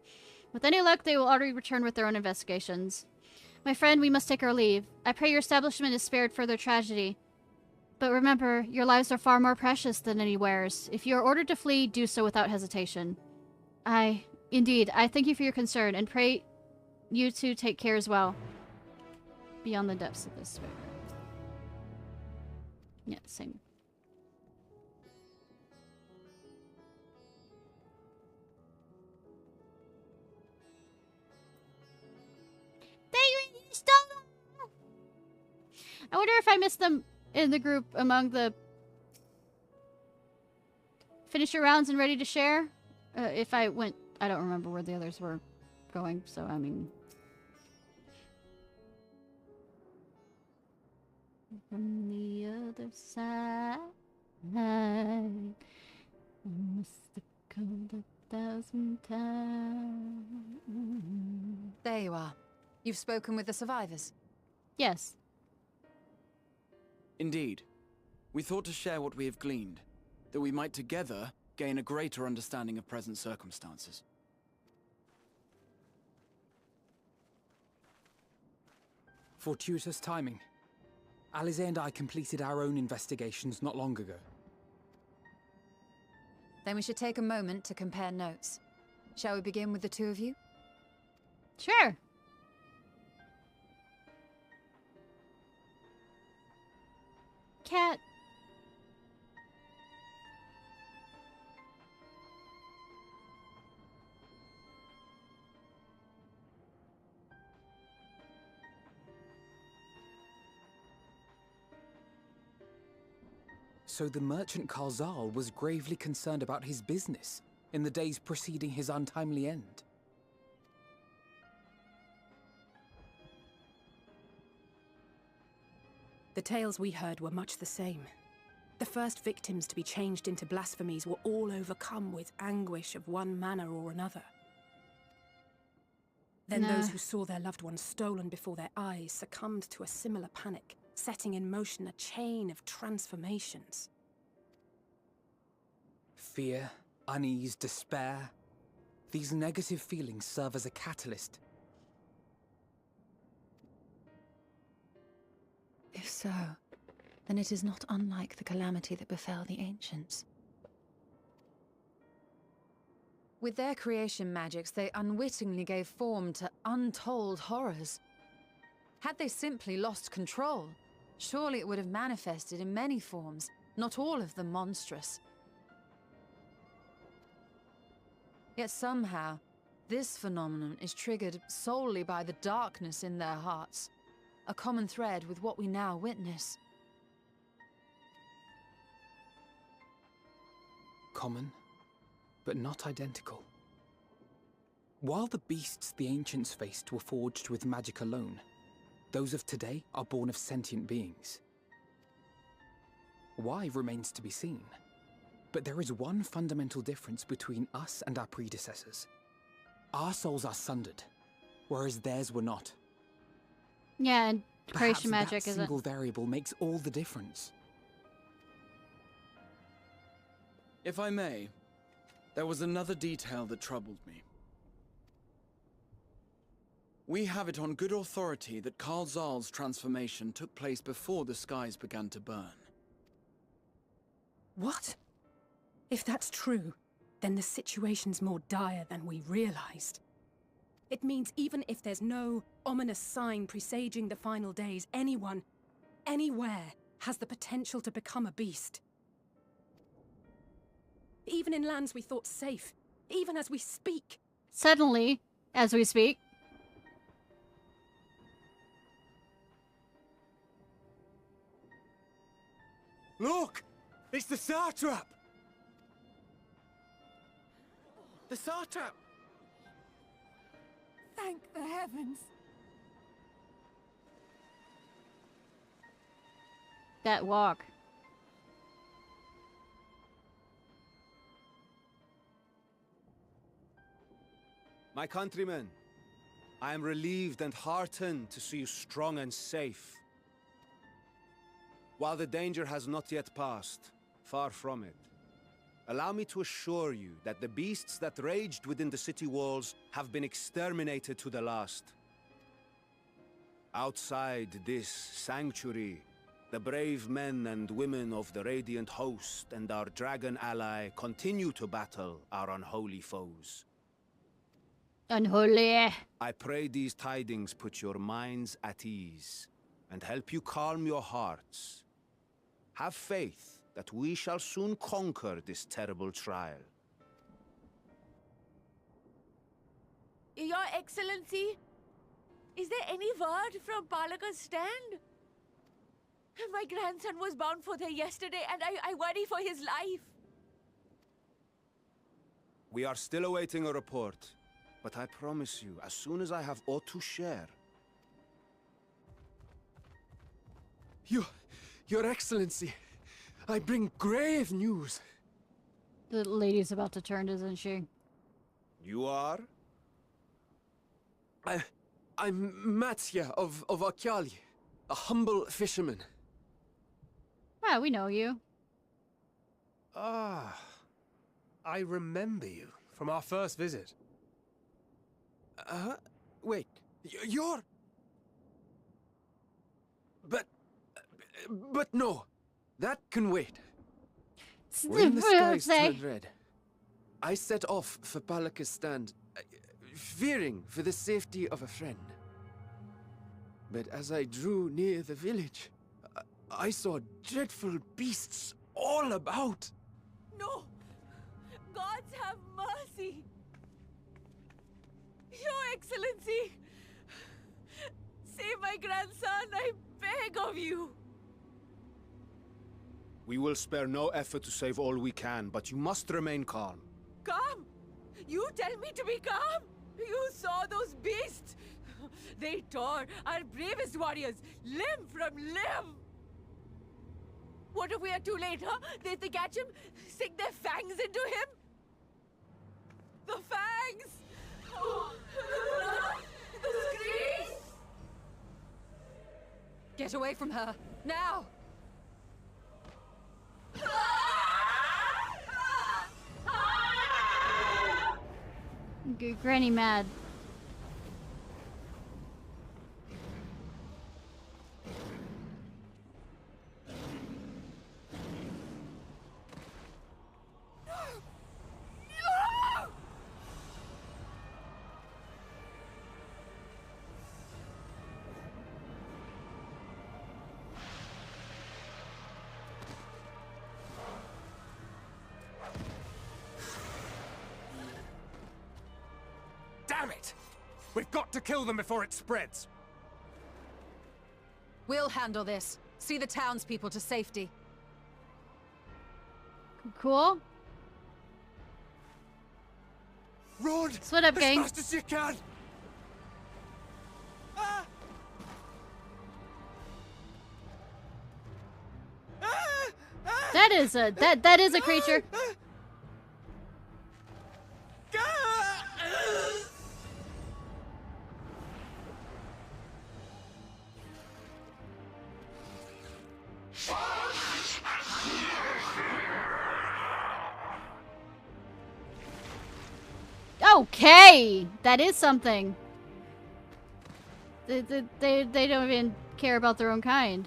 Speaker 1: With any luck, they will already return with their own investigations. My friend, we must take our leave. I pray your establishment is spared further tragedy. But remember, your lives are far more precious than any wares. If you are ordered to flee, do so without hesitation. Indeed, I thank you for your concern, and pray you two take care as well. Beyond the depths of despair. Yeah, same. I wonder if I missed them in the group among the... Finish your rounds and ready to share? If I went... I don't remember where the others were going, so I mean... From the other side, I must have called 1,000 times.
Speaker 7: There you are. You've spoken with the survivors?
Speaker 1: Yes.
Speaker 8: Indeed. We thought to share what we have gleaned, that we might together gain a greater understanding of present circumstances.
Speaker 6: Fortuitous timing. Alize and I completed our own investigations not long ago.
Speaker 7: Then we should take a moment to compare notes. Shall we begin with the two of you?
Speaker 1: Sure. Cat.
Speaker 6: So the merchant Karzal was gravely concerned about his business in the days preceding his untimely end.
Speaker 4: The tales we heard were much the same. The first victims to be changed into blasphemies were all overcome with anguish of one manner or another. Then those who saw their loved ones stolen before their eyes succumbed to a similar panic, setting in motion a chain of transformations.
Speaker 6: Fear, unease, despair. These negative feelings serve as a catalyst.
Speaker 7: If so, then it is not unlike the calamity that befell the ancients. With their creation magics, they unwittingly gave form to untold horrors. Had they simply lost control, surely it would have manifested in many forms, not all of them monstrous. Yet somehow, this phenomenon is triggered solely by the darkness in their hearts. a common thread with what we now witness.
Speaker 6: Common, but not identical. While the beasts the ancients faced were forged with magic alone, those of today are born of sentient beings. Why remains to be seen. But there is one fundamental difference between us and our predecessors. Our souls are sundered, whereas theirs were not.
Speaker 1: Yeah, and
Speaker 6: Perhaps
Speaker 1: creation magic
Speaker 6: that
Speaker 1: isn't.
Speaker 6: single variable makes all the difference.
Speaker 8: If I may, there was another detail that troubled me. We have it on good authority that Karl Zahl's transformation took place before the skies began to burn.
Speaker 4: What? If that's true, then the situation's more dire than we realized. It means even if there's no ominous sign presaging the final days, anyone, anywhere, has the potential to become a beast. Even in lands we thought safe, even as we speak.
Speaker 1: Suddenly, as we speak.
Speaker 9: Look! It's the Satrap!
Speaker 8: The Satrap!
Speaker 4: Thank the heavens.
Speaker 1: That walk.
Speaker 5: My countrymen, I am relieved and heartened to see you strong and safe. While the danger has not yet passed, far from it, allow me to assure you that the beasts that raged within the city walls have been exterminated to the last. Outside this sanctuary, the brave men and women of the Radiant Host and our dragon ally continue to battle our unholy foes.
Speaker 1: Unholy.
Speaker 5: I pray these tidings put your minds at ease and help you calm your hearts. Have faith that we shall soon conquer this terrible trial.
Speaker 10: Your Excellency, is there any word from Palaka's stand? My grandson was bound for there yesterday, and I worry for his life.
Speaker 5: We are still awaiting a report, but I promise you, as soon as I have aught to share...
Speaker 9: Your Excellency, I bring grave news.
Speaker 1: The lady's about to turn, isn't she?
Speaker 5: You are?
Speaker 9: I'm Matya of Akyali, a humble fisherman.
Speaker 1: Ah, we know you.
Speaker 9: Ah, I remember you from our first visit. Wait, you're... But no, that can wait. When the skies turned red, I set off for Palaka's stand, fearing for the safety of a friend. But as I drew near the village, I saw dreadful beasts all about.
Speaker 10: No! Gods have mercy! Your Excellency! Save my grandson, I beg of you!
Speaker 5: We will spare no effort to save all we can, but you must remain calm.
Speaker 10: Calm? You tell me to be calm? You saw those beasts! They tore our bravest warriors, limb from limb! What if we are too late, huh? They catch him, sink their fangs into him? The fangs! Oh, the blood! The screams!
Speaker 7: Get away from her, now!
Speaker 1: Granny mad.
Speaker 9: Damn it! We've got to kill them before it spreads.
Speaker 7: We'll handle this. See the townspeople to safety.
Speaker 1: Cool.
Speaker 9: Run!
Speaker 1: Split up, gang.
Speaker 9: As fast as you can! Ah! Ah! Ah!
Speaker 1: That is a creature. Okay, that is something. They don't even care about their own kind.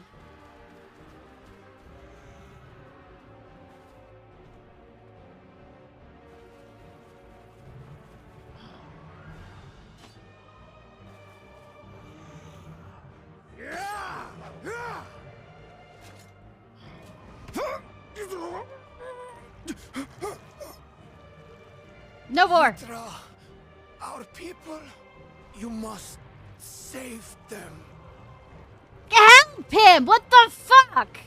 Speaker 1: No more.
Speaker 5: Mitra, our people, you must save them.
Speaker 1: Help him! What the fuck?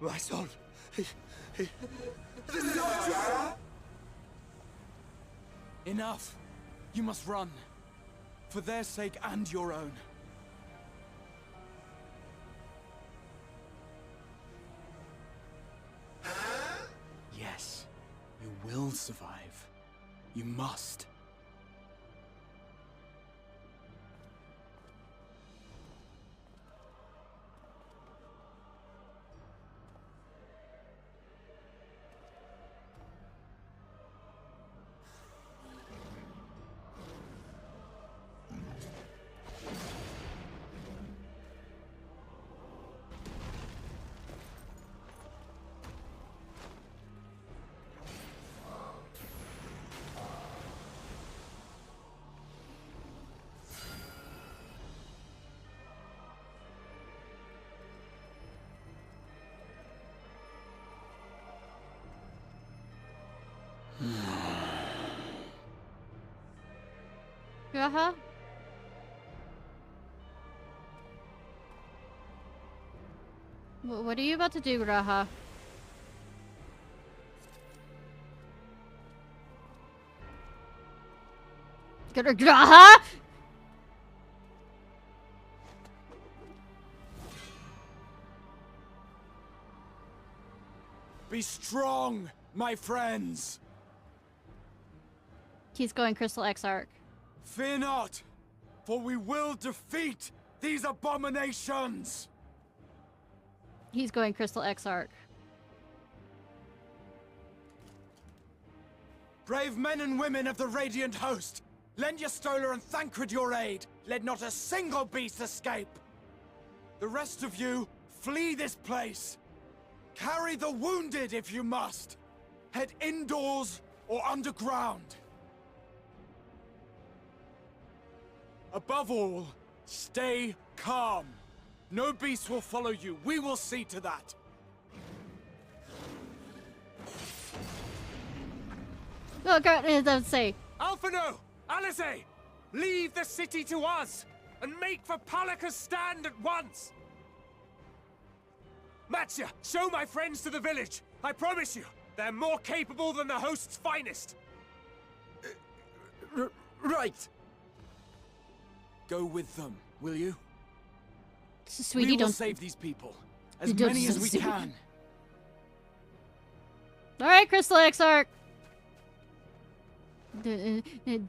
Speaker 9: My son.
Speaker 8: Enough. You must run. For their sake and your own. Yes, you will survive. You must.
Speaker 1: Uh-huh. What are you about to do, Raha? Raha?
Speaker 8: Be strong, my friends.
Speaker 1: He's going Crystal Exarch.
Speaker 8: Fear not, for we will defeat these abominations.
Speaker 1: He's going Crystal Exarch.
Speaker 8: Brave men and women of the Radiant Host, lend your Stola and Thancred your aid. Let not a single beast escape. The rest of you, flee this place. Carry the wounded if you must. Head indoors or underground. Above all, stay calm. No beast will follow you. We will see to that.
Speaker 1: Oh god, it doesn't say.
Speaker 11: Alphino! Alice! Leave the city to us, and make for Palaka's stand at once! Matya, show my friends to the village. I promise you, they're more capable than the host's finest.
Speaker 9: Right.
Speaker 8: Go with them, will you?
Speaker 1: Sweetie,
Speaker 8: we will
Speaker 1: don't
Speaker 8: save these people. As
Speaker 1: don't
Speaker 8: many as we
Speaker 1: say-
Speaker 8: can.
Speaker 1: Alright, Crystal Exarch.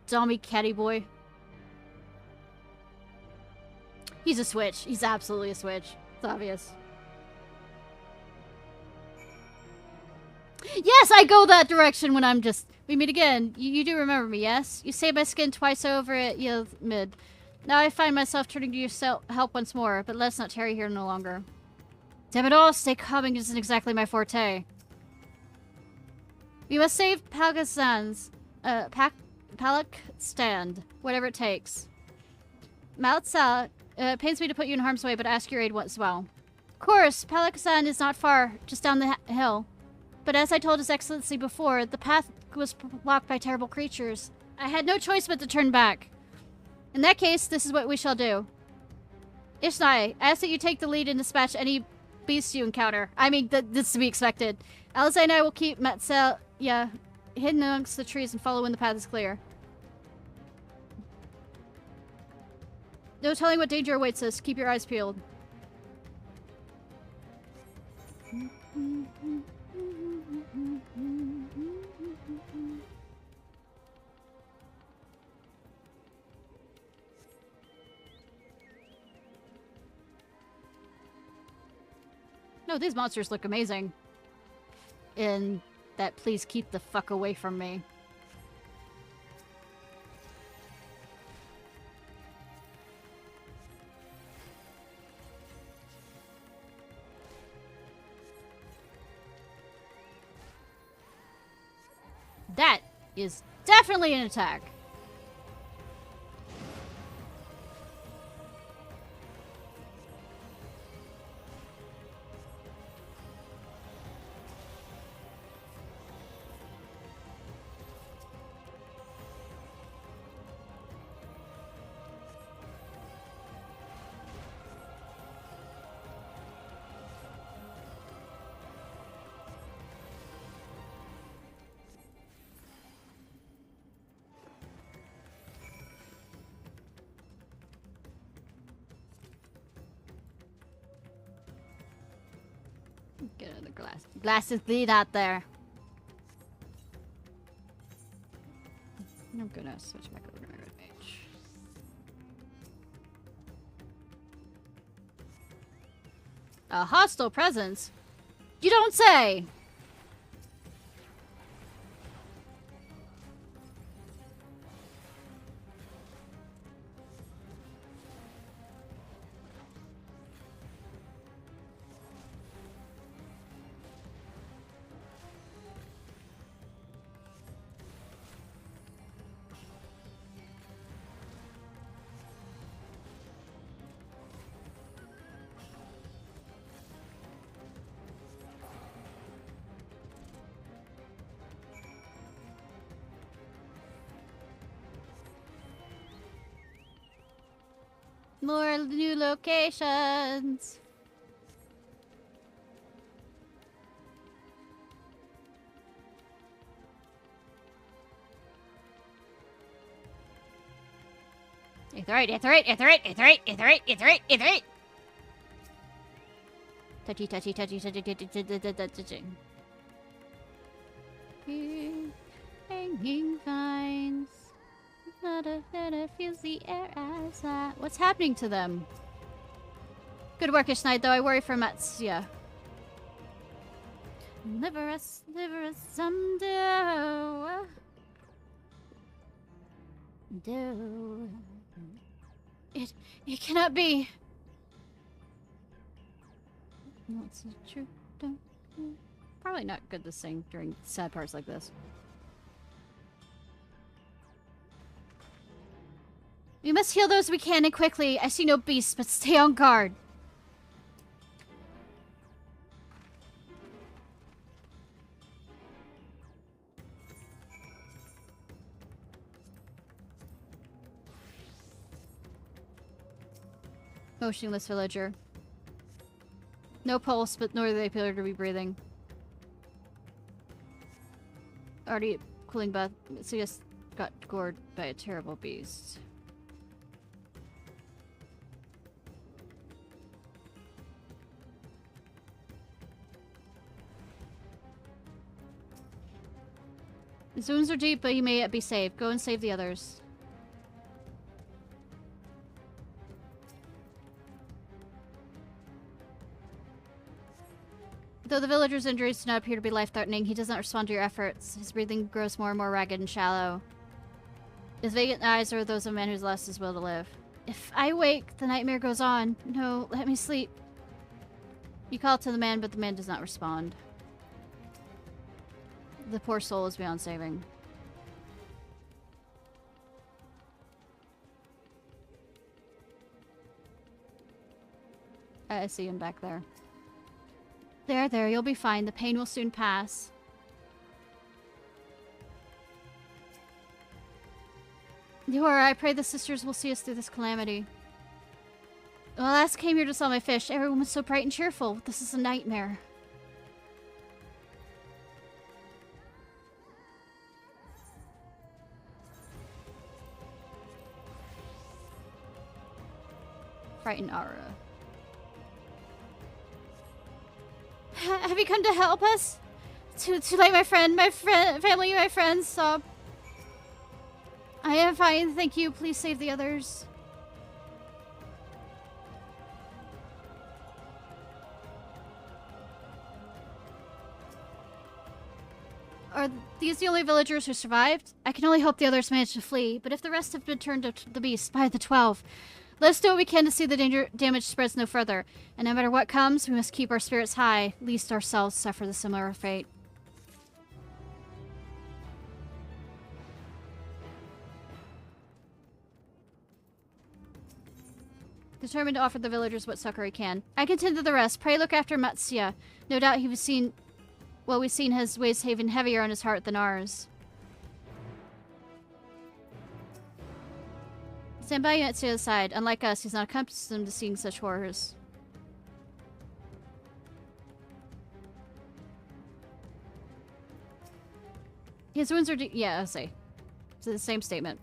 Speaker 1: Dummy catty boy. He's a switch. He's absolutely a switch. It's obvious. Yes, I go that direction when I'm just... We meet again. You do remember me, yes? You saved my skin twice over at Mid. Now I find myself turning to your help once more, but let's not tarry here no longer. Damn it all, stay calm isn't exactly my forte. We must save Palaka's Palak stand, whatever it takes. Maltsa, pains me to put you in harm's way, but ask your aid once well. Of course, Palakasan is not far, just down the hill. But as I told His Excellency before, the path was blocked by terrible creatures. I had no choice but to turn back. In that case, this is what we shall do. Ishnai, I ask that you take the lead and dispatch any beasts you encounter. I mean, this is to be expected. Alice and I will keep Matzel, hidden amongst the trees and follow when the path is clear. No telling what danger awaits us. Keep your eyes peeled. No, these monsters look amazing. And that please keep the fuck away from me. That is definitely an attack. Get another glass. Glasses bleed out there. I'm gonna switch back over to my red mage. A hostile presence? You don't say! More new locations. Aetherite, aetherite, aetherite, aetherite, aetherite, aetherite, aetherite. Touchy, touchy, touchy, touchy, touchy, touchy, touchy. Hanging vines. Not a feather feels the air as I... What's happening to them? Good work, Ishnai, though I worry for Matsuya. Live us someday. Do. It cannot be. What's the truth? Probably not good to sing during sad parts like this. We must heal those we can and quickly. I see no beasts, but stay on guard. Motionless villager. No pulse, but nor do they appear to be breathing. Already cooling bath. So just got gored by a terrible beast. His wounds are deep, but he may yet be saved. Go and save the others. Though the villager's injuries do not appear to be life-threatening, he does not respond to your efforts. His breathing grows more and more ragged and shallow. His vacant eyes are those of a man who's lost his will to live. If I wake, the nightmare goes on. No, let me sleep. You call to the man, but the man does not respond. The poor soul is beyond saving. I see him back there. There, you'll be fine. The pain will soon pass. I pray the sisters will see us through this calamity. When I last came here to sell my fish, everyone was so bright and cheerful. This is a nightmare. Frightened aura. Have you come to help us? Too late, my family, my friends, sob. I am fine, thank you. Please save the others. Are these the only villagers who survived? I can only hope the others managed to flee, but if the rest have been turned to the beast by the 12, let us do what we can to see the damage spreads no further. And no matter what comes, we must keep our spirits high, lest ourselves suffer the similar fate. Determined to offer the villagers what succor he can. I can tend to the rest. Pray look after Matsuya. No doubt we've seen his ways even heavier on his heart than ours. Stand by Matsuya's side. Unlike us, he's not accustomed to seeing such horrors. His wounds are yeah, I'll say. It's the same statement.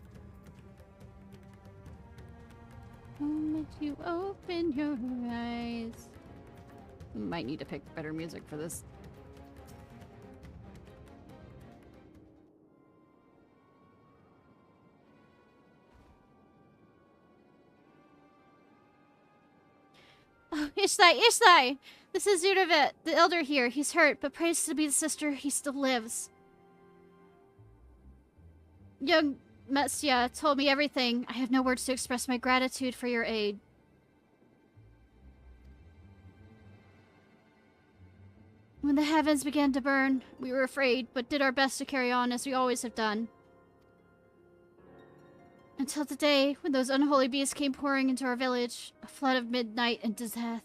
Speaker 1: Moment you open your eyes. Might need to pick better music for this. Oh, Ishnai! This is Zudavet, the elder here. He's hurt, but praise to be the sister, he still lives. Young Matsuya told me everything. I have no words to express my gratitude for your aid. When the heavens began to burn, we were afraid, but did our best to carry on as we always have done. Until the day when those unholy beasts came pouring into our village, a flood of midnight and death.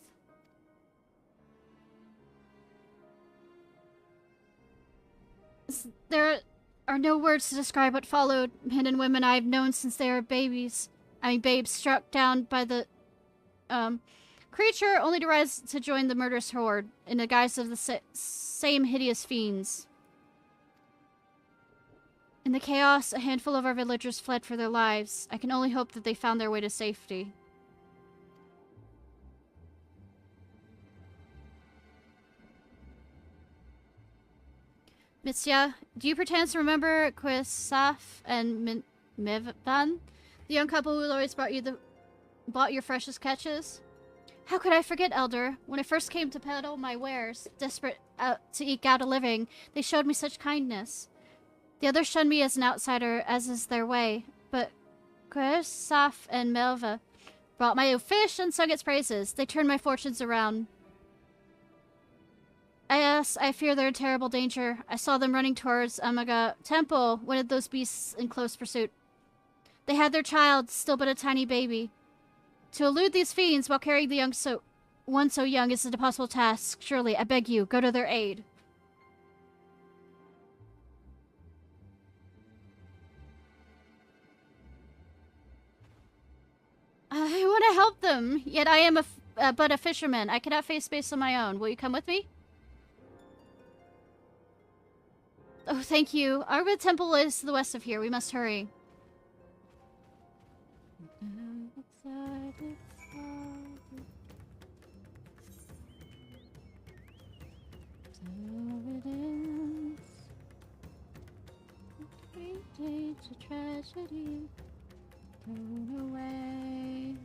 Speaker 1: There are no words to describe what followed. Men and women I have known since they were babes, struck down by the creature, only to rise to join the murderous horde in the guise of the same hideous fiends. In the chaos, a handful of our villagers fled for their lives. I can only hope that they found their way to safety. Mitsuya, do you pretend to remember Quisaf and Mivan? The young couple who always bought your freshest catches? How could I forget, Elder? When I first came to peddle my wares, desperate to eke out a living, they showed me such kindness. The others shunned me as an outsider, as is their way, but Quisaf and Melva brought my fish and sung its praises. They turned my fortunes around. Yes, I fear they're in terrible danger. I saw them running towards Amaga Temple, one of those beasts in close pursuit. They had their child, still but a tiny baby. To elude these fiends while carrying the one so young is an impossible task. Surely, I beg you, go to their aid. I want to help them, yet I am but a fisherman. I cannot face space on my own. Will you come with me? Oh, thank you. Our temple is to the west of here. We must hurry. To tragedy thrown away,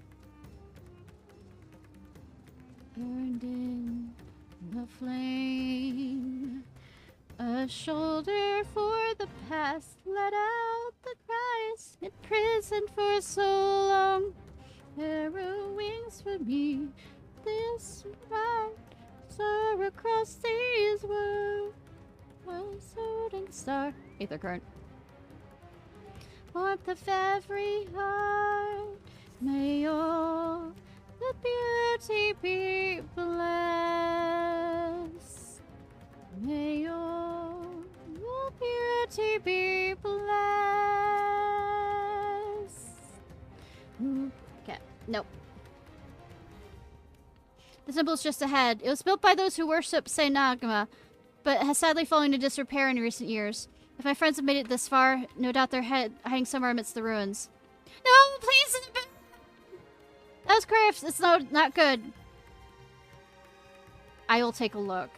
Speaker 1: burned in the flame. A shoulder for the past, let out the cries. In prison for so long, arrow wings for me. This ride, soar across these worlds. One shooting star. Aether current. Warmth of every heart, may all the beauty be blessed. May your beauty be blessed. Okay, nope. The temple is just ahead. It was built by those who worship Saint Nagma, but has sadly fallen into disrepair in recent years. If my friends have made it this far, no doubt they're hiding somewhere amidst the ruins. No, please! That was Crafts. It's not good. I will take a look.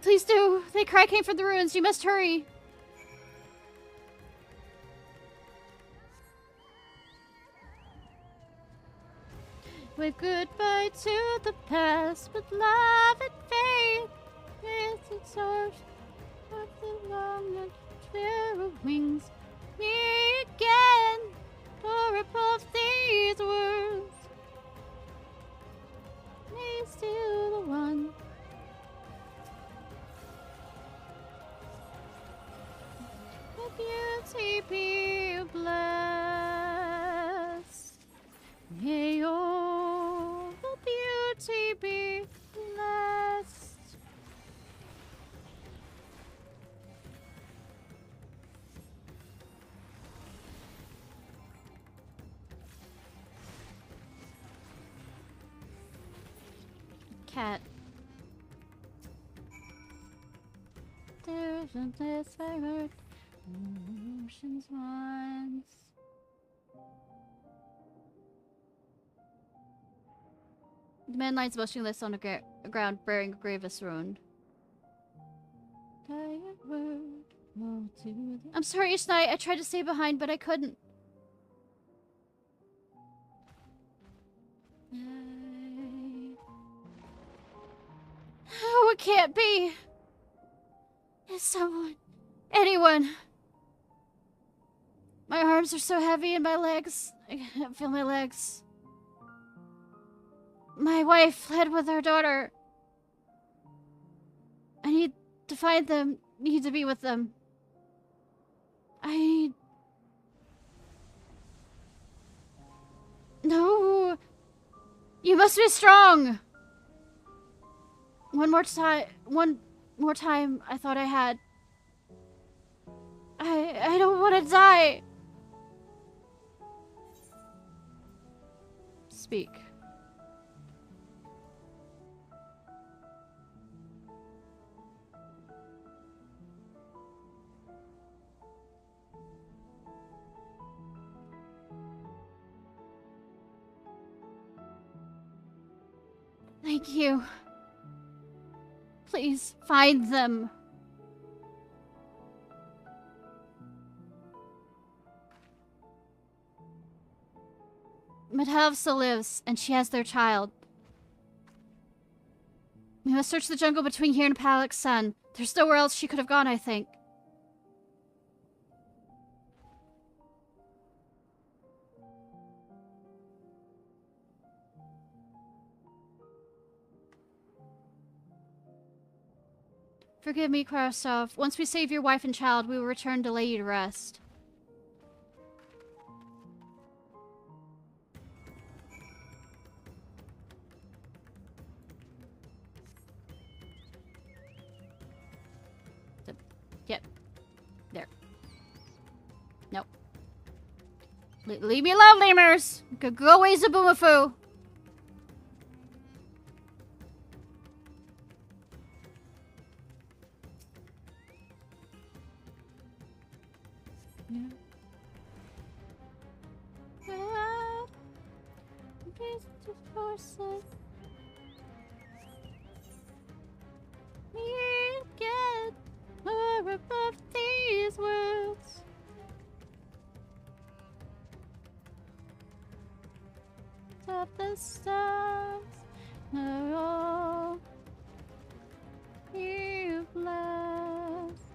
Speaker 1: Please do. The cry came from the ruins. You must hurry. Wave goodbye to the past with love and faith. It's a source of the long and clear wings. Me again, or above these worlds. Me still the one. The beauty be blessed. May all the beauty be blessed. Cat. There isn't this favorite emotions once. The man lies motionless on the ground, bearing a grievous wound. I'm sorry, Ishnai. I tried to stay behind, but I couldn't. Oh, it can't be. Is someone... anyone... My arms are so heavy and my legs... I can't feel my legs. My wife fled with her daughter. I need to find them. Need to be with them. No! You must be strong! One more time, I thought I had. I don't want to die. Speak. Thank you. Please find them. Madhav still lives, and she has their child. We must search the jungle between here and Palak's son. There's nowhere else she could have gone, I think. Forgive me, Krasov. Once we save your wife and child, we will return to lay you to rest. Yep. There. Nope. Leave me alone, lemurs! Go away, Zaboomafoo! Yeah. Get more above these worlds. Of the stars are all you blessed.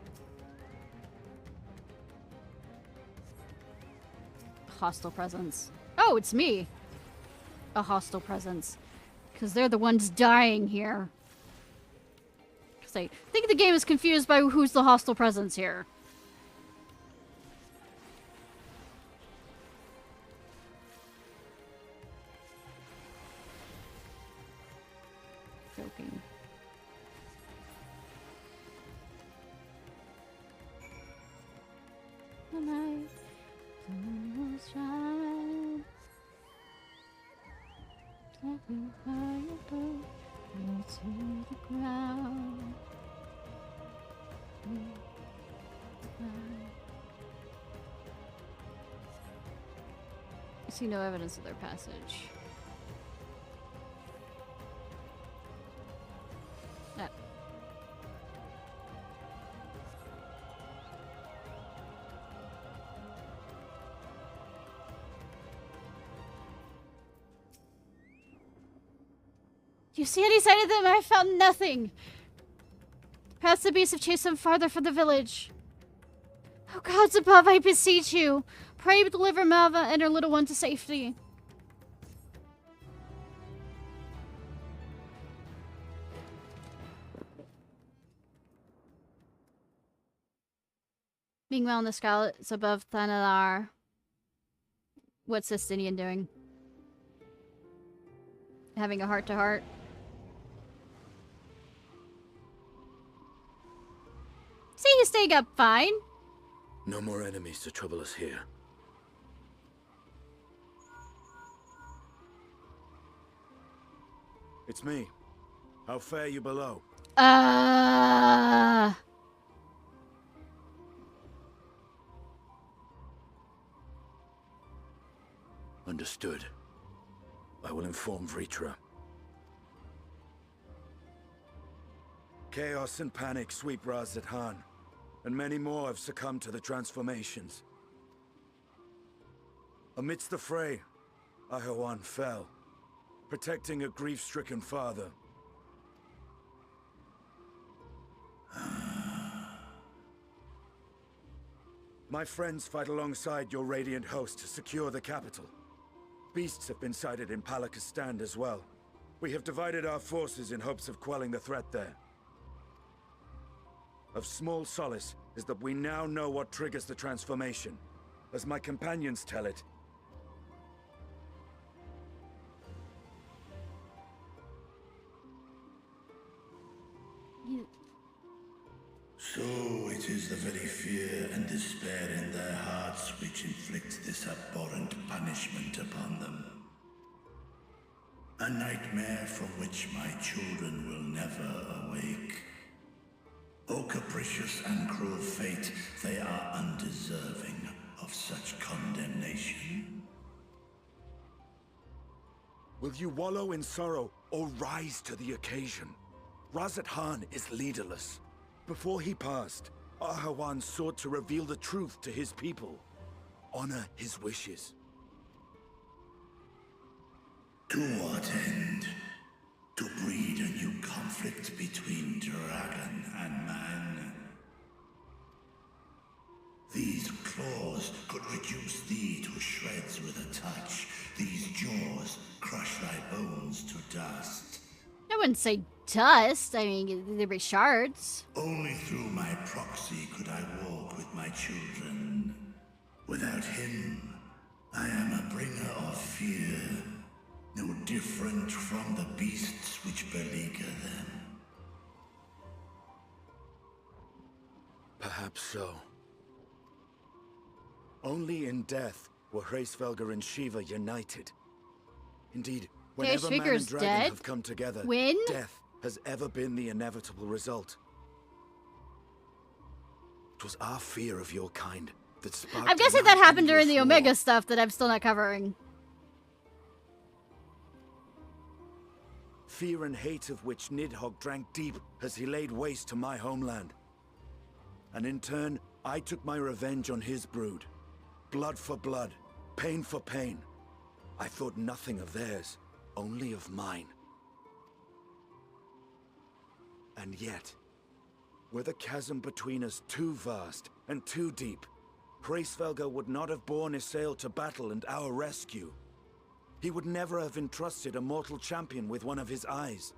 Speaker 1: Hostile presence. Oh, it's me. A hostile presence. Because they're the ones dying here. Because I think the game is confused by who's the hostile presence here. Joking. the night, the moon will shine. Take me by your boat, low to the ground. I see no evidence of their passage. Ah. Do you see any sign of them? I found nothing. Perhaps the beasts have chased them farther from the village. Oh gods above, I beseech you. Pray deliver Malva and her little one to safety. Meanwhile, in the skylights above Thanalar, what's Sistinian doing? Having a heart-to-heart? See, he's staying up fine.
Speaker 3: No more enemies to trouble us here.
Speaker 8: It's me. How fare you below?
Speaker 3: Understood. I will inform Vritra.
Speaker 8: Chaos and panic sweep Raz-at-Han, and many more have succumbed to the transformations. Amidst the fray, Ahawan fell, protecting a grief-stricken father. My friends fight alongside your Radiant host to secure the capital. Beasts have been sighted in Palakistan as well. We have divided our forces in hopes of quelling the threat there. Of small solace is that we now know what triggers the transformation. As my companions tell it,
Speaker 12: So it is the very fear and despair in their hearts which inflicts this abhorrent punishment upon them. A nightmare from which my children will never awake. O capricious and cruel fate, they are undeserving of such condemnation.
Speaker 8: will you wallow in sorrow or rise to the occasion? Raz-at-Han is leaderless. Before he passed, Ahawan sought to reveal the truth to his people. Honor his wishes.
Speaker 12: To what end? To breed a new conflict between dragon and man? These claws could reduce thee to shreds with a touch. These jaws crush thy bones to dust.
Speaker 1: I wouldn't say dust. I mean, they'd be shards.
Speaker 12: Only through my proxy could I walk with my children. Without him, I am a bringer of fear, no different from the beasts which beleaguer them.
Speaker 8: Perhaps so. Only in death were Hraesvelgr and Shiva united. Indeed, whenever man and dragon have come together, death has ever been the inevitable result. It was our fear of your kind that sparked.
Speaker 1: I'm guessing that happened during the Omega stuff that I'm still not covering.
Speaker 8: Fear and hate of which Nidhogg drank deep as he laid waste to my homeland. And in turn, I took my revenge on his brood. Blood for blood, pain for pain. I thought nothing of theirs, only of mine. And yet, were the chasm between us too vast and too deep, Hraesvelgr would not have borne Isael to battle and our rescue. He would never have entrusted a mortal champion with one of his eyes,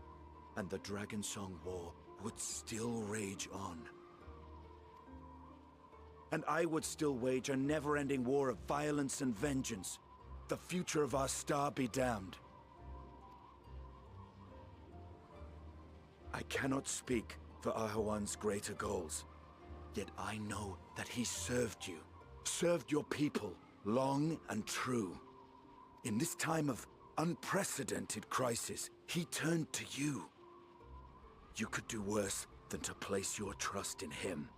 Speaker 8: and the Dragonsong War would still rage on. And I would still wage a never-ending war of violence and vengeance. The future of our star be damned. I cannot speak for Ahawan's greater goals, yet I know that he served you,
Speaker 12: served your people long and true. In this time of unprecedented crisis, he turned to you. You could do worse than to place your trust in him.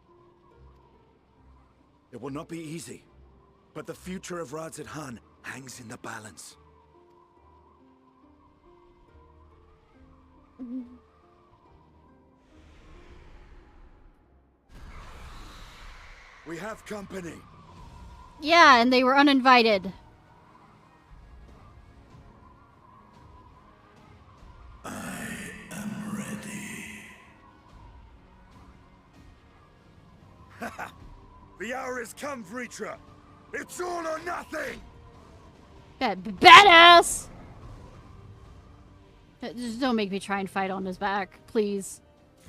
Speaker 12: It will not be easy, but the future of Radzed-Han hangs in the balance. We have company.
Speaker 1: Yeah, and they were uninvited.
Speaker 12: I am ready. The hour has come, Vritra. It's all or nothing.
Speaker 1: Badass! Just don't make me try and fight on his back, please.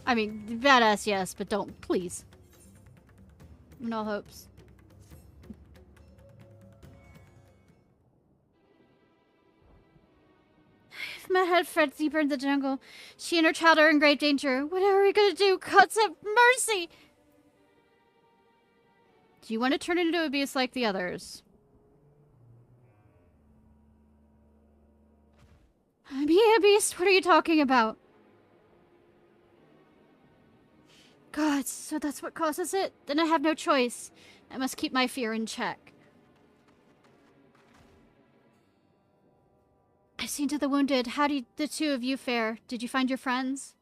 Speaker 1: I mean, badass, yes, but don't, please. No hopes.
Speaker 2: If my head frets deeper in the jungle, she and her child are in grave danger. What are we gonna do? God have mercy!
Speaker 1: Do you want to turn into a beast like the others?
Speaker 2: Me a beast? What are you talking about?
Speaker 1: God, so that's what causes it? Then I have no choice. I must keep my fear in check. I've seen to the wounded. How did the two of you fare? Did you find your friends?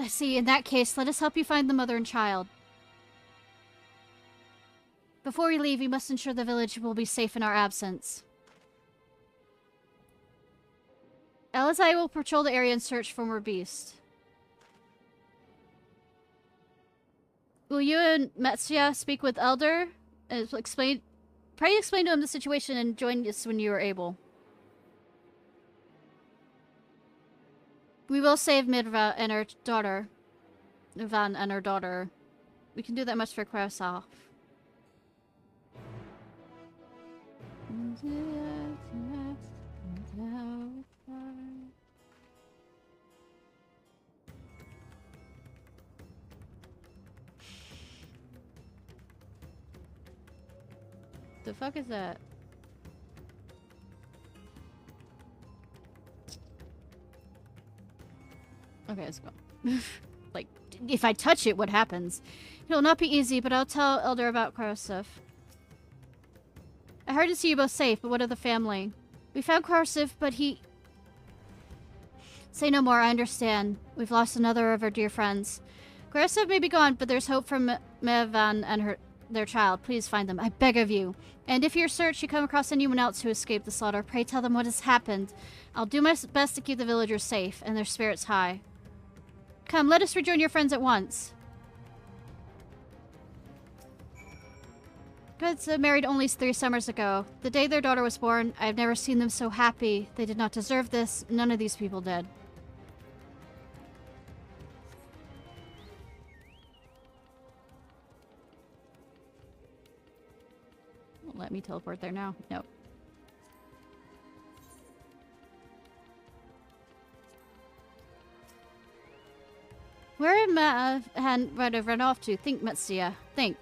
Speaker 1: I see. In that case, let us help you find the mother and child. Before we leave, we must ensure the village will be safe in our absence. Alice and I will patrol the area and search for more beasts. Will you and Metsia speak with Elder? Pray explain to him the situation and join us when you are able. We will save Midva and her daughter. Van and her daughter. We can do that much for Krasov. The fuck is that? Okay, let's go. Like, if I touch it, what happens? It'll not be easy, but I'll tell Elder about Krasov. I heard to see you both safe, but what of the family? We found Krasov, but he... Say no more, I understand. We've lost another of our dear friends. Krasov may be gone, but there's hope for Mevan and their child. Please find them, I beg of you. And if your search you come across anyone else who escaped the slaughter, pray tell them what has happened. I'll do my best to keep the villagers safe and their spirits high. Come, let us rejoin your friends at once. Goods married only 3 summers ago. The day their daughter was born, I have never seen them so happy. They did not deserve this. None of these people did. Won't let me teleport there now. Nope. Where am I run off to? Think, Metsia. Think.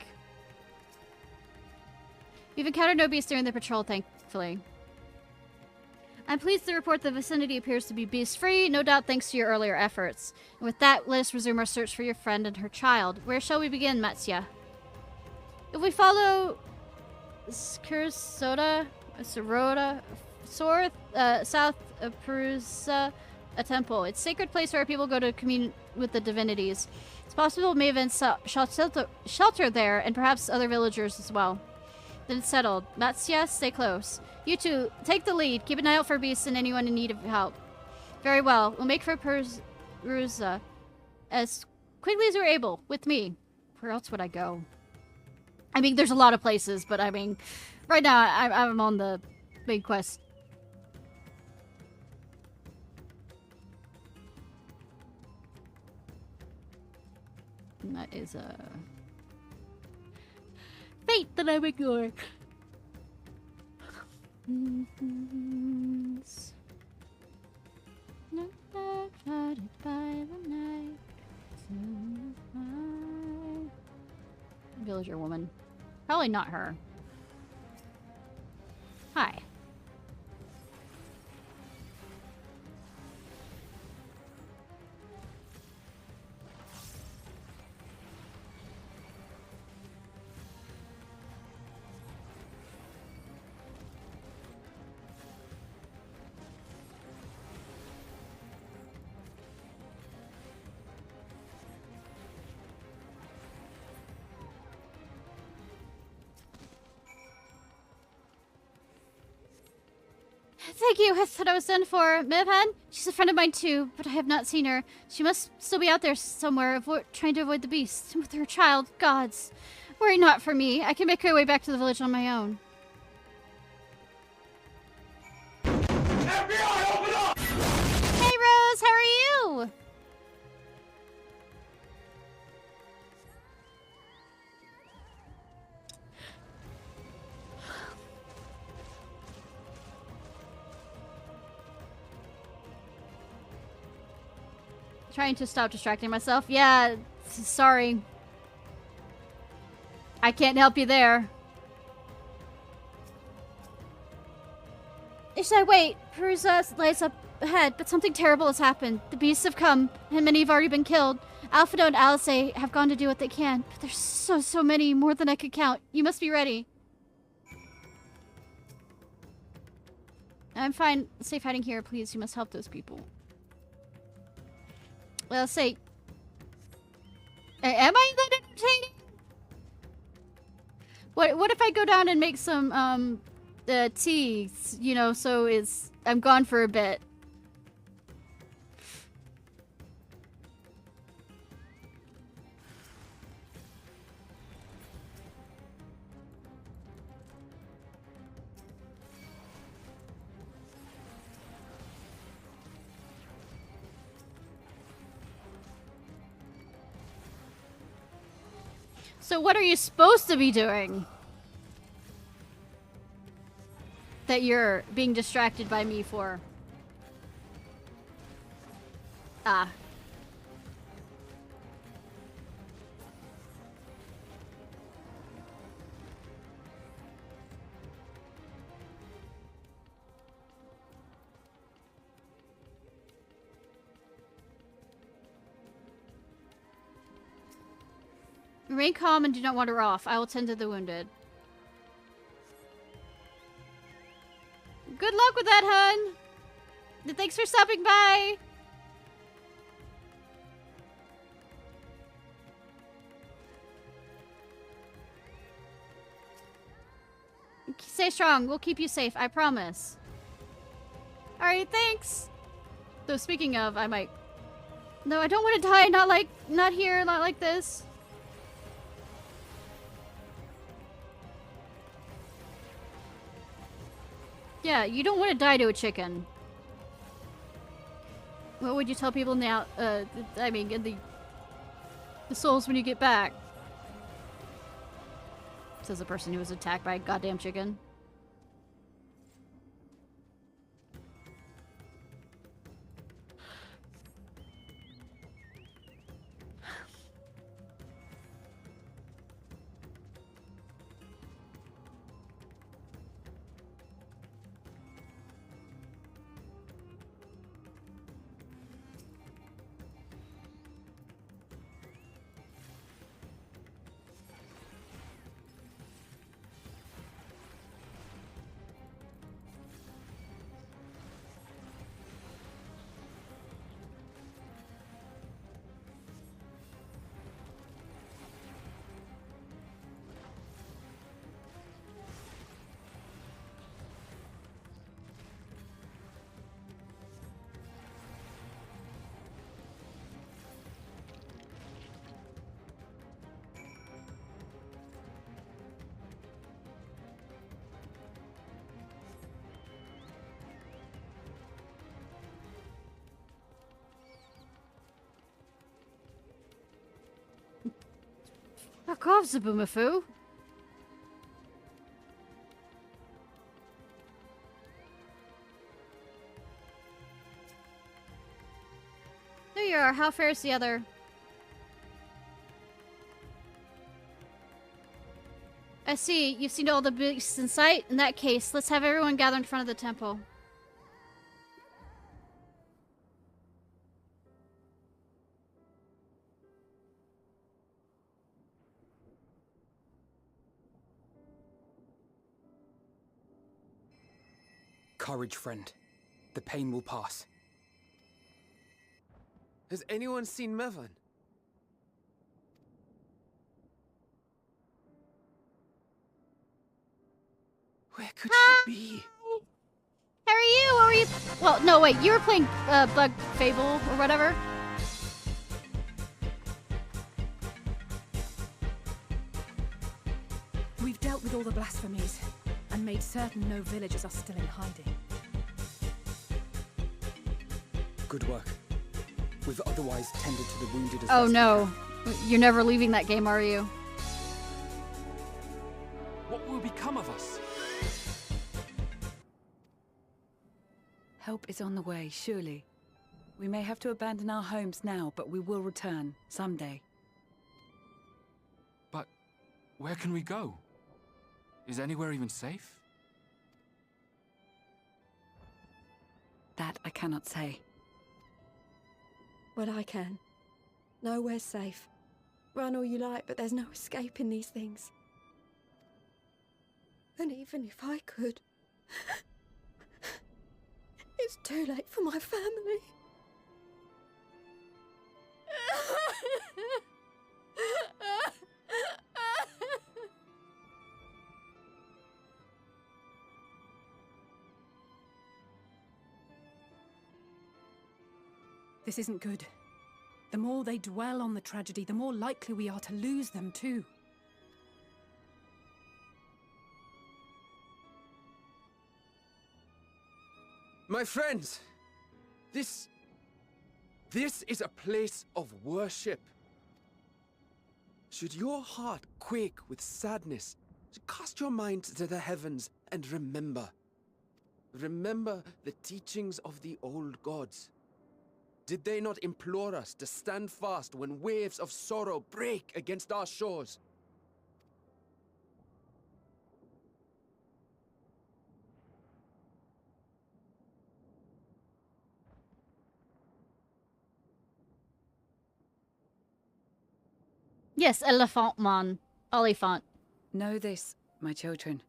Speaker 1: We've encountered no beasts during the patrol, thankfully. I'm pleased to report the vicinity appears to be beast-free, no doubt thanks to your earlier efforts. And with that, let us resume our search for your friend and her child. Where shall we begin, Metsia? If we follow Sorota, south of Perusa, a temple. It's a sacred place where people go to commune with the divinities. It's possible Maven shelter there, and perhaps other villagers as well. Then it's settled. Matsia, stay close. You two, take the lead. Keep an eye out for beasts and anyone in need of help. Very well. We'll make for Perusa as quickly as we're able, with me. Where else would I go? I mean, there's a lot of places, but I mean, right now I'm on the main quest. And that is a fate that I'm ignoring. Villager woman. Probably not her. Hi.
Speaker 2: Thank you. I thought I was done for. Mibhan? She's a friend of mine too, but I have not seen her. She must still be out there somewhere, trying to avoid the beast. With her child, gods. Worry not for me. I can make my way back to the village on my own.
Speaker 12: FBI, open up!
Speaker 2: Hey, Rose, how are you?
Speaker 1: Trying to stop distracting myself. Yeah, sorry. I can't help you there.
Speaker 2: Ishnai, wait. Perusa lies up ahead, but something terrible has happened. The beasts have come, and many have already been killed. Alphato and Alice have gone to do what they can, but there's so many, more than I could count. You must be ready.
Speaker 1: I'm fine. Safe hiding here, please. You must help those people. Well, say... Am I that entertaining? What if I go down and make some, tea, you know, so I'm gone for a bit. So what are you supposed to be doing? That you're being distracted by me for? Ah. Remain calm and do not wander off. I will tend to the wounded. Good luck with that, hun! And thanks for stopping by! Stay strong. We'll keep you safe. I promise. Alright, thanks! Though speaking of, I might... No, I don't want to die. Not here. Not like this. Yeah, you don't want to die to a chicken. What would you tell people now? I mean, in the souls when you get back? Says the person who was attacked by a goddamn chicken. Fuck off, Zabumafu. There you are. How fares the other? I see. You've seen all the beasts in sight. In that case, let's have everyone gather in front of the temple.
Speaker 6: Courage, friend. The pain will pass.
Speaker 9: Has anyone seen Mevan? Where could she be?
Speaker 1: How are you? Are you? Well, no, wait. You were playing Bug Fable or whatever.
Speaker 4: We've dealt with all the blasphemies and made certain no villagers are still in hiding.
Speaker 6: Good work. We've otherwise tended to the wounded as
Speaker 1: Oh
Speaker 6: best we
Speaker 1: no. You're never leaving that game, are you?
Speaker 11: What will become of us?
Speaker 10: Help is on the way, surely. We may have to abandon our homes now, but we will return someday.
Speaker 11: But where can we go? Is anywhere even safe?
Speaker 10: That I cannot say.
Speaker 13: Well, I can. Nowhere's safe. Run all you like, but there's no escaping these things. And even if I could, it's too late for my family.
Speaker 4: This isn't good. The more they dwell on the tragedy, the more likely we are to lose them too.
Speaker 9: My friends, this is a place of worship. Should your heart quake with sadness, cast your mind to the heavens and remember. Remember the teachings of the old gods. Did they not implore us to stand fast when waves of sorrow break against our shores?
Speaker 1: Yes, Elephant Man. Oliphant.
Speaker 10: Know this, my children.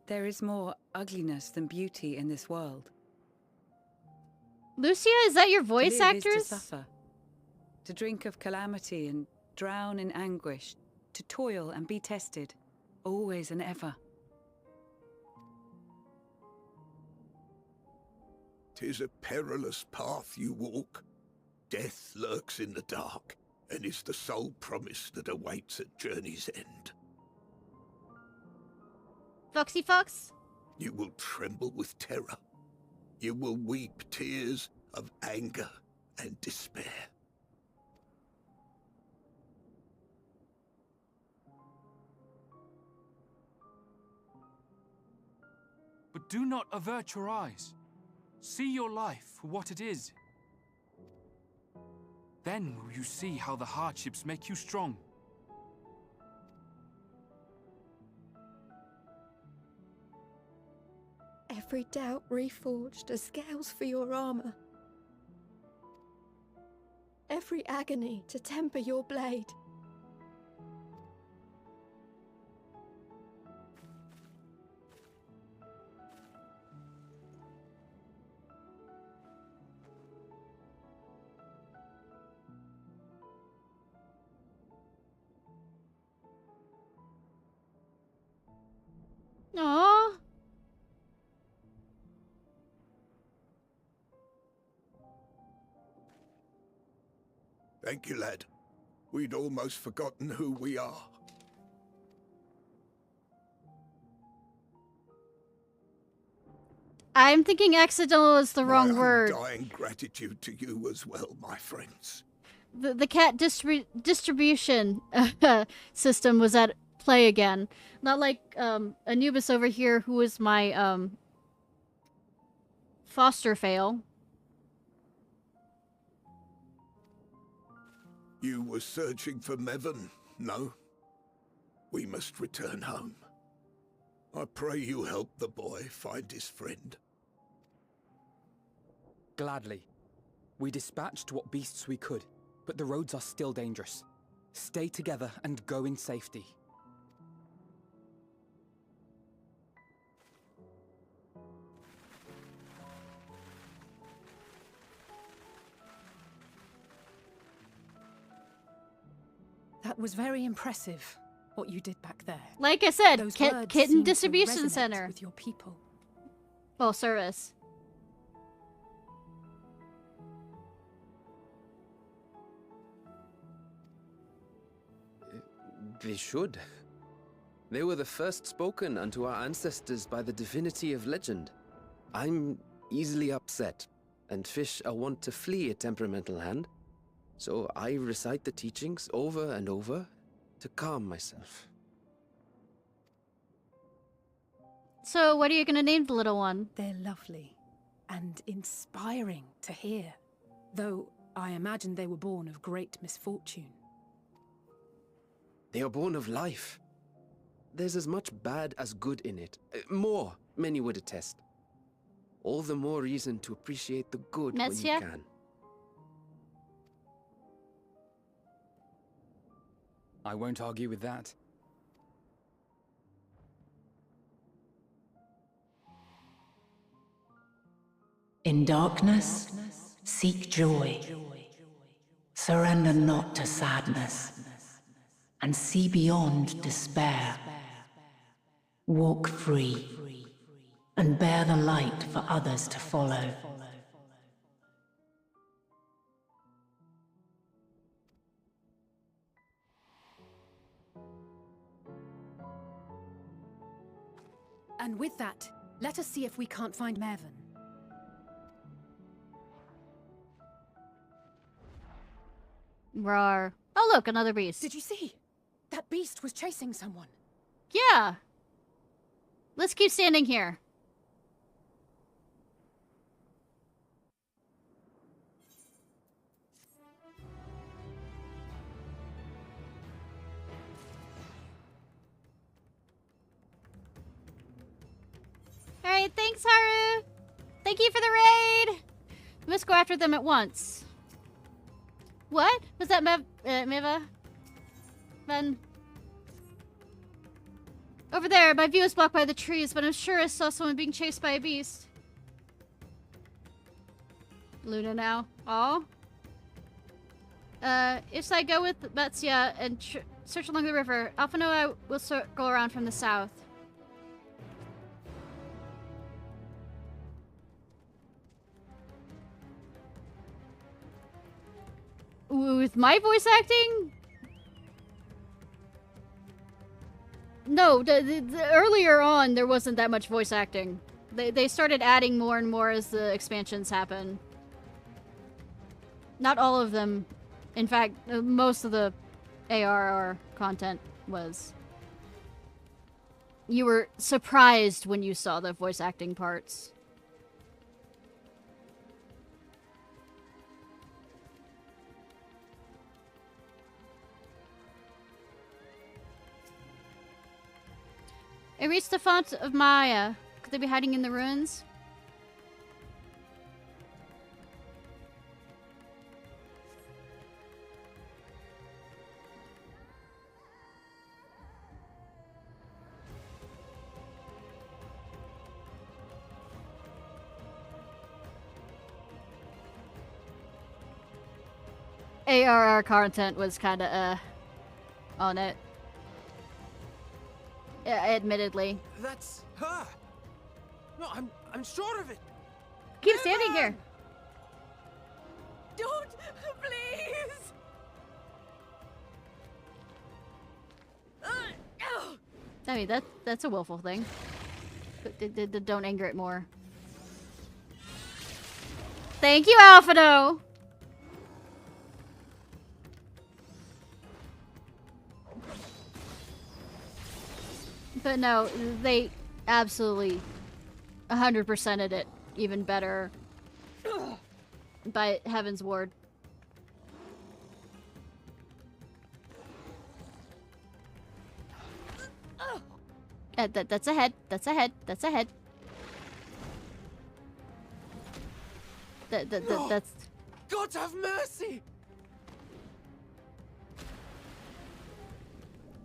Speaker 10: There is more ugliness than beauty in this world.
Speaker 1: Lucia, is that your
Speaker 10: To
Speaker 1: voice
Speaker 10: live is
Speaker 1: actress?
Speaker 10: to suffer, to drink of calamity and drown in anguish, to toil and be tested, always and ever.
Speaker 12: 'Tis a perilous path you walk. Death lurks in the dark, and is the sole promise that awaits at journey's end.
Speaker 1: Foxy Fox?
Speaker 12: You will tremble with terror. You will weep tears of anger and despair.
Speaker 11: But do not avert your eyes. See your life for what it is. Then will you see how the hardships make you strong.
Speaker 13: Every doubt reforged as scales for your armor. Every agony to temper your blade.
Speaker 1: Aww.
Speaker 12: Thank you, lad. We'd almost forgotten who we are.
Speaker 1: I'm thinking accidental is the wrong
Speaker 12: My
Speaker 1: word.
Speaker 12: undying gratitude to you as well, my friends.
Speaker 1: the cat distribution system was at play again. Not like Anubis over here, who was my foster fail.
Speaker 12: You were searching for Mevon, no? We must return home. I pray you help the boy find his friend.
Speaker 6: Gladly. We dispatched what beasts we could, but the roads are still dangerous. Stay together and go in safety.
Speaker 4: That was very impressive, what you did back there.
Speaker 1: Like I said,
Speaker 4: Those words
Speaker 1: kitten
Speaker 4: seemed to
Speaker 1: distribution
Speaker 4: resonate
Speaker 1: center.
Speaker 4: with your people.
Speaker 1: Oh, service.
Speaker 9: They should. They were the first spoken unto our ancestors by the divinity of legend. I'm easily upset, and fish are wont to flee a temperamental hand. So I recite the teachings over and over to calm myself.
Speaker 1: So, what are you gonna name the little one?
Speaker 4: They're lovely and inspiring to hear, though I imagine they were born of great misfortune.
Speaker 9: They are born of life. There's as much bad as good in it. More, many would attest. All the more reason to appreciate the good when you can.
Speaker 6: I won't argue with that.
Speaker 14: In darkness, seek joy. Surrender not to sadness, and see beyond despair. Walk free, and bear the light for others to follow.
Speaker 4: And with that, let us see if we can't find Mevon.
Speaker 1: Rawr. Oh, look, another beast.
Speaker 4: Did you see? That beast was chasing someone.
Speaker 1: Yeah. Let's keep standing here. Alright, thanks, Haru! Thank you for the raid! We must go after them at once. What? Was that Meva? Then... Over there, my view is blocked by the trees, but I'm sure I saw someone being chased by a beast. Luna now. Aw. If I go with Metsia and search along the river, Alphano will go around from the south. With my voice acting? No, earlier on there wasn't that much voice acting. They started adding more and more as the expansions happen. Not all of them. In fact, most of the ARR content was. You were surprised when you saw the voice acting parts. I reached the font of Maya. Could they be hiding in the ruins? ARR content was kinda, on it. Yeah, admittedly.
Speaker 8: That's her. No, I'm sure of it.
Speaker 1: Keep standing here.
Speaker 10: Don't, please.
Speaker 1: I mean, that's a willful thing. But don't anger it more. Thank you, Alphino. But no, they absolutely 100%ed it even better by Heaven's Ward. That's ahead. That's ahead. That's ahead. That's...
Speaker 9: God have mercy!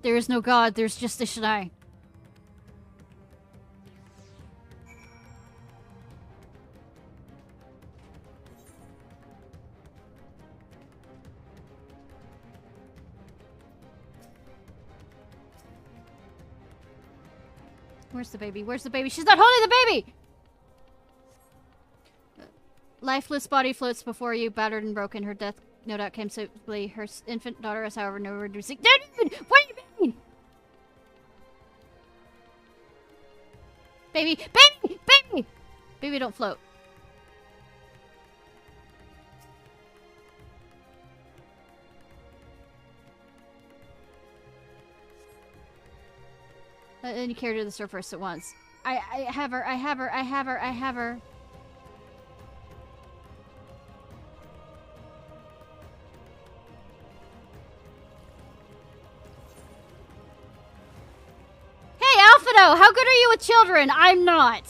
Speaker 1: There is no God, there's just Ishnai. Where's the baby? Where's the baby? She's not holding the baby! Lifeless body floats before you, battered and broken. Her death no doubt came swiftly. Her infant daughter is, however, no word to seek. What do you mean? Baby! Baby! Baby! Baby, don't float. And you carry her to the surface at once. I have her, I have her, I have her, I have her. Hey, Alphino, how good are you with children? I'm not.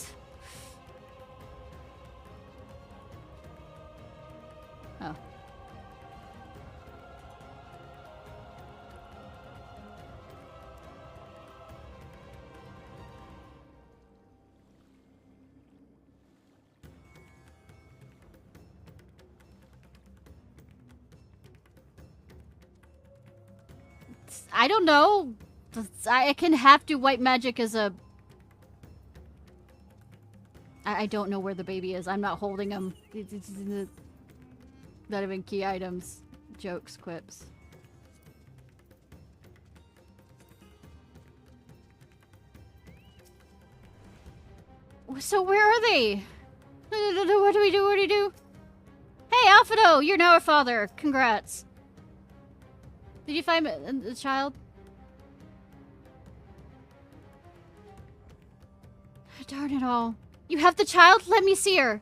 Speaker 1: Oh. I don't know. I can have to white magic as a... I don't know where the baby is. I'm not holding him. It's not even key items. Jokes, quips. So where are they? What do we do? What do we do? Hey, Alphino! You're now a father. Congrats. Did you find the child? Darn it all. You have the child? Let me see her.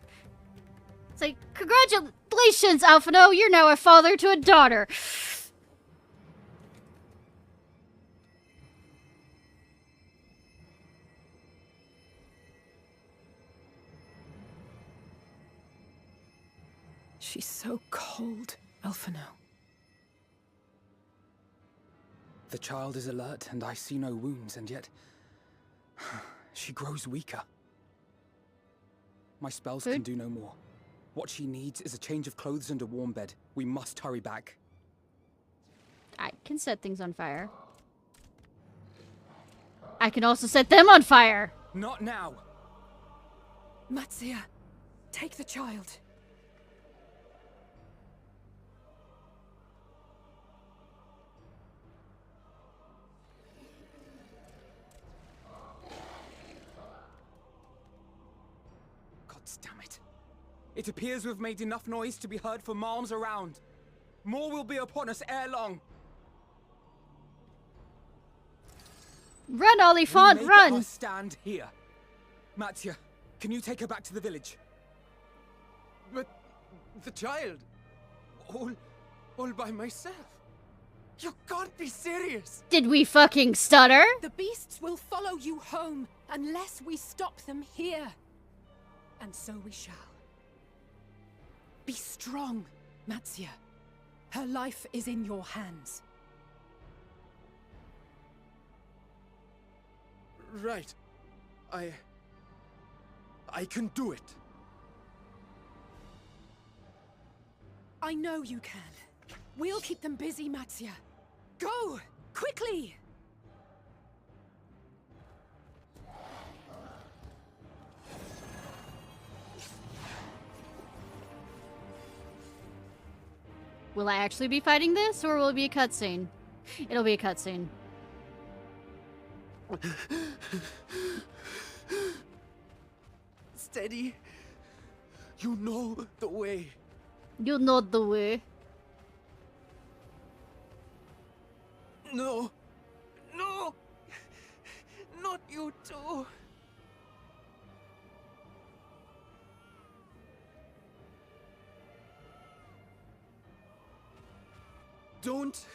Speaker 1: It's like, congratulations, Alphino. You're now a father to a daughter.
Speaker 4: She's so cold, Alphino.
Speaker 6: The child is alert, and I see no wounds, and yet... she grows weaker. My spells can do no more. What she needs is a change of clothes and a warm bed. We must hurry back.
Speaker 1: I can set things on fire. I can also set them on fire!
Speaker 6: Not now!
Speaker 4: Matsia, take the child.
Speaker 6: Damn it. It appears we've made enough noise to be heard for miles around. More will be upon us ere long.
Speaker 1: Run, Oliphant, run!
Speaker 6: Our stand here. Mattia, can you take her back to the village?
Speaker 9: But the child, all by myself. You can't be serious.
Speaker 1: Did we fucking stutter?
Speaker 4: The beasts will follow you home unless we stop them here. And so we shall. Be strong, Matsia. Her life is in your hands.
Speaker 9: Right. I can do it.
Speaker 4: I know you can. We'll keep them busy, Matsia. Go! Quickly!
Speaker 1: Will I actually be fighting this, or will it be a cutscene? It'll be a cutscene.
Speaker 9: Steady. You know the way.
Speaker 1: You know the way.
Speaker 9: No. No! Not You too. Don't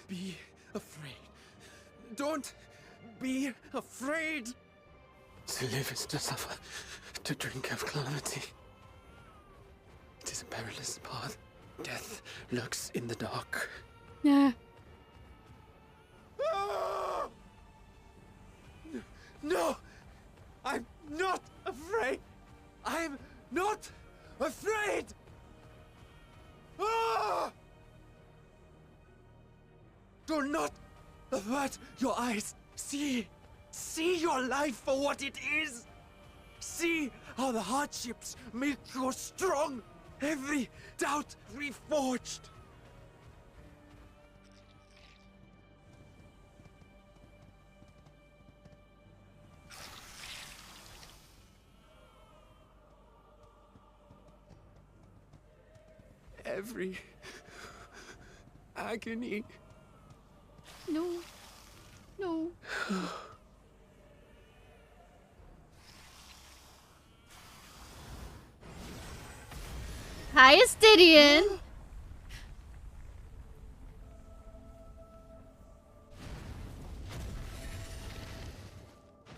Speaker 9: be afraid. Don't be afraid. To live is to suffer, to drink of calamity. It is a perilous path. Death lurks in the dark.
Speaker 1: Yeah.
Speaker 8: No! I'm not afraid! I'm not afraid! Ah! Do not avert your eyes. See your life for what it is. See how the hardships make you strong. Every doubt reforged.
Speaker 9: Every agony.
Speaker 1: No. No. Hi, Astidian.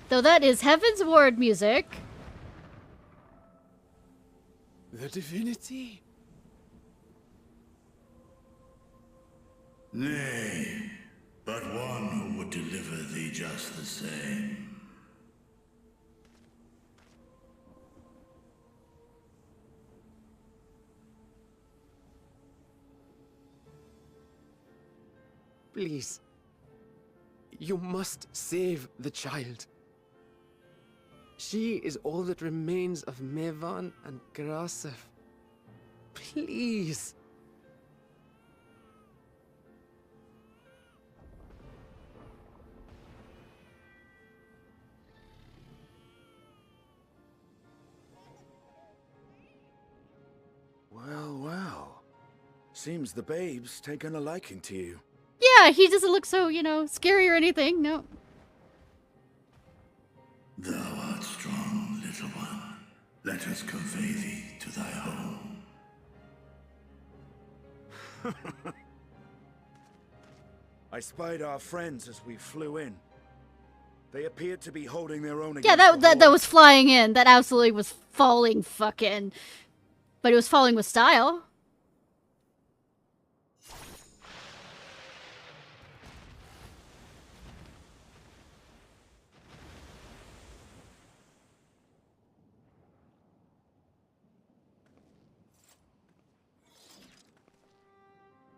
Speaker 1: Though that is Heaven's Ward music.
Speaker 9: The divinity.
Speaker 12: Nay, but one who would deliver thee just the same.
Speaker 9: Please. You must save the child. She is all that remains of Mevan and Grasef. Please.
Speaker 3: Well, well. Seems the babe's taken a liking to you.
Speaker 1: Yeah, he doesn't look so, you know, scary or anything. No.
Speaker 12: Thou art strong, little one. Let us convey thee to thy home.
Speaker 3: I spied our friends as we flew in. They appeared to be holding their own
Speaker 1: Yeah,
Speaker 3: against
Speaker 1: that was flying in. That absolutely was falling fucking. But it was falling with style.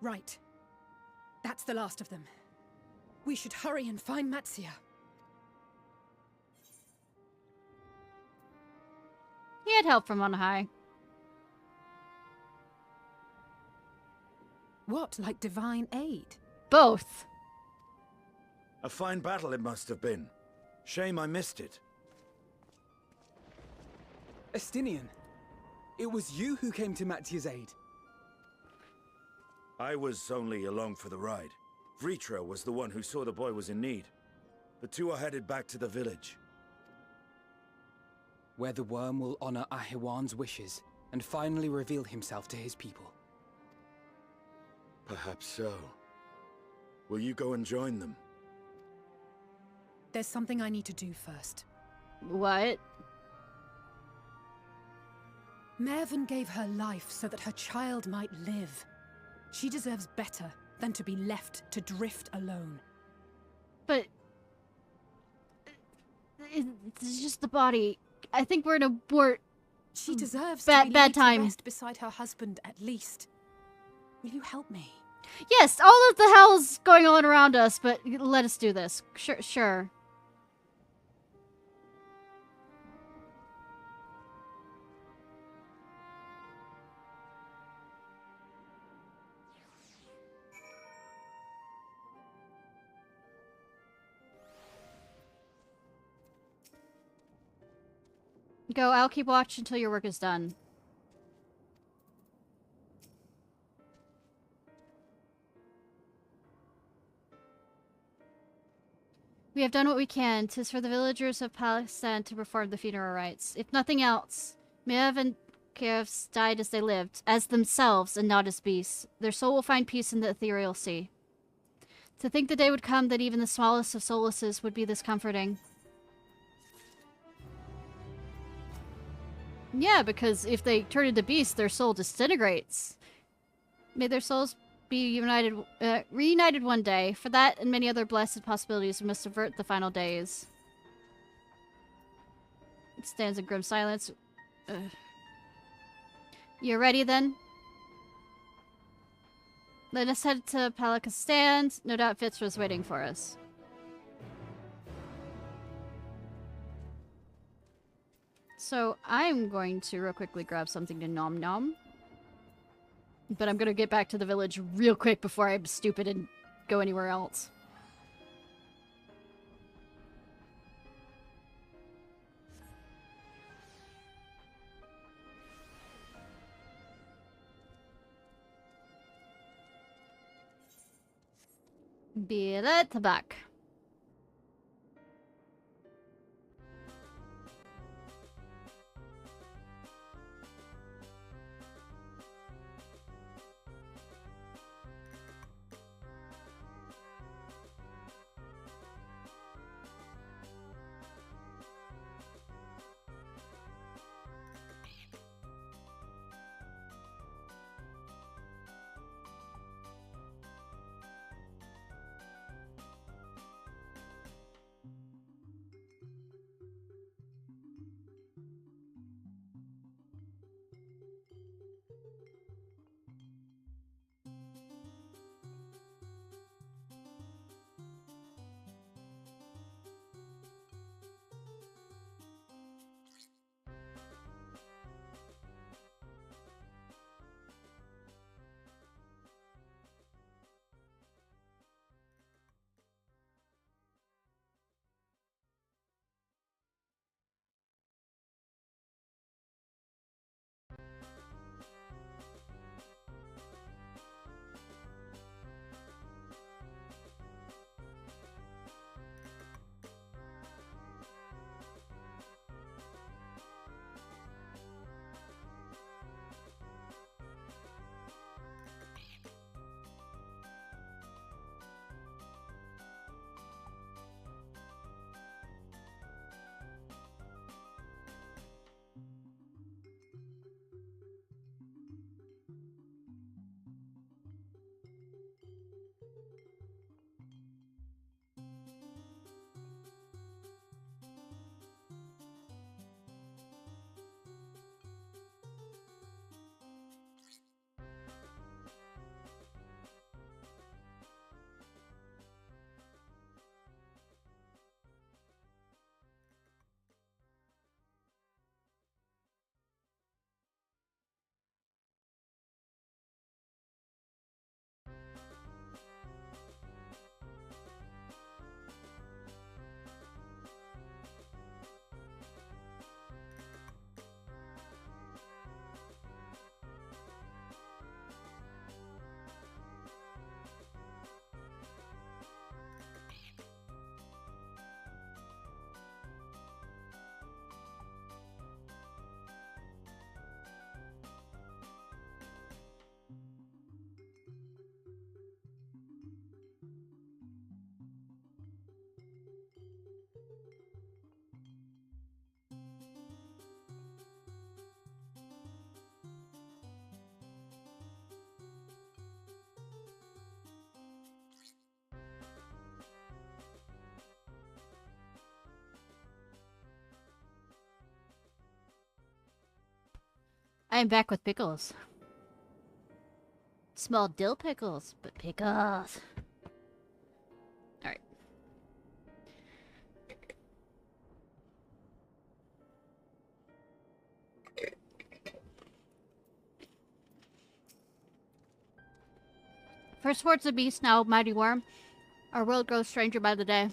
Speaker 4: Right. That's the last of them. We should hurry and find Matsia.
Speaker 1: He had help from on high.
Speaker 4: What, like divine aid?
Speaker 1: Both.
Speaker 3: A fine battle it must have been. Shame I missed it.
Speaker 6: Estinian, it was you who came to Matia's aid.
Speaker 3: I was only along for the ride. Vritra was the one who saw the boy was in need. The two are headed back to the village.
Speaker 6: Where the worm will honor Ahiwan's wishes and finally reveal himself to his people.
Speaker 3: Perhaps so. Will you go and join them?
Speaker 4: There's something I need to do first.
Speaker 1: What?
Speaker 4: Mervyn gave her life so that her child might live. She deserves better than to be left to drift alone.
Speaker 1: But it's just the body. I think we're in a more
Speaker 4: She deserves
Speaker 1: bad
Speaker 4: to be
Speaker 1: bad
Speaker 4: laid to
Speaker 1: time.
Speaker 4: rest beside her husband at least. Will you help me?
Speaker 1: Yes, all of the hell's going on around us, but let us do this. Sure. Go, I'll keep watch until your work is done. We have done what we can. 'Tis for the villagers of Palestine to perform the funeral rites. If nothing else, Mev and Ciarfox died as they lived, as themselves and not as beasts. Their soul will find peace in the ethereal sea. To think the day would come that even the smallest of solaces would be this comforting. Yeah, because if they turn into beasts, their soul disintegrates. May their souls be reunited one day. For that and many other blessed possibilities, we must avert the final days. It stands in grim silence. You're ready then? Let us head to Palakistan. No doubt Fitz was waiting for us. So I'm going to real quickly grab something to nom nom. But I'm gonna get back to the village real quick before I'm stupid and go anywhere else. Be right back. I'm back with pickles. Small dill pickles, but pickles. Alright. First towards the beast, now mighty worm. Our world grows stranger by the day.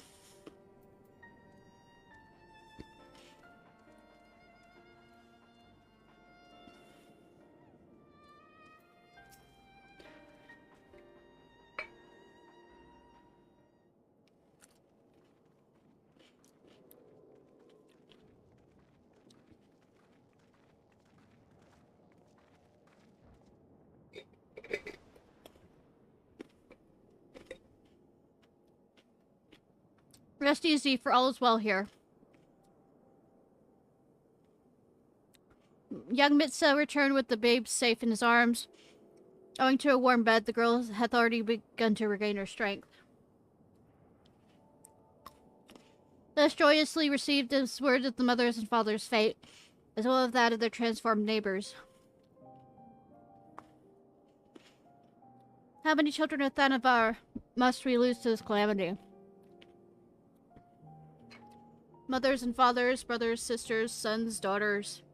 Speaker 1: Rest easy, for all is well here. Young Mitsa returned with the babe safe in his arms. Owing to a warm bed, the girl had already begun to regain her strength. Thus joyously received as word of the mother's and father's fate, as well as that of their transformed neighbors. How many children of Thanavar must we lose to this calamity? Mothers and fathers, brothers, sisters, sons, daughters.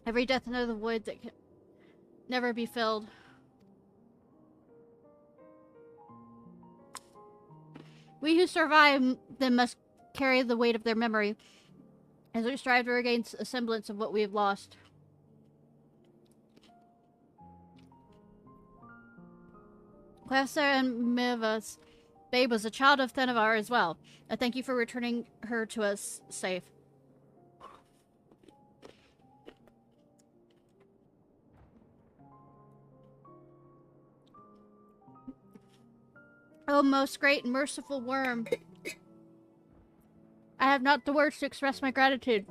Speaker 1: Every death another void that can never be filled. We who survive then must carry the weight of their memory, as we strive to regain a semblance of what we have lost. Classer and Miva's babe was a child of Thanavar as well. I thank you for returning her to us safe. O most great and merciful worm, I have not the words to express my gratitude.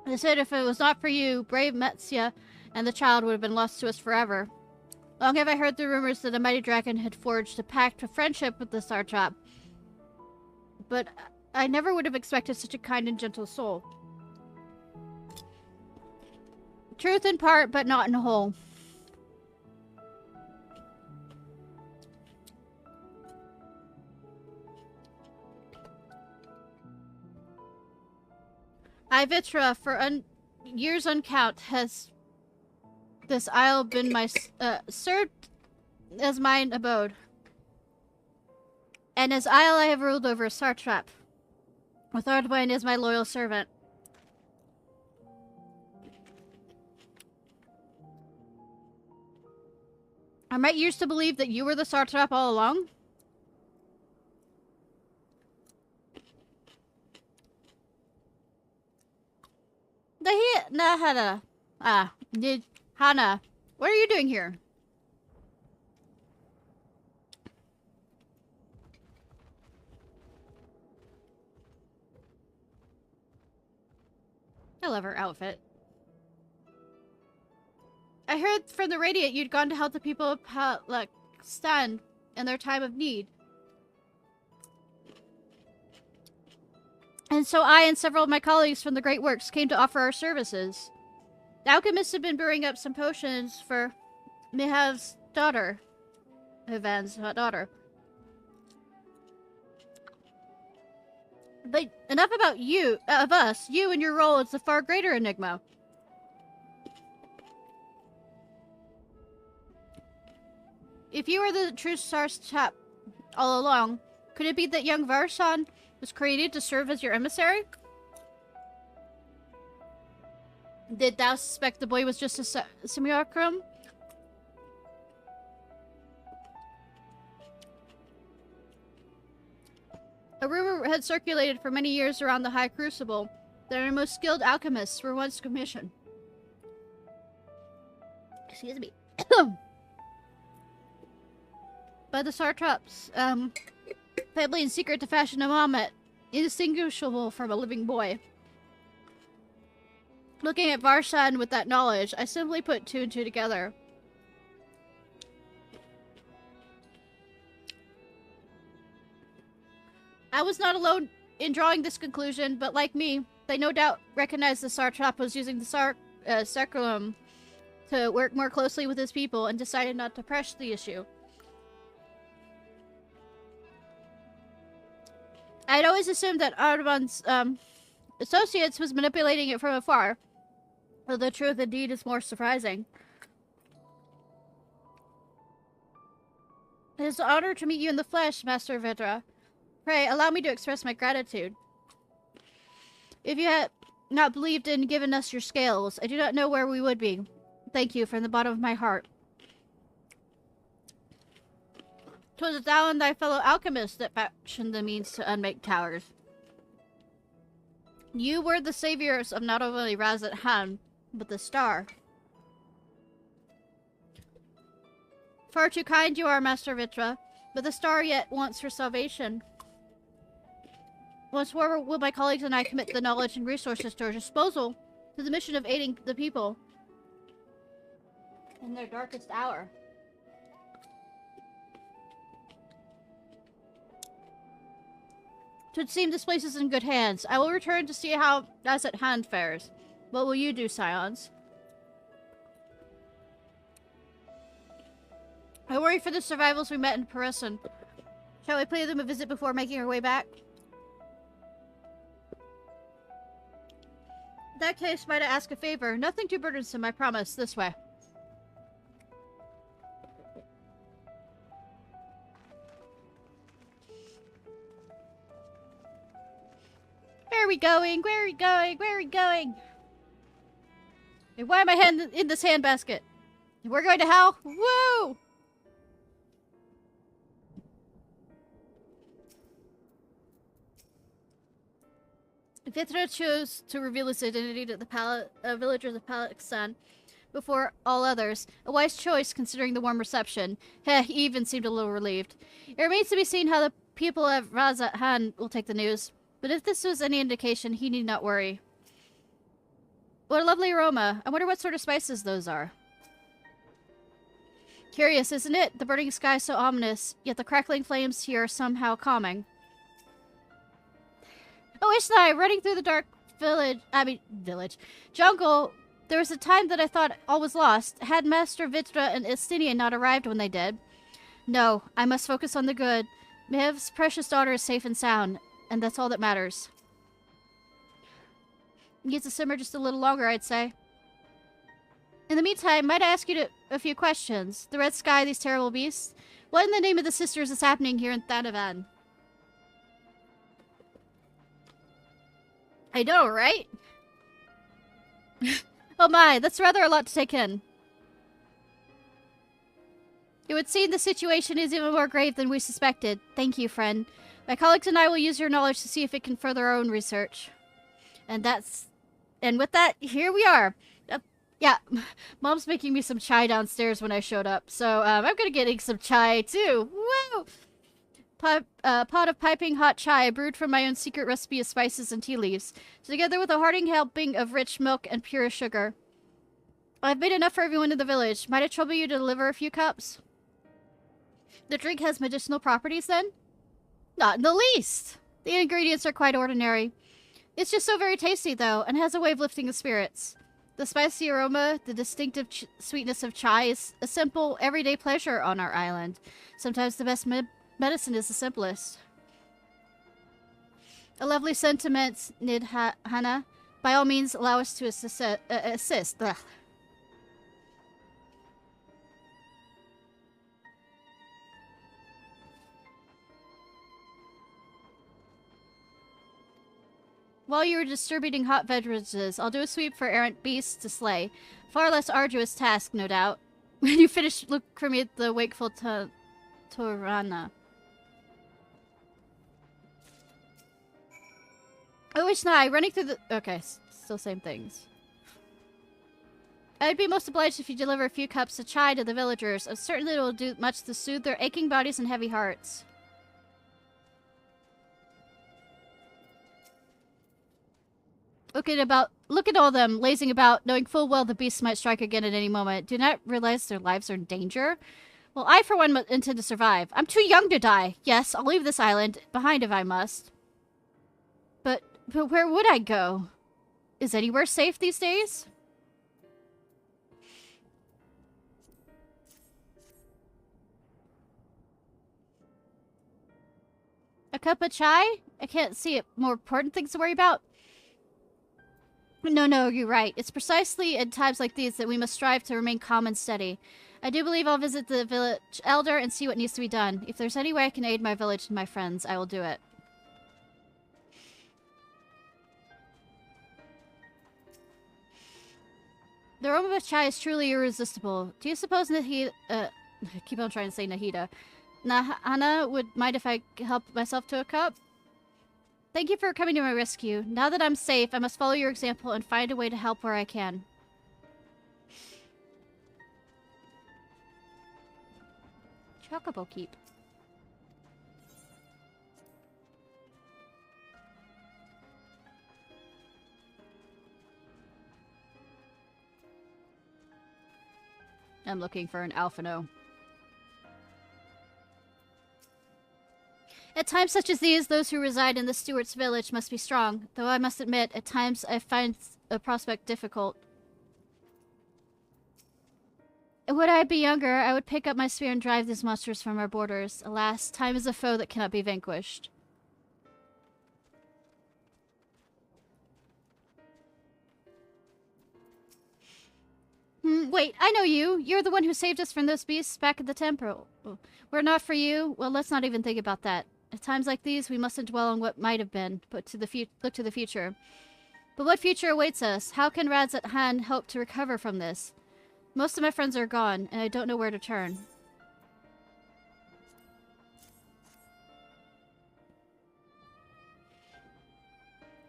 Speaker 1: I said if it was not for you, brave Metsia and the child would have been lost to us forever. Long have I heard the rumors that a mighty dragon had forged a pact of friendship with the Sartrap, but I never would have expected such a kind and gentle soul. Truth in part, but not in whole. Vitra, for years uncount, has this isle been my served as mine abode, and as isle I have ruled over Sartrap, with Ardwine as my loyal servant. Am I used to believe that you were the Sartrap all along? Hana, what are you doing here? I love her outfit. I heard from the Radiant you'd gone to help the people of Palakistan in their time of need. And so I and several of my colleagues from the Great Works came to offer our services. The alchemists have been brewing up some potions for Mihav's daughter. Ivan's daughter. But enough about you, of us. You and your role is the far greater enigma. If you were the true Sartrap all along, could it be that young Varshan was created to serve as your emissary? Did thou suspect the boy was just a simulacrum? A rumor had circulated for many years around the High Crucible that our most skilled alchemists were once commissioned. Excuse me. By the Sartraps, family in secret to fashion a Mahomet, indistinguishable from a living boy. Looking at Varshan with that knowledge, I simply put two and two together. I was not alone in drawing this conclusion, but like me, they no doubt recognized the Sartrap was using the Sacralum to work more closely with his people and decided not to press the issue. I'd always assumed that Ardamon's associates was manipulating it from afar, though the truth indeed is more surprising. It is an honor to meet you in the flesh, Master Vedra. Pray, allow me to express my gratitude. If you had not believed in giving us your scales, I do not know where we would be. Thank you from the bottom of my heart. 'Twas thou and thy fellow alchemists that fashioned the means to unmake towers. You were the saviors of not only Razat Han, but the star. Far too kind you are, Master Vitra. but the star yet wants her salvation. Once more will my colleagues and I commit the knowledge and resources to our disposal to the mission of aiding the people in their darkest hour. It would seem this place is in good hands. I will return to see how as at hand fares. What will you do, Scions? I worry for the survivals we met in Parisson. Shall we pay them a visit before making our way back? In that case, might I ask a favor? Nothing too burdensome, I promise. This way. Where are we going? Where are we going? Where are we going? And why am I in this handbasket? We're going to hell? Woo! Vitra chose to reveal his identity to the villagers of Palakistan before all others. A wise choice, considering the warm reception. Heh, he even seemed a little relieved. It remains to be seen how the people of Razat will take the news. But if this was any indication, he need not worry. What a lovely aroma. I wonder what sort of spices those are. Curious, isn't it? The burning sky so ominous, yet the crackling flames here are somehow calming. Oh, Ishnai, running through the dark jungle. There was a time that I thought all was lost. Had Master Vitra and Istinian not arrived when they did? No, I must focus on the good. Mihev's precious daughter is safe and sound, and that's all that matters. Needs to simmer just a little longer, I'd say. In the meantime, might I ask you a few questions? The red sky, these terrible beasts? What in the name of the sisters is happening here in Thanavan? I know, right? Oh my, that's rather a lot to take in. It would seem the situation is even more grave than we suspected. Thank you, friend. My colleagues and I will use your knowledge to see if it can further our own research. And with that, here we are. Yeah, Mom's making me some chai downstairs when I showed up, so I'm gonna get some chai too. Woo! Pot of piping hot chai brewed from my own secret recipe of spices and tea leaves, together with a hearty helping of rich milk and pure sugar. I've made enough for everyone in the village. Might it trouble you to deliver a few cups? The drink has medicinal properties, then? Not in the least! The ingredients are quite ordinary. It's just so very tasty, though, and has a way of lifting the spirits. The spicy aroma, the distinctive sweetness of chai is a simple, everyday pleasure on our island. Sometimes the best medicine is the simplest. A lovely sentiment, Nidhana. By all means, allow us to assist. Ugh. While you are distributing hot beverages, I'll do a sweep for errant beasts to slay. Far less arduous task, no doubt. When you finish, look for me at the wakeful Torana. Oh, Ishnai, running through the... Okay, still same things. I'd be most obliged if you deliver a few cups of chai to the villagers. Certainly it will do much to soothe their aching bodies and heavy hearts. Look at all them lazing about, knowing full well the beasts might strike again at any moment. Do not realize their lives are in danger? Well, I for one intend to survive. I'm too young to die. Yes, I'll leave this island behind if I must. But where would I go? Is anywhere safe these days? A cup of chai? I can't see it. More important things to worry about. No, you're right. It's precisely at times like these that we must strive to remain calm and steady. I do believe I'll visit the village elder and see what needs to be done. If there's any way I can aid my village and my friends, I will do it. The aroma of chai is truly irresistible. Do you suppose Nahida... I keep on trying to say Nahida. Hana would mind if I help myself to a cup? Thank you for coming to my rescue. Now that I'm safe, I must follow your example and find a way to help where I can. Chocobo keep. I'm looking for an Alphino.
Speaker 2: At times such as these, those who reside in the Stewart's village must be strong, though I must admit, at times I find a prospect difficult. Would I be younger, I would pick up my spear and drive these monsters from our borders. Alas, time is a foe that cannot be vanquished. Wait, I know you. You're the one who saved us from those beasts back at the temple. Were it not for you, well, let's not even think about that. At times like these, we mustn't dwell on what might have been, but look to the future. But what future awaits us? How can Rads at hand hope to recover from this? Most of my friends are gone, and I don't know where to turn.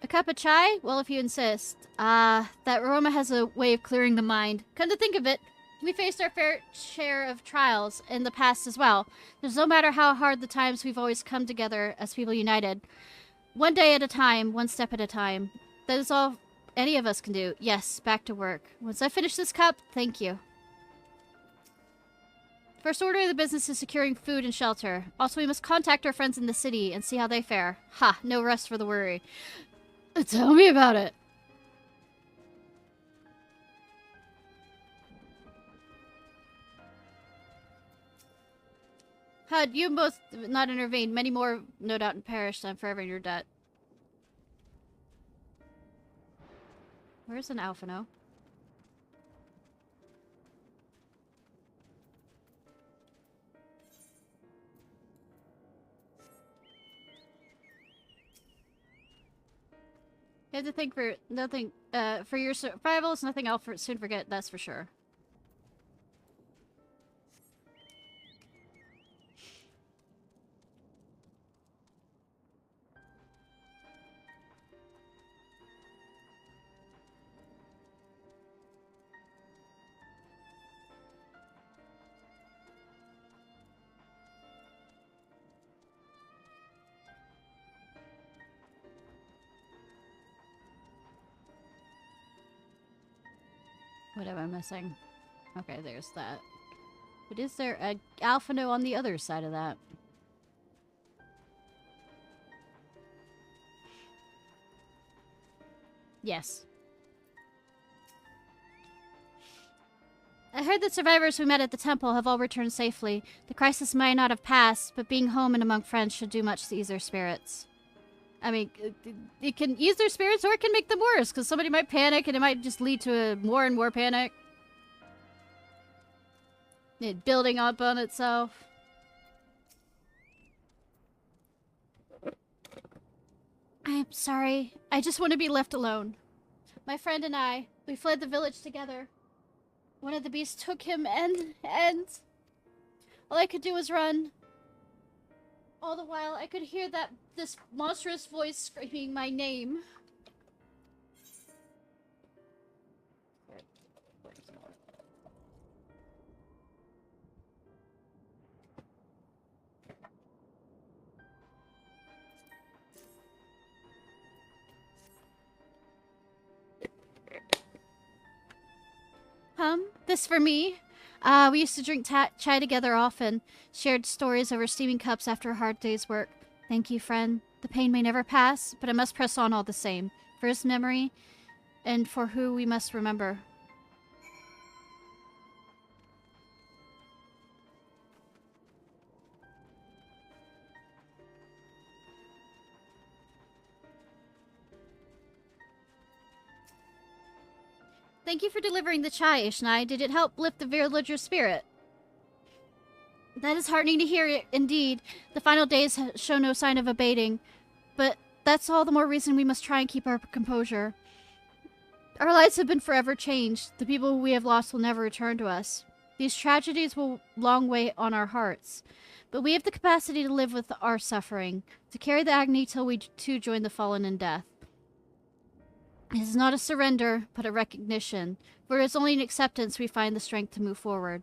Speaker 2: A cup of chai? Well, if you insist. That aroma has a way of clearing the mind. Come to think of it, we faced our fair share of trials in the past as well. There's no matter how hard the times, we've always come together as people united. One day at a time, one step at a time. That is all any of us can do. Yes, back to work. Once I finish this cup, thank you. First order of the business is securing food and shelter. Also, we must contact our friends in the city and see how they fare. Ha, no rest for the worry. Tell me about it. Had you both not intervened, many more no doubt perished. I'm forever in your debt. Where's an Alphino? You have to think for nothing. For your survival, it's nothing I'll soon forget. That's for sure. What am I missing? Okay, there's that. But is there a Alphino on the other side of that? Yes. I heard the survivors we met at the temple have all returned safely. The crisis might not have passed, but being home and among friends should do much to ease their spirits. I mean, it can ease their spirits or it can make them worse, because somebody might panic and it might just lead to a more and more panic. It building up on itself. I'm sorry. I just want to be left alone. My friend and I, we fled the village together. One of the beasts took him and all I could do was run. All the while, I could hear this monstrous voice screaming my name. This for me? We used to drink chai together often, shared stories over steaming cups after a hard day's work. Thank you, friend. The pain may never pass, but I must press on all the same. For his memory, and for who we must remember. Thank you for delivering the chai, Ishnai. Did it help lift the villager's spirit? That is heartening to hear, indeed. The final days show no sign of abating, but that's all the more reason we must try and keep our composure. Our lives have been forever changed. The people we have lost will never return to us. These tragedies will long weigh on our hearts, but we have the capacity to live with our suffering, to carry the agony till we too join the fallen in death. It is not a surrender, but a recognition, for it is only in acceptance we find the strength to move forward.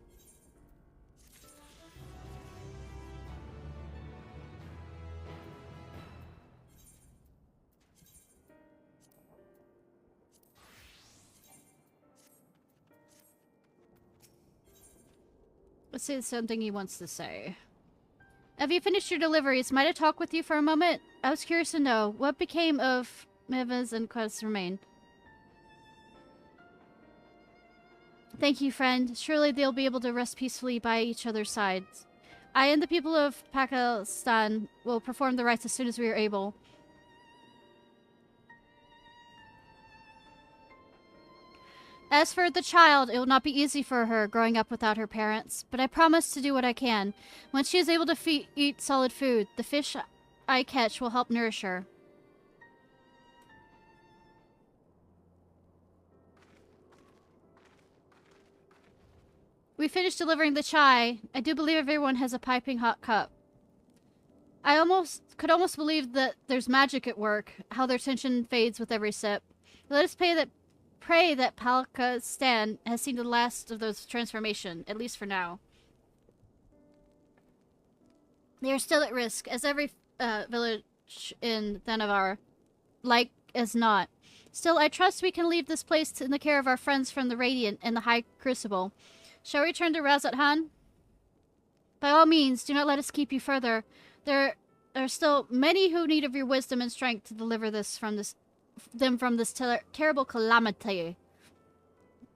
Speaker 1: Let's see something he wants to say. Have you finished your deliveries? Might I talk with you for a moment? I was curious to know what became of Mivas and Quest Remain. Thank you, friend. Surely they'll be able to rest peacefully by each other's sides. I and the people of Pakistan will perform the rites as soon as we are able. As for the child, it will not be easy for her growing up without her parents, but I promise to do what I can. When she is able to eat solid food, the fish I catch will help nourish her. We finished delivering the chai. I do believe everyone has a piping hot cup. I could almost believe that there's magic at work, how their tension fades with every sip. Let us pray that Pakistan has seen the last of those transformation, at least for now. They are still at risk, as every village in Thanavar, like as not. Still, I trust we can leave this place in the care of our friends from the Radiant and the High Crucible. Shall we return to Razat Han? By all means, do not let us keep you further. There are still many who need of your wisdom and strength to deliver them from this terrible calamity.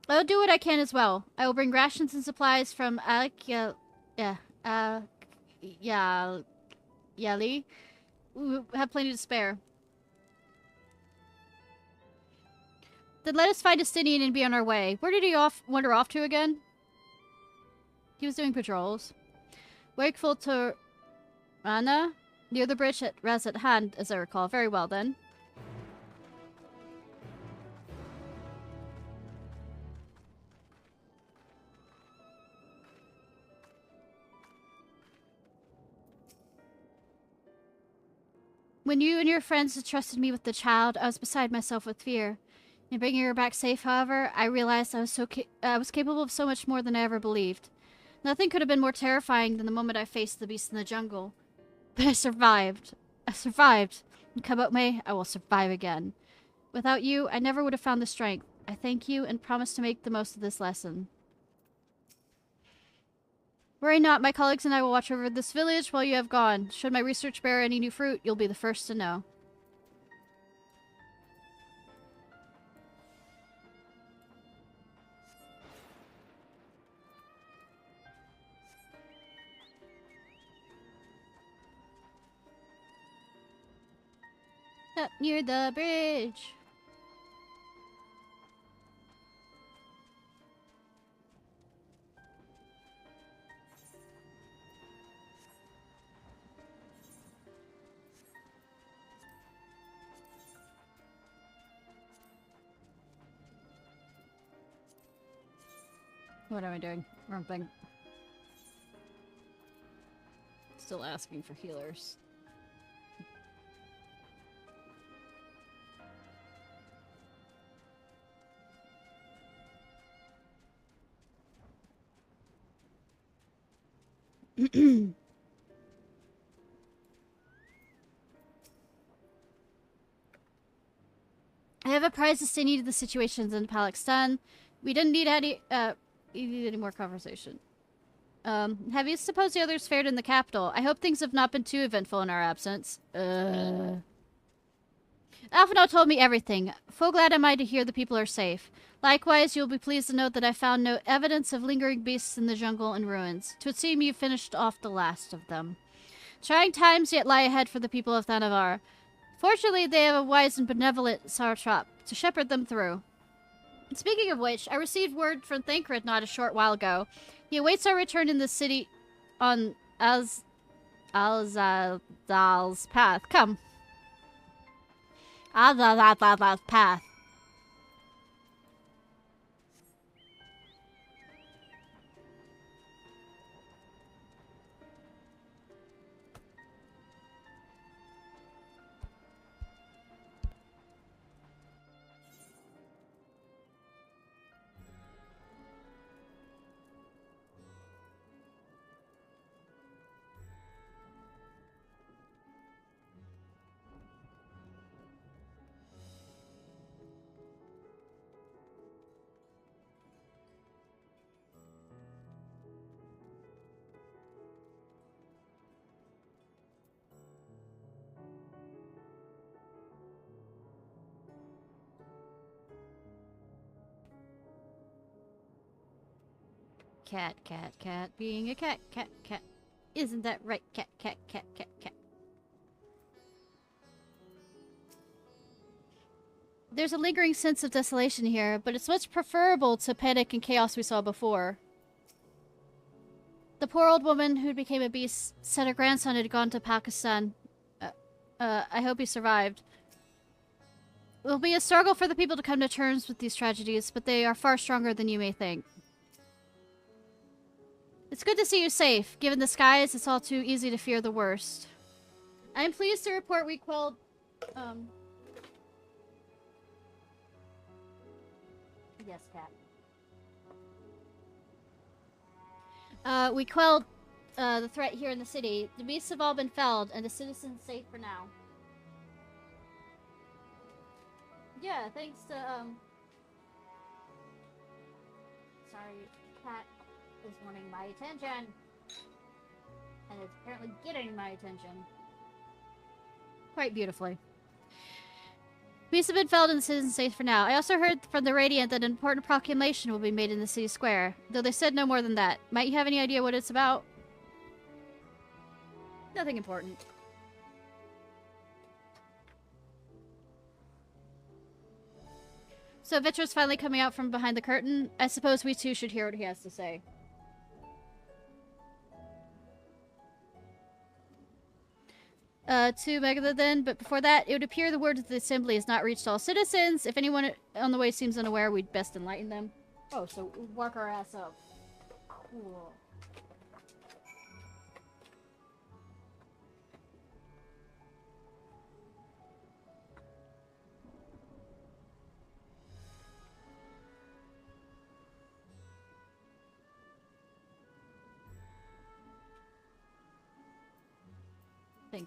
Speaker 1: I will do what I can as well. I will bring rations and supplies from Yali. We have plenty to spare. Then let us find Estinian and be on our way. Where did he wander off to again? He was doing patrols. Wakeful to Rana, near the bridge at Razat Han, as I recall. Very well, then. When you and your friends entrusted me with the child, I was beside myself with fear. In bringing her back safe, however, I realized I was capable of so much more than I ever believed. Nothing could have been more terrifying than the moment I faced the beast in the jungle. But I survived. I survived. And come what may, I will survive again. Without you, I never would have found the strength. I thank you and promise to make the most of this lesson. Worry not, my colleagues and I will watch over this village while you have gone. Should my research bear any new fruit, you'll be the first to know. Up near the bridge. What am I doing? Wrong thing. Still asking for healers. I have apprised the city of the situations in Pakistan. We didn't need any more conversation. Have you supposed the others fared in the capital? I hope things have not been too eventful in our absence. Alphinaud told me everything. Full glad am I to hear the people are safe. Likewise, you'll be pleased to note that I found no evidence of lingering beasts in the jungle and ruins. 'Twould seem you finished off the last of them. Trying times yet lie ahead for the people of Thanavar. Fortunately, they have a wise and benevolent Ciarfox to shepherd them through. Speaking of which, I received word from Thancred not a short while ago. He awaits our return in the city on Alzadal's path. Come. Alzadal's path. cat, cat, cat. Being a cat, cat, cat. Isn't that right? Cat, cat, cat, cat, cat. There's a lingering sense of desolation here, but it's much preferable to panic and chaos we saw before. The poor old woman who became a beast said her grandson had gone to Pakistan. I hope he survived. It will be a struggle for the people to come to terms with these tragedies, but they are far stronger than you may think. It's good to see you safe. Given the skies, it's all too easy to fear the worst. I am pleased to report we quelled, Yes, cat. We quelled, the threat here in the city. The beasts have all been felled, and the citizens safe for now. Yeah, thanks to, Sorry, cat is wanting my attention. And it's apparently getting my attention. Quite beautifully. Beasts have been felled and the citizens safe for now. I also heard from the Radiant that an important proclamation will be made in the city square, though they said no more than that. Might you have any idea what it's about? Nothing important. So Vitra's finally coming out from behind the curtain. I suppose we too should hear what he has to say. To Megalith then, but before that, it would appear the word of the assembly has not reached all citizens. If anyone on the way seems unaware, we'd best enlighten them. Oh, so work our ass up. Cool.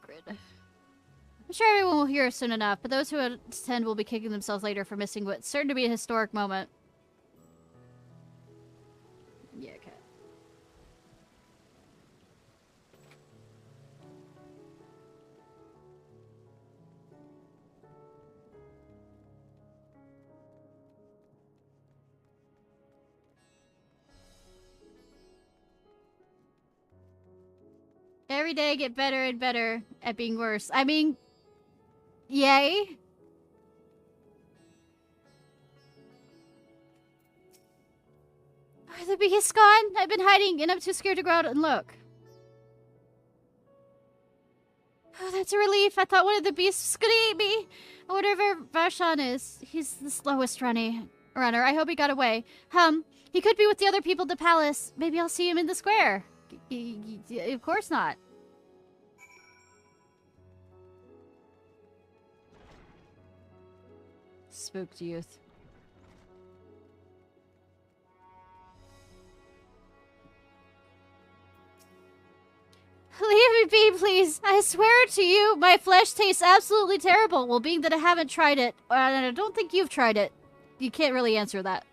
Speaker 1: Grid. I'm sure everyone will hear us soon enough, but those who attend will be kicking themselves later for missing what's certain to be a historic moment. Yeah, okay. Every day I get better and better at being worse. I mean, yay. Are the beasts gone? I've been hiding and I'm too scared to go out and look. Oh, that's a relief. I thought one of the beasts was gonna eat me. Whatever Varshan is, he's the slowest runner. I hope he got away. He could be with the other people at the palace. Maybe I'll see him in the square. Of course not. Spooked youth. Leave me be, please. I swear to you, my flesh tastes absolutely terrible. Well, being that I haven't tried it, and I don't think you've tried it, you can't really answer that.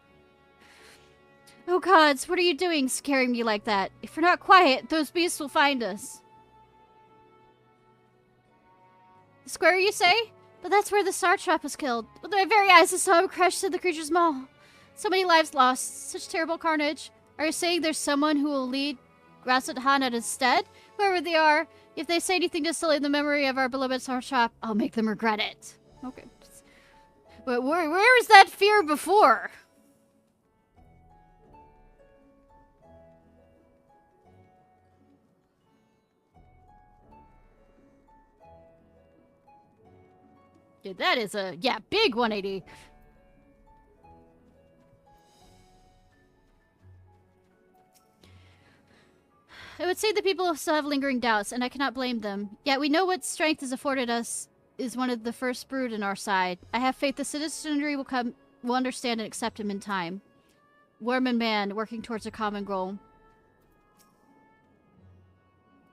Speaker 1: Oh gods, what are you doing scaring me like that? If we're not quiet, those beasts will find us. The square, you say? But that's where the Ciarfox was killed. With my very eyes, I saw him crushed in the creature's maw. So many lives lost. Such terrible carnage. Are you saying there's someone who will lead Grasset Hanat instead? Whoever they are, if they say anything to sully the memory of our beloved Ciarfox, I'll make them regret it. Okay. But where was that fear before? Dude, that is a, yeah, big 180. I would say the people still have lingering doubts, and I cannot blame them. Yet we know what strength has afforded us is one of the first brood in our side. I have faith the citizenry will understand and accept him in time. Worm and man, working towards a common goal.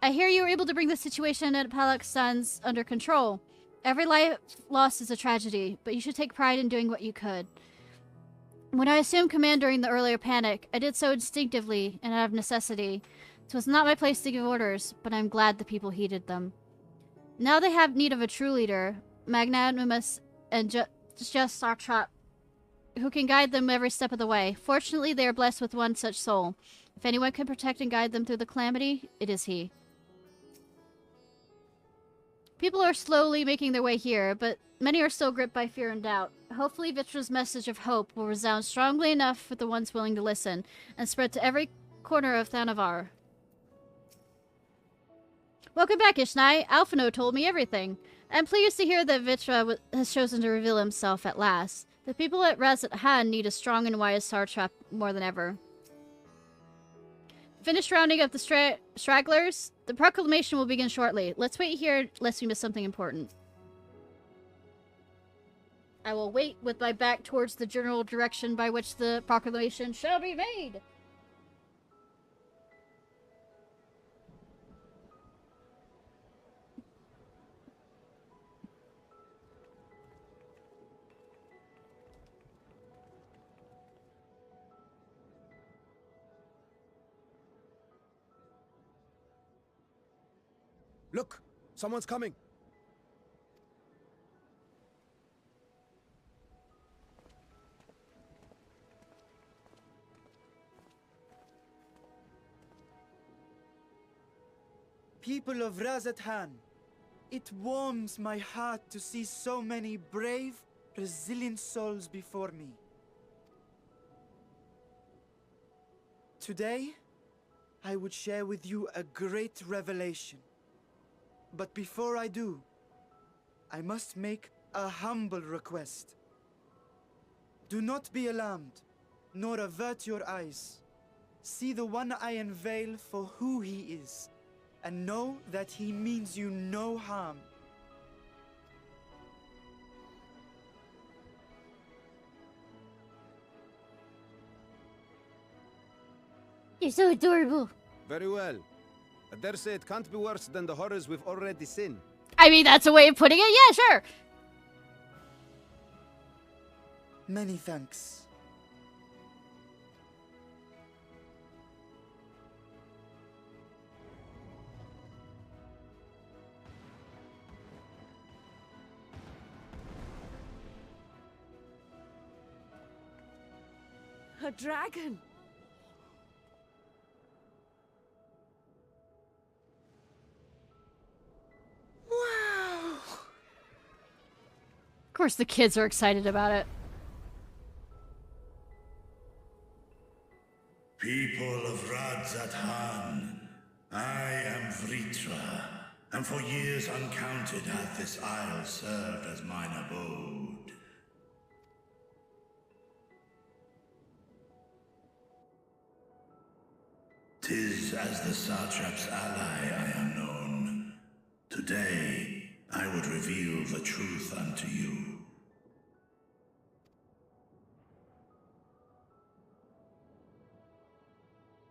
Speaker 1: I hear you were able to bring the situation at Palakstan's under control. Every life lost is a tragedy, but you should take pride in doing what you could. When I assumed command during the earlier panic, I did so instinctively and out of necessity. It was not my place to give orders, but I'm glad the people heeded them. Now they have need of a true leader, magnanimous and just Sartrap, who can guide them every step of the way. Fortunately, they are blessed with one such soul. If anyone can protect and guide them through the calamity, it is he. People are slowly making their way here, but many are still gripped by fear and doubt. Hopefully Vitra's message of hope will resound strongly enough for the ones willing to listen, and spread to every corner of Thanavar. Welcome back, Ishnai. Alphino told me everything. I'm pleased to hear that Vitra has chosen to reveal himself at last. The people at Razat Han need a strong and wise Satrap more than ever. Finished rounding up the stragglers. The proclamation will begin shortly. Let's wait here lest we miss something important. I will wait with my back towards the general direction by which the proclamation shall be made.
Speaker 5: Look! Someone's coming!
Speaker 15: People of Razat Han, it warms my heart to see so many brave, resilient souls before me. Today, I would share with you a great revelation. But before I do, I must make a humble request. Do not be alarmed, nor avert your eyes. See the one I unveil for who he is, and know that he means you no harm.
Speaker 2: You're so adorable.
Speaker 5: Very well. I dare say it can't be worse than the horrors we've already seen.
Speaker 1: I mean, that's a way of putting it. Yeah, sure.
Speaker 15: Many thanks.
Speaker 10: A dragon!
Speaker 15: Wow!
Speaker 1: Of course the kids are excited about it.
Speaker 12: People of Razat Han, I am Vritra, and for years uncounted hath this isle served as mine abode. 'Tis as the Satrap's ally I am known. Today, I would reveal the truth unto you.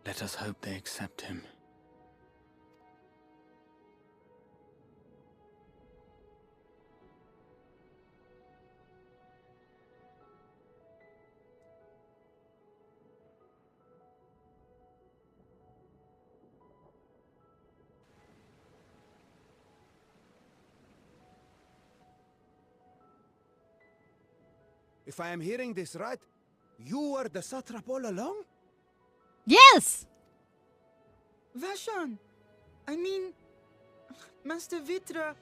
Speaker 6: Let us hope they accept him.
Speaker 5: If I am hearing this right, you were the satrap all along?
Speaker 1: Yes!
Speaker 15: Vashan! I mean, Master Vitra,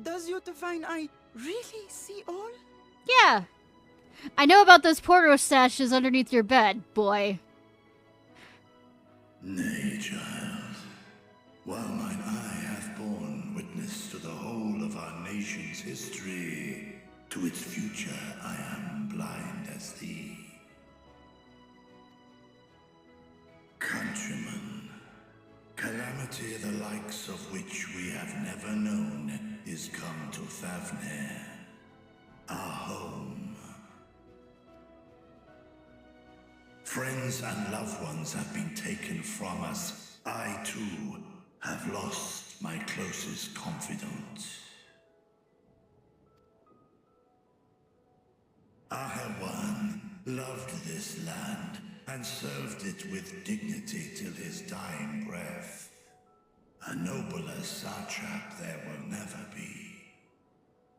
Speaker 15: does your divine eye really see all?
Speaker 1: Yeah. I know about those portal stashes underneath your bed, boy.
Speaker 12: Nay, child. While mine eye hath borne witness to the whole of our nation's history, to its future I am blind as thee. Countrymen, calamity the likes of which we have never known is come to Thavnir, our home. Friends and loved ones have been taken from us. I, too, have lost my closest confidant. Ahawan loved this land and served it with dignity till his dying breath. A nobler satrap there will never be.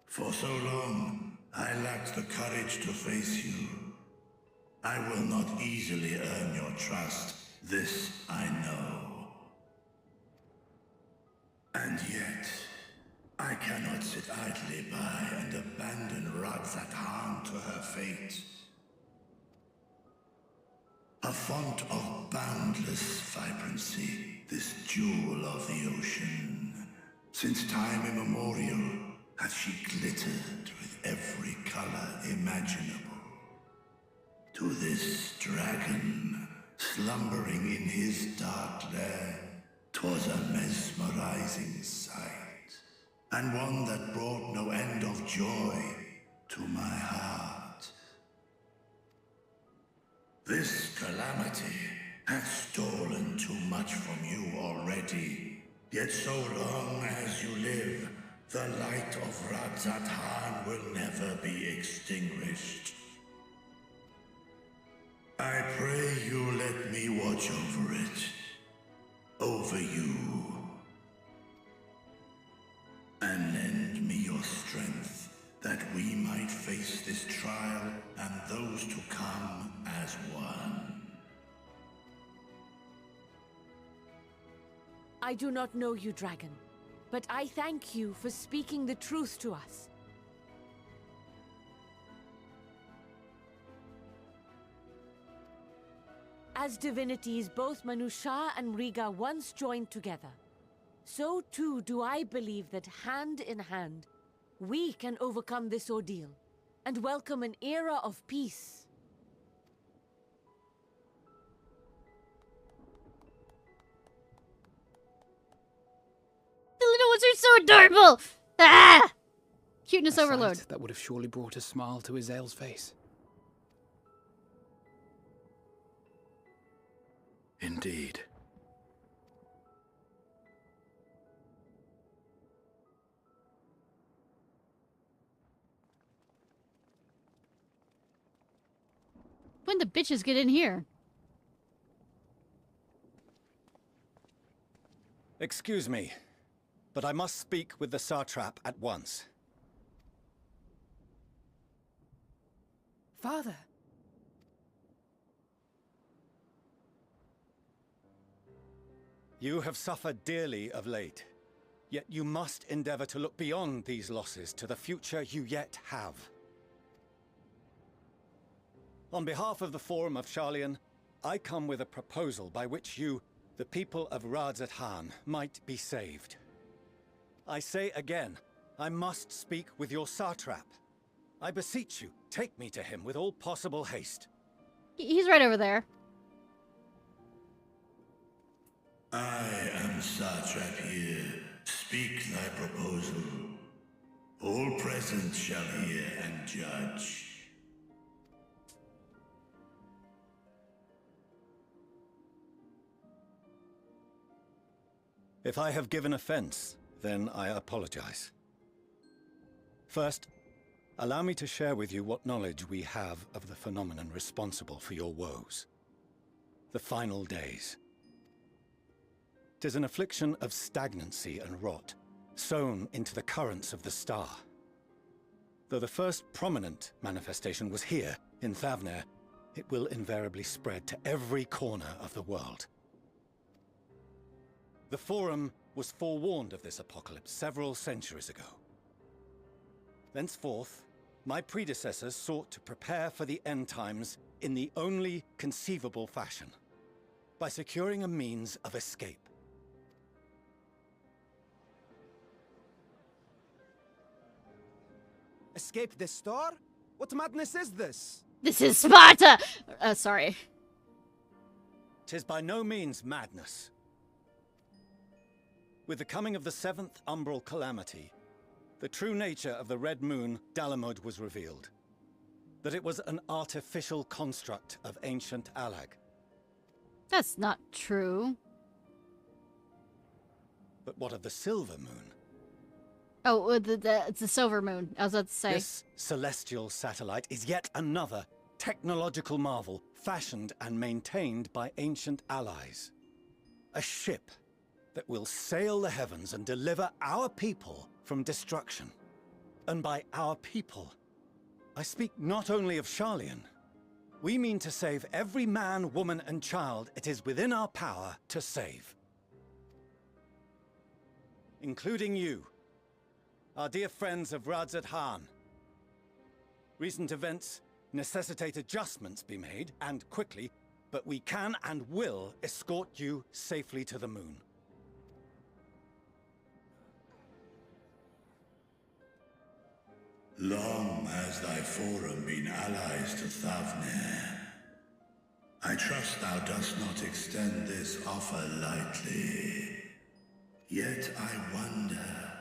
Speaker 12: For so long, I lacked the courage to face you. I will not easily earn your trust. This I know. And yet, I cannot sit idly by and abandon Radzat to her fate. A font of boundless vibrancy, this jewel of the ocean. Since time immemorial, hath she glittered with every color imaginable. To this dragon, slumbering in his dark lair, 'twas a mesmerizing sight, and one that brought no end of joy to my heart. This calamity hath stolen too much from you already, yet so long as you live, the light of Radzat will never be extinguished. I pray you let me watch over it. Over you. And lend me your strength, that we might face this trial and those to come as one.
Speaker 10: I do not know you, dragon, but I thank you for speaking the truth to us. As divinities, both Manusha and Riga once joined together, so too do I believe that hand in hand, we can overcome this ordeal and welcome an era of peace.
Speaker 1: The little ones are so adorable! Ah! Cuteness
Speaker 6: A
Speaker 1: overload.
Speaker 6: sight that would have surely brought a smile to Azael's face.
Speaker 3: Indeed.
Speaker 1: When the bitches get in here?
Speaker 11: Excuse me, but I must speak with the Satrap at once.
Speaker 4: Father.
Speaker 11: You have suffered dearly of late, yet you must endeavor to look beyond these losses to the future you yet have. On behalf of the Forum of Sharlayan, I come with a proposal by which you, the people of Radzat, might be saved. I say again, I must speak with your Satrap. I beseech you, take me to him with all possible haste.
Speaker 1: He's right over there.
Speaker 12: I am Satrap here. Speak thy proposal. All present shall hear and judge.
Speaker 11: If I have given offense, then I apologize. First, allow me to share with you what knowledge we have of the phenomenon responsible for your woes. The final days. 'Tis an affliction of stagnancy and rot, sown into the currents of the star. Though the first prominent manifestation was here, in Thavner, it will invariably spread to every corner of the world. The Forum was forewarned of this apocalypse several centuries ago. Thenceforth, my predecessors sought to prepare for the end times in the only conceivable fashion, by securing a means of escape.
Speaker 9: Escape the star? What madness is this?
Speaker 1: This is Sparta! Sorry.
Speaker 11: 'Tis by no means madness. With the coming of the 7th umbral calamity, the true nature of the Red Moon, Dalamud, was revealed. That it was an artificial construct of ancient Alag.
Speaker 1: That's not true.
Speaker 11: But what of the Silver Moon?
Speaker 1: Oh, it's the Silver Moon, I was about to say.
Speaker 11: This celestial satellite is yet another technological marvel fashioned and maintained by ancient allies. A ship that will sail the heavens and deliver our people from destruction. And by our people, I speak not only of Sharlayan. We mean to save every man, woman, and child it is within our power to save. Including you, our dear friends of Radzat Han. Recent events necessitate adjustments be made, and quickly, but we can and will escort you safely to the moon.
Speaker 12: Long has thy forum been allies to Thavnir. I trust thou dost not extend this offer lightly. Yet I wonder,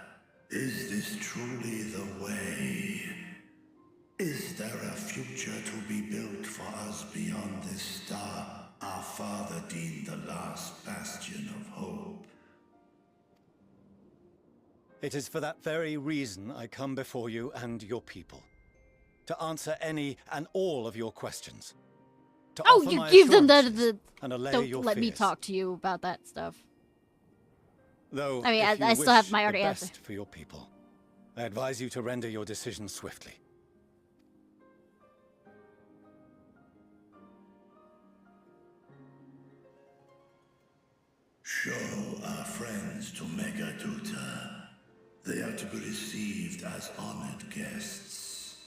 Speaker 12: is this truly the way? Is there a future to be built for us beyond this star our father deemed the last bastion of hope?
Speaker 11: It is for that very reason I come before you and your people. To answer any and all of your questions. To
Speaker 1: Oh,
Speaker 11: offer
Speaker 1: you
Speaker 11: my
Speaker 1: give them
Speaker 11: assurances and allay
Speaker 1: Don't
Speaker 11: your
Speaker 1: let me
Speaker 11: fears.
Speaker 1: talk to you about that stuff.
Speaker 11: Though,
Speaker 1: I mean,
Speaker 11: if you
Speaker 1: I still have
Speaker 11: wish
Speaker 1: my
Speaker 11: the
Speaker 1: already answer.
Speaker 11: best for your people, I advise you to render your decision swiftly.
Speaker 12: Show our friends to Megaduta. They are to be received as honored guests.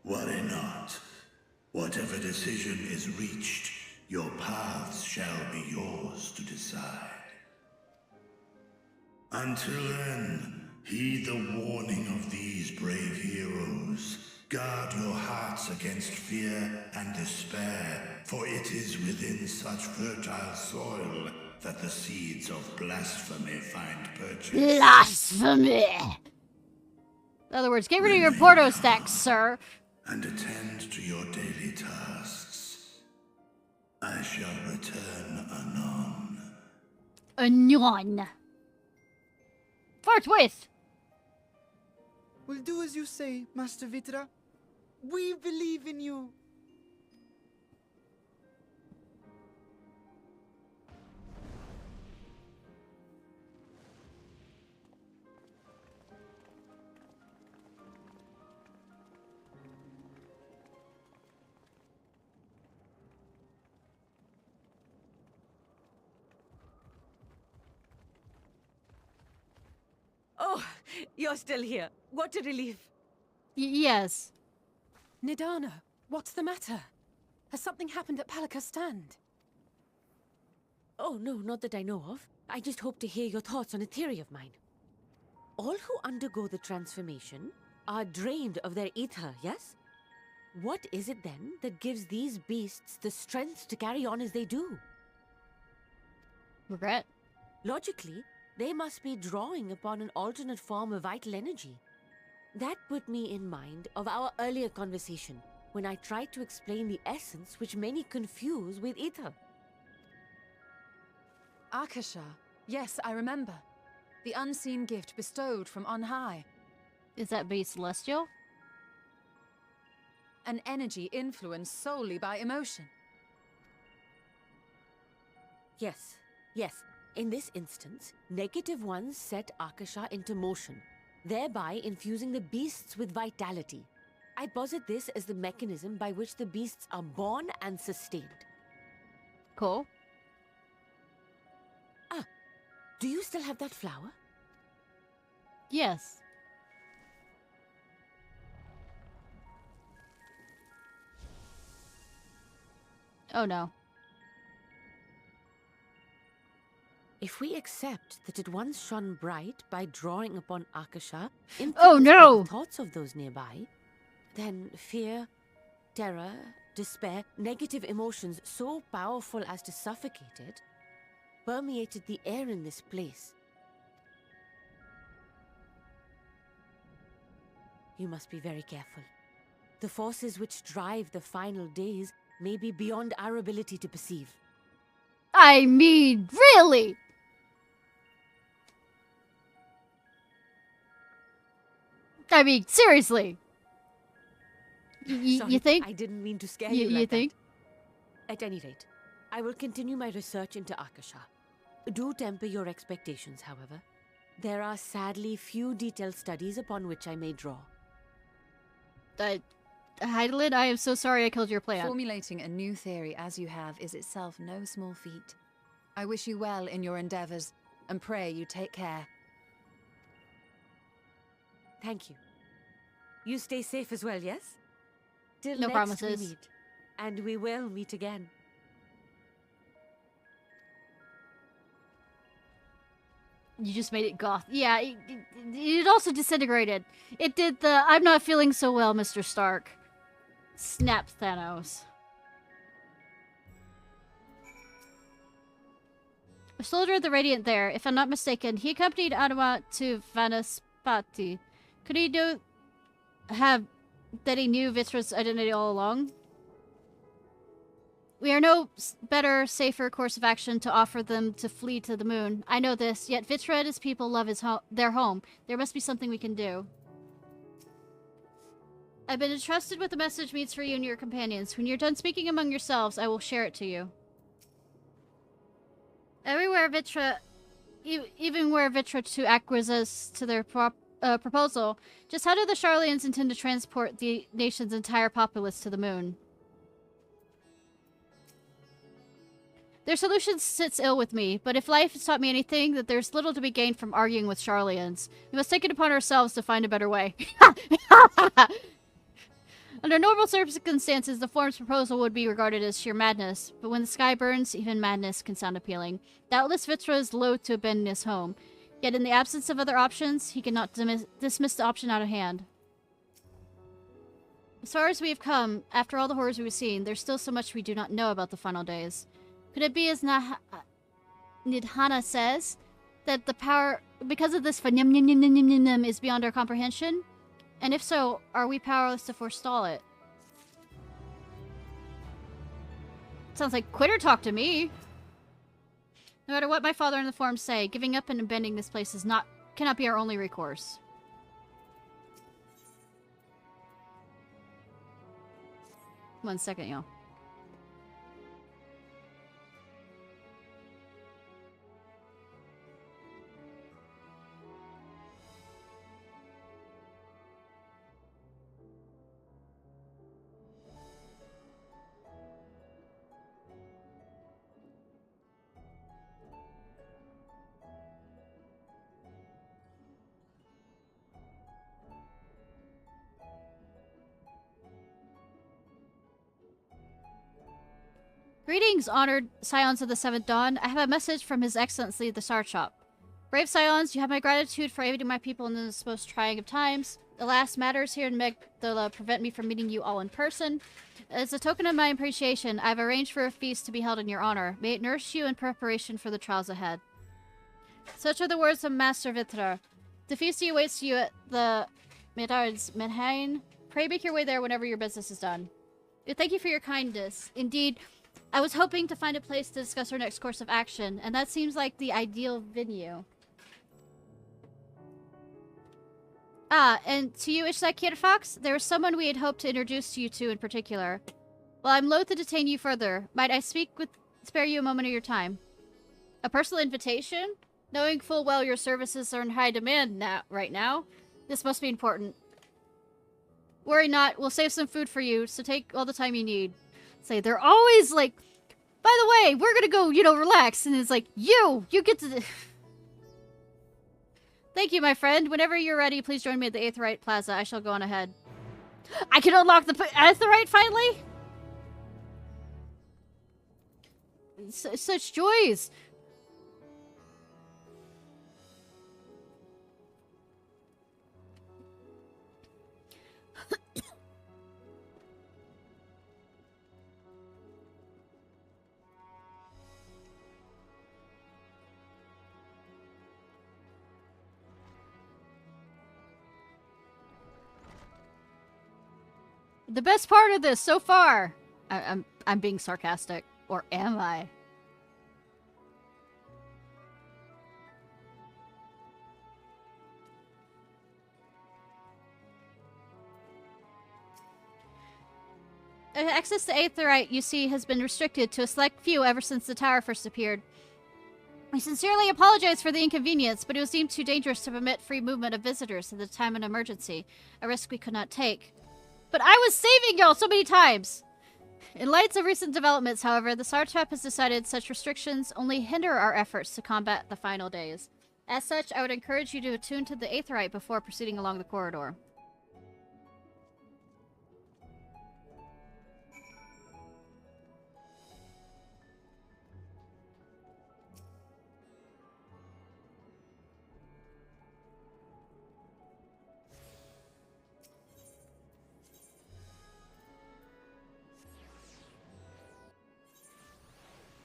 Speaker 12: Worry not. Whatever decision is reached, your paths shall be yours to decide. Until then, heed the warning of these brave heroes. Guard your hearts against fear and despair, for it is within such fertile soil that the seeds of blasphemy find purchase.
Speaker 1: Blasphemy! In other words, get rid of your Porto stacks, sir.
Speaker 12: And attend to your daily tasks. I shall return anon.
Speaker 1: Anon. Forthwith!
Speaker 15: We'll do as you say, Master Vitra. We believe in you.
Speaker 10: Oh, you're still here. What a relief.
Speaker 1: Yes.
Speaker 4: Nidana, what's the matter? Has something happened at Palaka's stand?
Speaker 10: Oh, no, not that I know of. I just hope to hear your thoughts on a theory of mine. All who undergo the transformation are drained of their ether, yes? What is it then that gives these beasts the strength to carry on as they do?
Speaker 1: Regret?
Speaker 10: Logically, they must be drawing upon an alternate form of vital energy. That put me in mind of our earlier conversation, when I tried to explain the essence which many confuse with ether.
Speaker 7: Akasha. Yes, I remember. The unseen gift bestowed from on high.
Speaker 1: Is that beast celestial?
Speaker 7: An energy influenced solely by emotion.
Speaker 10: Yes, yes. In this instance, negative ones set Akasha into motion, thereby infusing the beasts with vitality. I posit this as the mechanism by which the beasts are born and sustained.
Speaker 1: Cool.
Speaker 10: Ah, do you still have that flower?
Speaker 1: Yes. Oh no.
Speaker 10: If we accept that it once shone bright by drawing upon Akasha,
Speaker 1: oh no!
Speaker 10: The thoughts of those nearby, then fear, terror, despair, negative emotions so powerful as to suffocate it, permeated the air in this place. You must be very careful. The forces which drive the final days may be beyond our ability to perceive.
Speaker 1: I mean, really? I mean, seriously.
Speaker 10: Sorry,
Speaker 1: You think?
Speaker 10: I didn't mean to scare you like
Speaker 1: You think?
Speaker 10: that. At any rate, I will continue my research into Akasha. Do temper your expectations, however. There are sadly few detailed studies upon which I may draw.
Speaker 1: Heidelin, I am so sorry I killed your plant.
Speaker 7: Formulating a new theory as you have is itself no small feat. I wish you well in your endeavors, and pray you take care.
Speaker 10: Thank you. You stay safe as well, yes? Till
Speaker 1: No
Speaker 10: next
Speaker 1: promises.
Speaker 10: we meet. And we will meet again.
Speaker 1: You just made it goth. Yeah, it also disintegrated. It did the I'm not feeling so well, Mr. Stark. Snap Thanos. A soldier of the Radiant there, if I'm not mistaken. He accompanied Adama to Vanaspati. Could he have that he knew Vitra's identity all along? We are no better, safer course of action to offer them to flee to the moon. I know this, yet Vitra and his people love their home. There must be something we can do. I've been entrusted with a message means for you and your companions. When you're done speaking among yourselves, I will share it to you. Everywhere Vitra, even where Vitra to acquiesce to their proposal, just how do the Charlians intend to transport the nation's entire populace to the moon? Their solution sits ill with me, but if life has taught me anything, that there's little to be gained from arguing with Charlians. We must take it upon ourselves to find a better way. Under normal circumstances, the form's proposal would be regarded as sheer madness, but when the sky burns, even madness can sound appealing. Doubtless Vitra is loath to abandon his home, yet in the absence of other options, he cannot dismiss the option out of hand. As far as we have come, after all the horrors we've seen, there's still so much we do not know about the final days. Could it be as Nidhana says, that the power, because of this phenomenon, is beyond our comprehension? And if so, are we powerless to forestall it? Sounds like quitter talk to me. No matter what my father and the Forms say, giving up and abandoning this place cannot be our only recourse. One second, y'all. Greetings, honored Scions of the Seventh Dawn. I have a message from His Excellency, the Sarchop. Brave Scions, you have my gratitude for aiding my people in this most trying of times. Alas, matters here in Megdala prevent me from meeting you all in person. As a token of my appreciation, I have arranged for a feast to be held in your honor. May it nourish you in preparation for the trials ahead. Such are the words of Master Vitra. The feast awaits you at the Medards Menhain. Pray make your way there whenever your business is done. Thank you for your kindness. Indeed, I was hoping to find a place to discuss our next course of action, and that seems like the ideal venue. Ah, and to you, Ishnai Ciarfox, there was someone we had hoped to introduce you to in particular. While I'm loath to detain you further, might I spare you a moment of your time? A personal invitation? Knowing full well your services are in high demand right now, this must be important. Worry not, we'll save some food for you, so take all the time you need. Say, they're always like, by the way, we're gonna go, relax. And it's like, you get to... Thank you, my friend. Whenever you're ready, please join me at the Aetherite Plaza. I shall go on ahead. I can unlock the Aetherite, finally? Such joys. The best part of this so far. I'm being sarcastic, or am I? Access to Aetherite, you see, has been restricted to a select few ever since the tower first appeared. We sincerely apologize for the inconvenience, but it was deemed too dangerous to permit free movement of visitors at the time of an emergency, a risk we could not take. But I was saving y'all so many times! In light of recent developments, however, the Sartrap has decided such restrictions only hinder our efforts to combat the final days. As such, I would encourage you to attune to the Aetherite before proceeding along the corridor.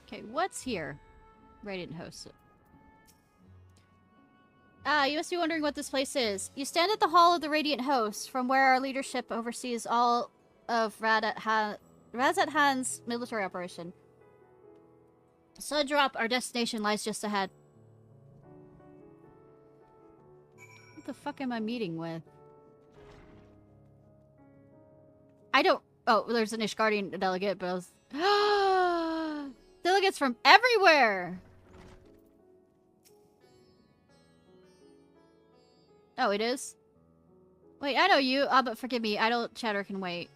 Speaker 1: Okay, what's here? Radiant Host. Ah, you must be wondering what this place is. You stand at the Hall of the Radiant Host, from where our leadership oversees all of Razat-Han's military operation. Sudrop, our destination, lies just ahead. What the fuck am I meeting with? I don't... Oh, there's an Ishgardian delegate, but I was... Delegates from everywhere! Oh, it is? Wait, I know you. But forgive me. Idle chatter can wait.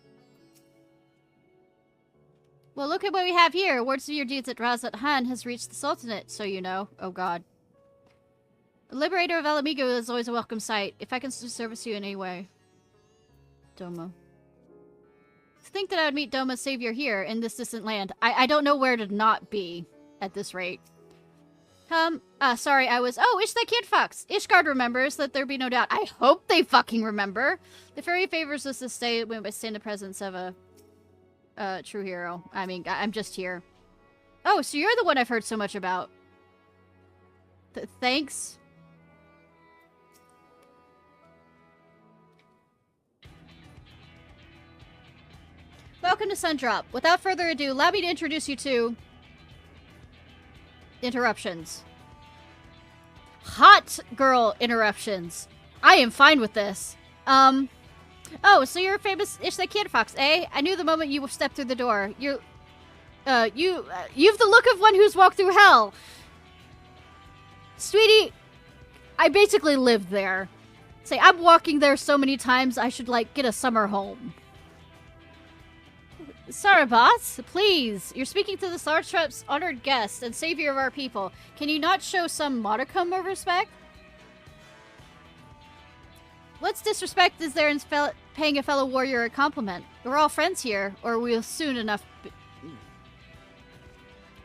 Speaker 1: Well, look at what we have here. Words of your deeds at Razat-Han has reached the Sultanate, so you know. Oh, God. The Liberator of Alamigo is always a welcome sight, if I can service you in any way. Doma. To think that I would meet Doma's savior here, in this distant land. I don't know where to not be, at this rate. Sorry, I was... Oh, Ciarfox! Ishgard remembers, let there be no doubt. I hope they fucking remember! The fairy favors us to stay when we stay in the presence of a true hero. I mean, I'm just here. Oh, so you're the one I've heard so much about. Thanks. Welcome to Sundrop. Without further ado, allow me to introduce you to... Interruptions. Hot girl interruptions. I am fine with this. Oh, so you're a famous Ciarfox, eh? I knew the moment you stepped through the door. You've the look of one who's walked through hell. Sweetie, I basically lived there. Say, I'm walking there so many times I should, like, get a summer home. Sorry, boss. Please. You're speaking to the Sartrap's honored guest and savior of our people. Can you not show some modicum of respect? What's disrespect is there in paying a fellow warrior a compliment? We're all friends here, or we'll soon enough be...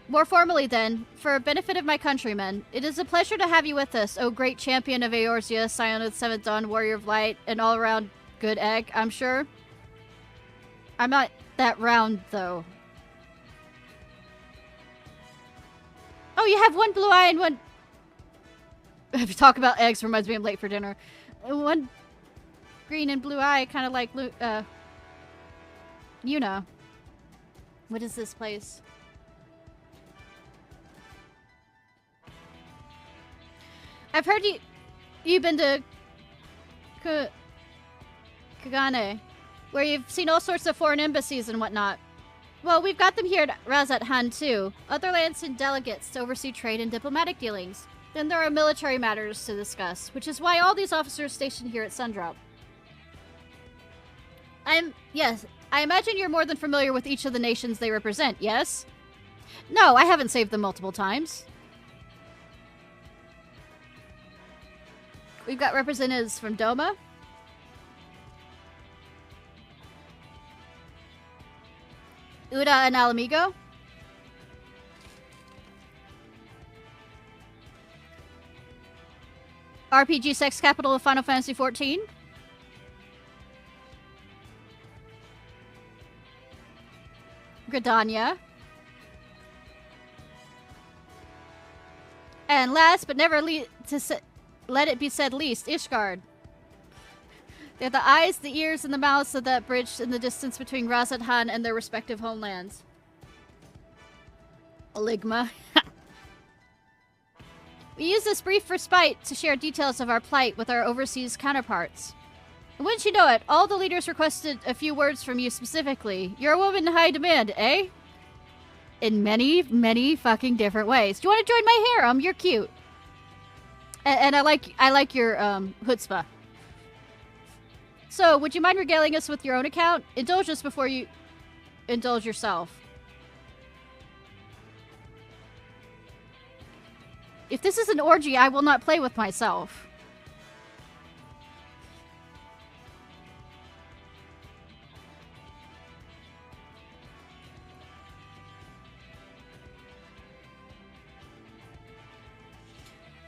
Speaker 1: More formally, then, for benefit of my countrymen, it is a pleasure to have you with us, O great champion of Eorzea, scion of the Seventh Dawn, warrior of light, and all-around good egg, I'm sure. I'm not... that round, though. Oh, you have one blue eye and one... If you talk about eggs, reminds me I'm late for dinner. One green and blue eye, kind of like... you know. What is this place? I've heard you've been to... Kagane, where you've seen all sorts of foreign embassies and whatnot. Well, we've got them here at Razat-Han, too. Other lands send delegates to oversee trade and diplomatic dealings. Then there are military matters to discuss, which is why all these officers stationed here at Sundrop. Yes, I imagine you're more than familiar with each of the nations they represent, yes? No, I haven't saved them multiple times. We've got representatives from Doma, Uda and Alamigo, RPG sex capital of Final Fantasy XIV, Gridania, and last but never let it be said least, Ishgard. They're the eyes, the ears, and the mouths of that bridge in the distance between Razat-Han and their respective homelands. Oligma. We use this brief respite to share details of our plight with our overseas counterparts. And wouldn't you know it, all the leaders requested a few words from you specifically. You're a woman in high demand, eh? in many, many fucking different ways. Do you want to join my harem? You're cute. And I like your chutzpah. So, would you mind regaling us with your own account? Indulge us before you indulge yourself. If this is an orgy, I will not play with myself.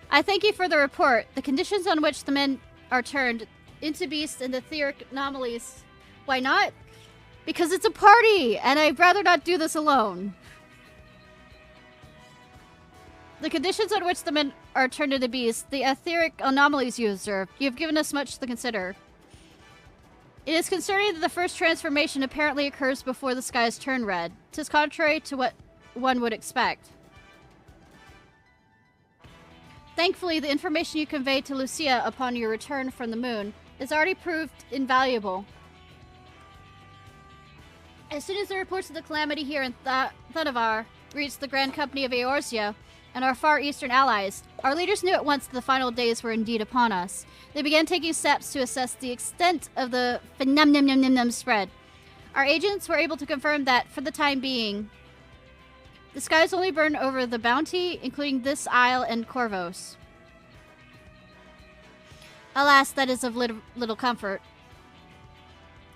Speaker 1: I thank you for the report. The conditions on which the men are turned into beasts and etheric anomalies. Why not? Because it's a party, and I'd rather not do this alone. The conditions on which the men are turned into beasts, the etheric anomalies you observe, you have given us much to consider. It is concerning that the first transformation apparently occurs before the skies turn red. 'Tis contrary to what one would expect. Thankfully, the information you conveyed to Lucia upon your return from the moon is already proved invaluable. As soon as the reports of the calamity here in Thanavar reached the Grand Company of Eorzea and our far eastern allies, our leaders knew at once that the final days were indeed upon us. They began taking steps to assess the extent of the phenomenon spread. Our agents were able to confirm that, for the time being, the skies only burn over the Bounty, including this isle and Corvos. Alas, that is of little comfort.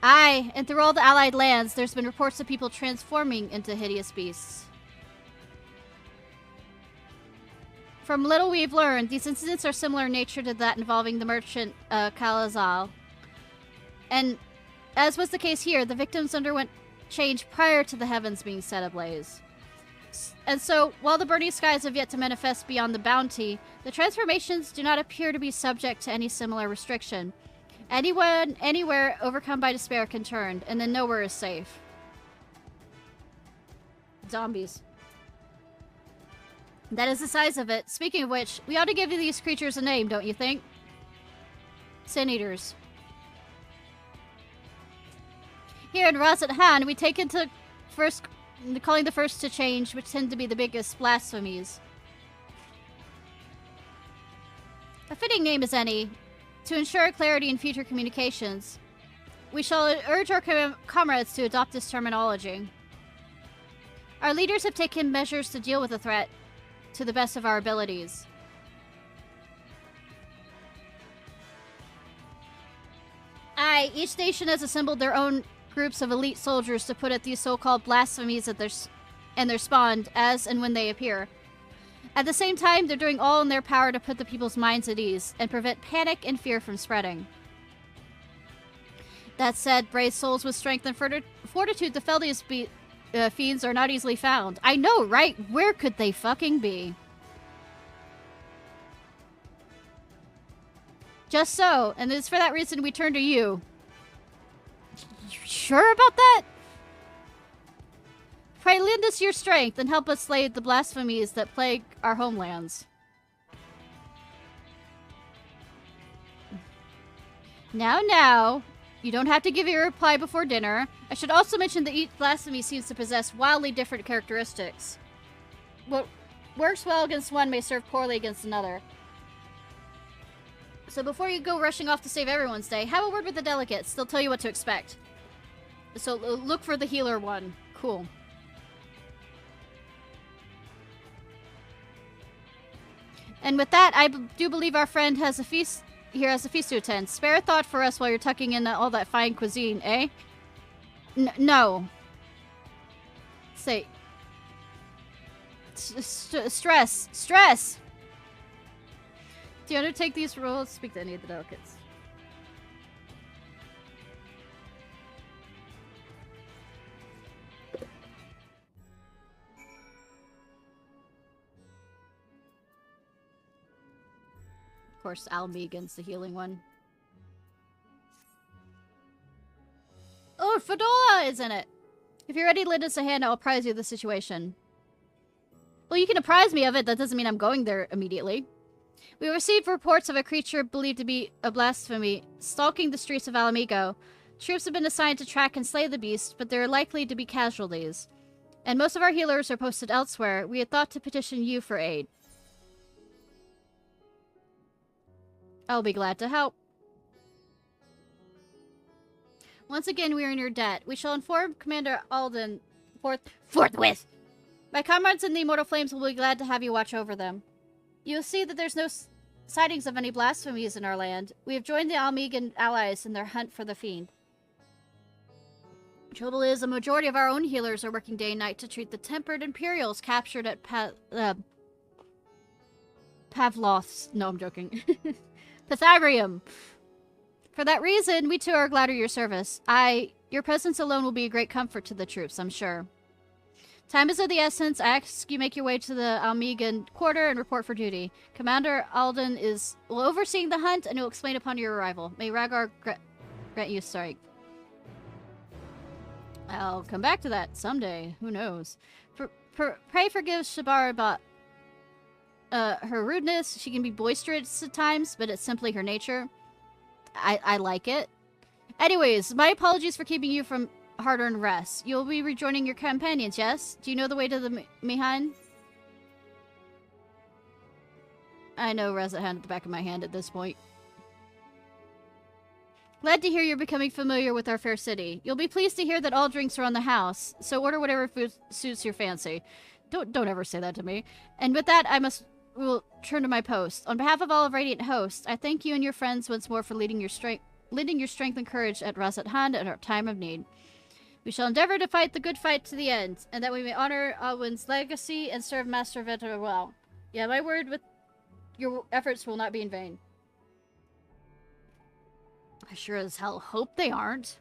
Speaker 1: Aye, and through all the allied lands, there's been reports of people transforming into hideous beasts. From little we've learned, these incidents are similar in nature to that involving the merchant Kalazal. And as was the case here, the victims underwent change prior to the heavens being set ablaze. And so, while the burning skies have yet to manifest beyond the Bounty, the transformations do not appear to be subject to any similar restriction. Anyone, anywhere, overcome by despair can turn, and then nowhere is safe. Zombies. That is the size of it. Speaking of which, we ought to give these creatures a name, don't you think? Sin Eaters. Here in Razat Han, we take into calling the first to change, which tend to be the biggest blasphemies. A fitting name as any, to ensure clarity in future communications. We shall urge our comrades to adopt this terminology. Our leaders have taken measures to deal with the threat to the best of our abilities. Aye, each nation has assembled their own groups of elite soldiers to put at these so-called blasphemies and their spawn as and when they appear. At the same time, they're doing all in their power to put the people's minds at ease and prevent panic and fear from spreading. That said, brave souls with strength and fortitude to fell these fiends are not easily found. I know, right? Where could they fucking be? Just so, and it's for that reason we turn to you. You sure about that? Pray lend us your strength and help us slay the blasphemies that plague our homelands. Now, you don't have to give your reply before dinner. I should also mention that each blasphemy seems to possess wildly different characteristics. What works well against one may serve poorly against another. So before you go rushing off to save everyone's day, have a word with the delegates. They'll tell you what to expect. So look for the healer one. Cool. And with that, I do believe our friend has a feast to attend. Spare a thought for us while you're tucking in all that fine cuisine, eh? No. Say. Stress! Do you undertake these roles? Speak to any of the delegates. Of course, Al Megan's the healing one. Oh, Fedora is in it! If you're ready to lend us a hand, I'll apprise you of the situation. Well, you can apprise me of it, that doesn't mean I'm going there immediately. We received reports of a creature believed to be a blasphemy stalking the streets of Alamigo. Troops have been assigned to track and slay the beast, but there are likely to be casualties. And most of our healers are posted elsewhere. We had thought to petition you for aid. I'll be glad to help. Once again, we are in your debt. We shall inform Commander Alden forthwith. My comrades in the Immortal Flames will be glad to have you watch over them. You'll see that there's no sightings of any blasphemies in our land. We have joined the Almegan allies in their hunt for the fiend. Trouble is, a majority of our own healers are working day and night to treat the tempered Imperials captured at Pavloth's. No, I'm joking. Pythagoreum. For that reason, we too are glad of your service. Your presence alone will be a great comfort to the troops, I'm sure. Time is of the essence. I ask you make your way to the Almegan quarter and report for duty. Commander Alden will overseeing the hunt and will explain upon your arrival. May Rhaegar grant you strike. I'll come back to that someday. Who knows? Pray forgive Shabara about her rudeness. She can be boisterous at times, but it's simply her nature. I like it. Anyways, my apologies for keeping you from hard-earned rest. You'll be rejoining your companions, yes? Do you know the way to the Mihan? I know Rezat hand at the back of my hand at this point. Glad to hear you're becoming familiar with our fair city. You'll be pleased to hear that all drinks are on the house, so order whatever food suits your fancy. Don't ever say that to me. And with that, will turn to my post. On behalf of all of Radiant Host, I thank you and your friends once more for leading your strength and courage at Rezat Hand at our time of need. We shall endeavor to fight the good fight to the end, and that we may honor Alwyn's legacy and serve Master Vtuber well. Yeah, my word with your efforts will not be in vain. I sure as hell hope they aren't.